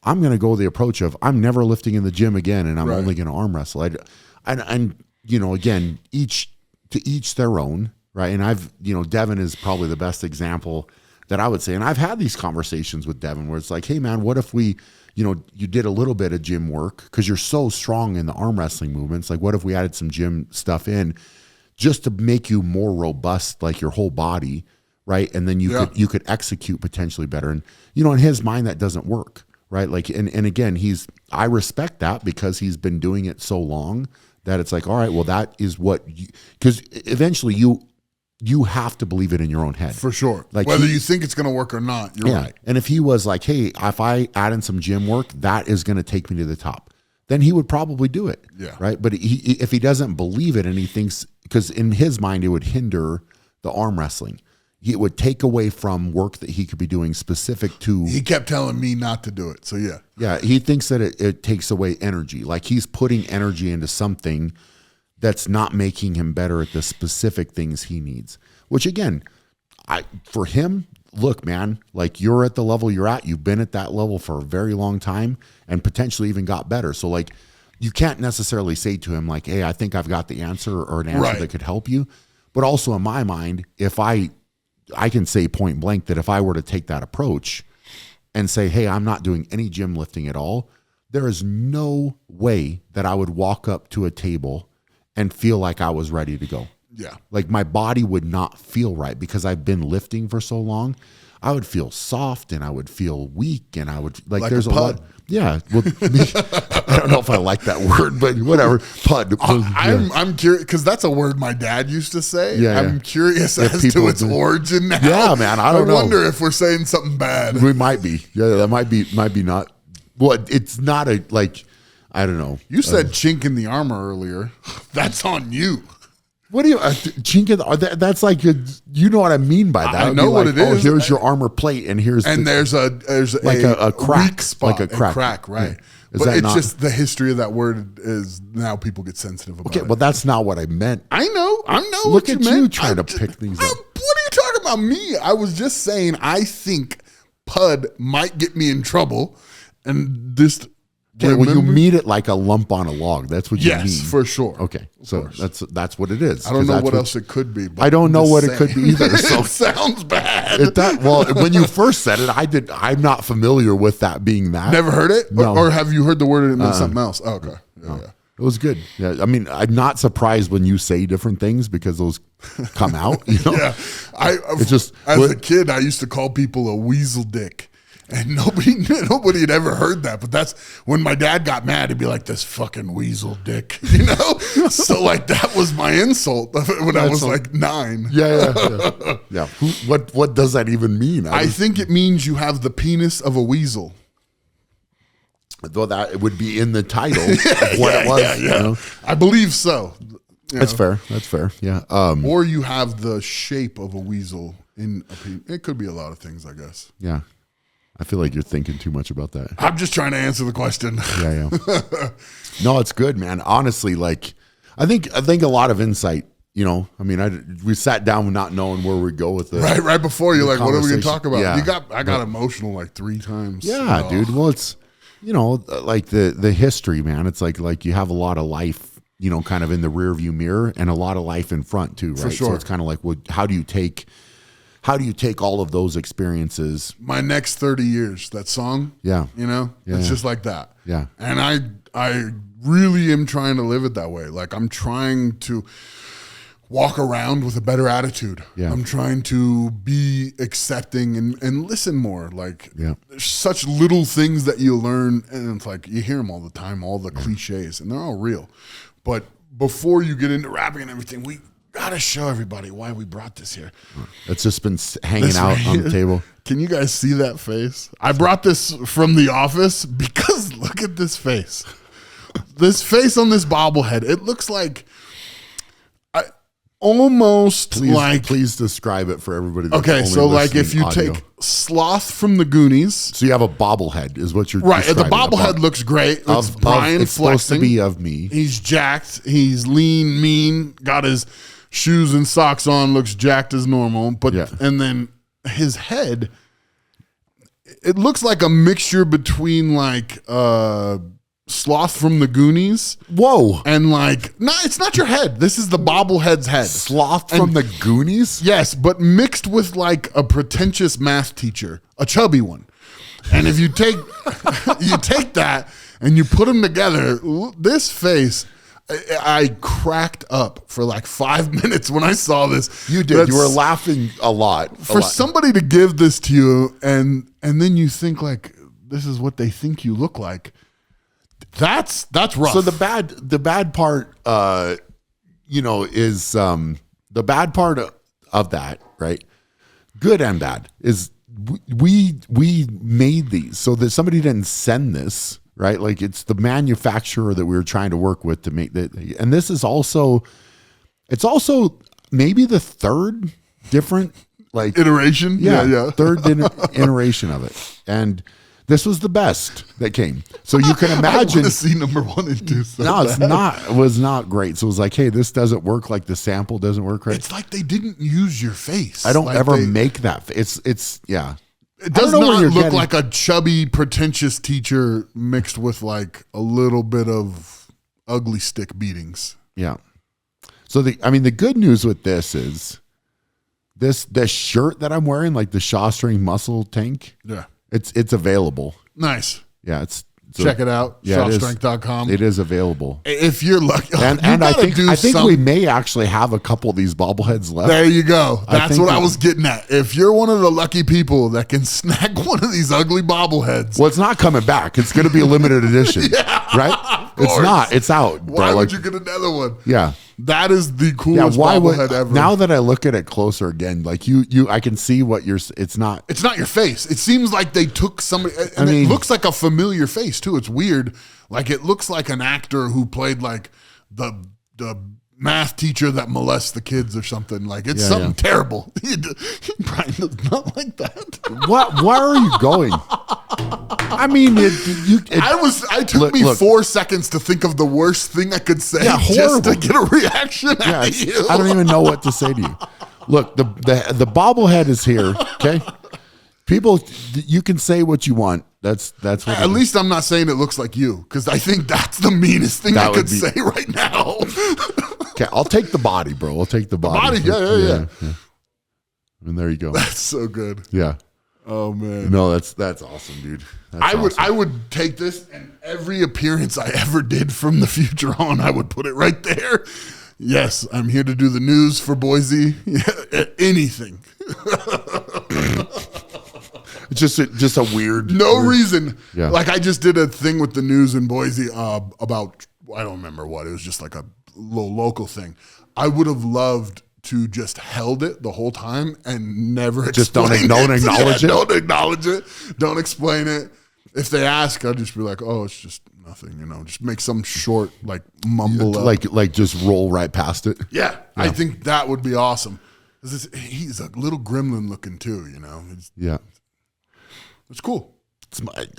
I'm going to go the approach of I'm never lifting in the gym again and I'm only going to arm wrestle. And again, to each their own, right? And I've, Devin is probably the best example that I would say. And I've had these conversations with Devin where it's like, hey man, what if we, you did a little bit of gym work because you're so strong in the arm wrestling movements. Like what if we added some gym stuff in just to make you more robust, like your whole body, right? And then you could execute potentially better. And, in his mind, that doesn't work, right? Like, and again, I respect that because he's been doing it so long that it's like, all right, well, that is because eventually you have to believe it in your own head. For sure. Like whether you think it's going to work or not, you're right. And if he was like, hey, if I add in some gym work, that is going to take me to the top. then he would probably do it. Yeah. Right. But if he doesn't believe it and he thinks, because in his mind, it would hinder the arm wrestling. It would take away from work that he could be doing specific to. He kept telling me not to do it. So yeah. Yeah. He thinks that it takes away energy. Like he's putting energy into something that's not making him better at the specific things he needs, which again, for him, look, man, like you're at the level you're at, you've been at that level for a very long time and potentially even got better. So like, you can't necessarily say to him like, hey, I think I've got the answer or an answer that could help you. But also in my mind, if I can say point blank that if I were to take that approach and say, hey, I'm not doing any gym lifting at all, there is no way that I would walk up to a table and feel like I was ready to go. Yeah. Like my body would not feel right because I've been lifting for so long. I would feel soft and I would feel weak and I would like there's a lot. Yeah. Well, I don't know if I like that word, but whatever. Pud. I'm curious because that's a word my dad used to say. Yeah, I'm curious as to its origin now. Yeah, man. I don't know. I wonder if we're saying something bad. We might be. Yeah, that might be not. Well, it's not a like. I don't know. You said chink in the armor earlier. That's on you. What do you chink in the, that's like you know what I mean by that. I know what it is. Here's your armor plate, and here's there's a crack, weak spot, like a crack, right? Yeah. But it's just the history of that word is now people get sensitive about. Okay, well that's not what I meant. I know. Look at you trying to pick things up. What are you talking about? Me? I was just saying. I think Pud might get me in trouble, and this. Okay, well, you mean it like a lump on a log. That's what you mean. Yes, for sure. Okay, so that's what it is. I don't know what else it could be. I don't know what it could be either. So it sounds bad. When you first said it, I'm not familiar with that being that. Never heard it? No. Or have you heard the word and it meant something else? Oh, okay. Yeah. It was good. Yeah, I mean, I'm not surprised when you say different things because those come out. You know? Yeah, it's just as a kid, I used to call people a weasel dick. And nobody had ever heard that. But that's when my dad got mad, he'd be like, this fucking weasel dick, you know? So like that was my insult when I was like 9. Yeah. What does that even mean? I think it means you have the penis of a weasel. Though that would be in the title of what it was. Yeah. You know? I believe so. That's fair. Yeah. Or you have the shape of a weasel in a penis. It could be a lot of things, I guess. Yeah. I feel like you're thinking too much about that. I'm just trying to answer the question. Yeah. No, it's good, man. Honestly, like I think a lot of insight. You know, I mean, we sat down not knowing where we go with it. Right before you're like, what are we going to talk about? Yeah. I got emotional like 3 times. Yeah, dude. Well, it's like the history, man. It's like you have a lot of life, kind of in the rear view mirror and a lot of life in front too, right? For sure. So it's kind of like, well, how do you take all of those experiences? My next 30 years, that song. Yeah. It's just like that. Yeah. And I really am trying to live it that way. Like I'm trying to walk around with a better attitude. Yeah. I'm trying to be accepting and listen more. Like there's such little things that you learn and it's like you hear them all the time, all the cliches, and they're all real. But before you get into rapping and everything, we gotta show everybody why we brought this here. It's just been hanging out on the table. Can you guys see that face? I brought this from the office because look at this face. This face on this bobblehead. It looks like please describe it for everybody. That's okay, so like if you take Sloth from the Goonies. So you have a bobblehead is what you're right. The bobblehead looks great. It's Brian it's flexing. Supposed to be of me. He's jacked. He's lean, mean, got his shoes and socks on, looks jacked as normal. But and then his head, it looks like a mixture between like Sloth from the Goonies. Whoa. And like, no, it's not your head. This is the bobblehead's head. Sloth from the Goonies? Yes, but mixed with like a pretentious math teacher, a chubby one. And if you take that and you put them together, this face, I cracked up for like 5 minutes when I saw this. You did. You were laughing a lot. For somebody to give this to you and then you think like, this is what they think you look like. That's rough. So the bad part, is the bad part of that, right? Good and bad is we made these so that somebody didn't send this right? Like it's the manufacturer that we were trying to work with to make that. And this is also, it's also maybe the third different like iteration. Yeah. Third iteration of it. And this was the best that came. So you can imagine. I want to see number 1 and 2. So no, it's not. It was not great. So it was like, hey, this doesn't work. Like the sample doesn't work right. It's like they didn't use your face. I don't ever make that. It's yeah. It does not look like a chubby, pretentious teacher mixed with like a little bit of ugly stick beatings. Yeah. So the good news with this is this shirt that I'm wearing, like the Shawstring muscle tank. Yeah. It's available. Nice. Yeah, check it out. Shawstrength.com. It is available. If you're lucky. And I think we may actually have a couple of these bobbleheads left. There you go. That's what I was getting at. If you're one of the lucky people that can snag one of these ugly bobbleheads. Well, it's not coming back. It's going to be a limited edition. Right? It's not. It's out. Why would you get another one? Yeah. That is the coolest bobblehead ever. Now that I look at it closer again, like I can see what it's not. It's not your face. It seems like they took somebody, and it looks like a familiar face too. It's weird. Like it looks like an actor who played like the math teacher that molests the kids or something. Like it's something terrible. Brian does not like that. What? Where are you going? I mean, it took me 4 seconons to think of the worst thing I could say just to get a reaction out of you. I don't even know what to say to you. Look, the bobblehead is here. Okay, people, you can say what you want. That's what. At least I'm not saying it looks like you, because I think that's the meanest thing I could say right now. Okay, I'll take the body, bro. I'll take the body. Yeah. And there you go. That's so good. Yeah. Oh man. No, that's awesome, dude. I would take this, and every appearance I ever did from the future on, I would put it right there. Yes, I'm here to do the news for Boise. Yeah, anything. It's just a weird reason. Yeah. Like I just did a thing with the news in Boise about, I don't remember what. It was just like a little local thing. I would have loved to just held it the whole time and never just don't acknowledge it. Don't acknowledge it. Don't explain it. If they ask, I'll just be like, oh, it's just nothing, just make some short like mumble like just roll right past it. Yeah. I think that would be awesome. He's a little gremlin looking too, It's cool.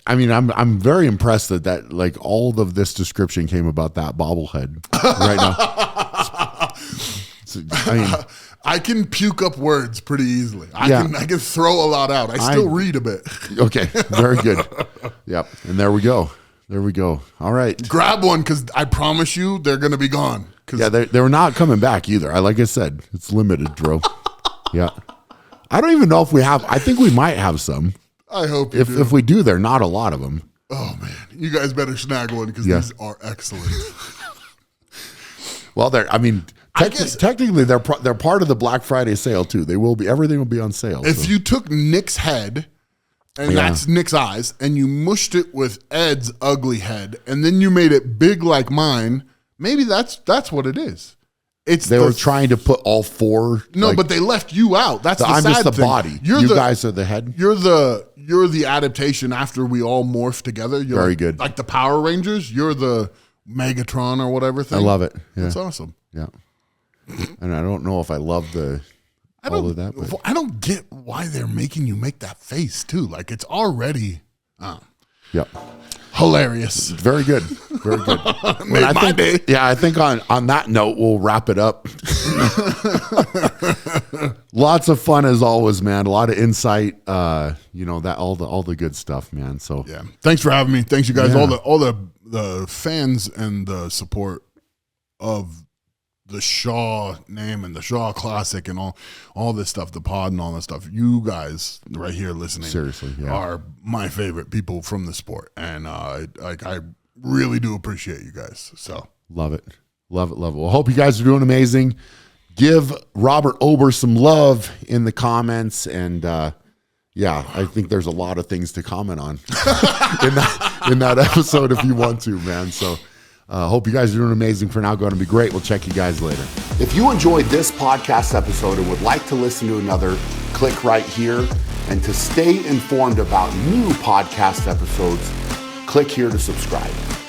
I'm very impressed that like all of this description came about that bobblehead right now. I can puke up words pretty easily. I can throw a lot out. I still read a bit. Okay, very good. Yep, and there we go. All right, grab one because I promise you they're going to be gone. Yeah, they're not coming back either. Like I said, it's limited, Dro. Yeah, I don't even know if we have. I think we might have some. I hope if we do, there are not a lot of them. Oh man, you guys better snag one because these are excellent. Well, technically they're part of the Black Friday sale too. They will be. Everything will be on sale. If you took Nick's head, and that's Nick's eyes, and you mushed it with Ed's ugly head, and then you made it big like mine, maybe that's what it is. They were trying to put all four. No, but they left you out. That's the sad thing. I'm just the body. You guys are the head. You're the adaptation after we all morph together. You're very good. Like the Power Rangers. You're the Megatron or whatever thing. I love it. Yeah. That's awesome. Yeah. And I don't know if I love all of that. But. I don't get why they're making you make that face too. Like it's already. Yep. Hilarious. Very good. Very good. Made my day. Yeah, I think on that note, we'll wrap it up. Lots of fun as always, man. A lot of insight. That all the good stuff, man. So yeah. Thanks for having me. Thanks you guys. Yeah. All the fans and the support of the Shaw name and the Shaw Classic and all this stuff, the pod and all that stuff. You guys right here listening seriously are my favorite people from the sport. And I really do appreciate you guys. So love it. Well, hope you guys are doing amazing. Give Robert Ober some love in the comments. And I think there's a lot of things to comment on in that episode if you want to, man. So hope you guys are doing amazing for now. Going to be great. We'll check you guys later. If you enjoyed this podcast episode and would like to listen to another, click right here. And to stay informed about new podcast episodes, Click here to subscribe.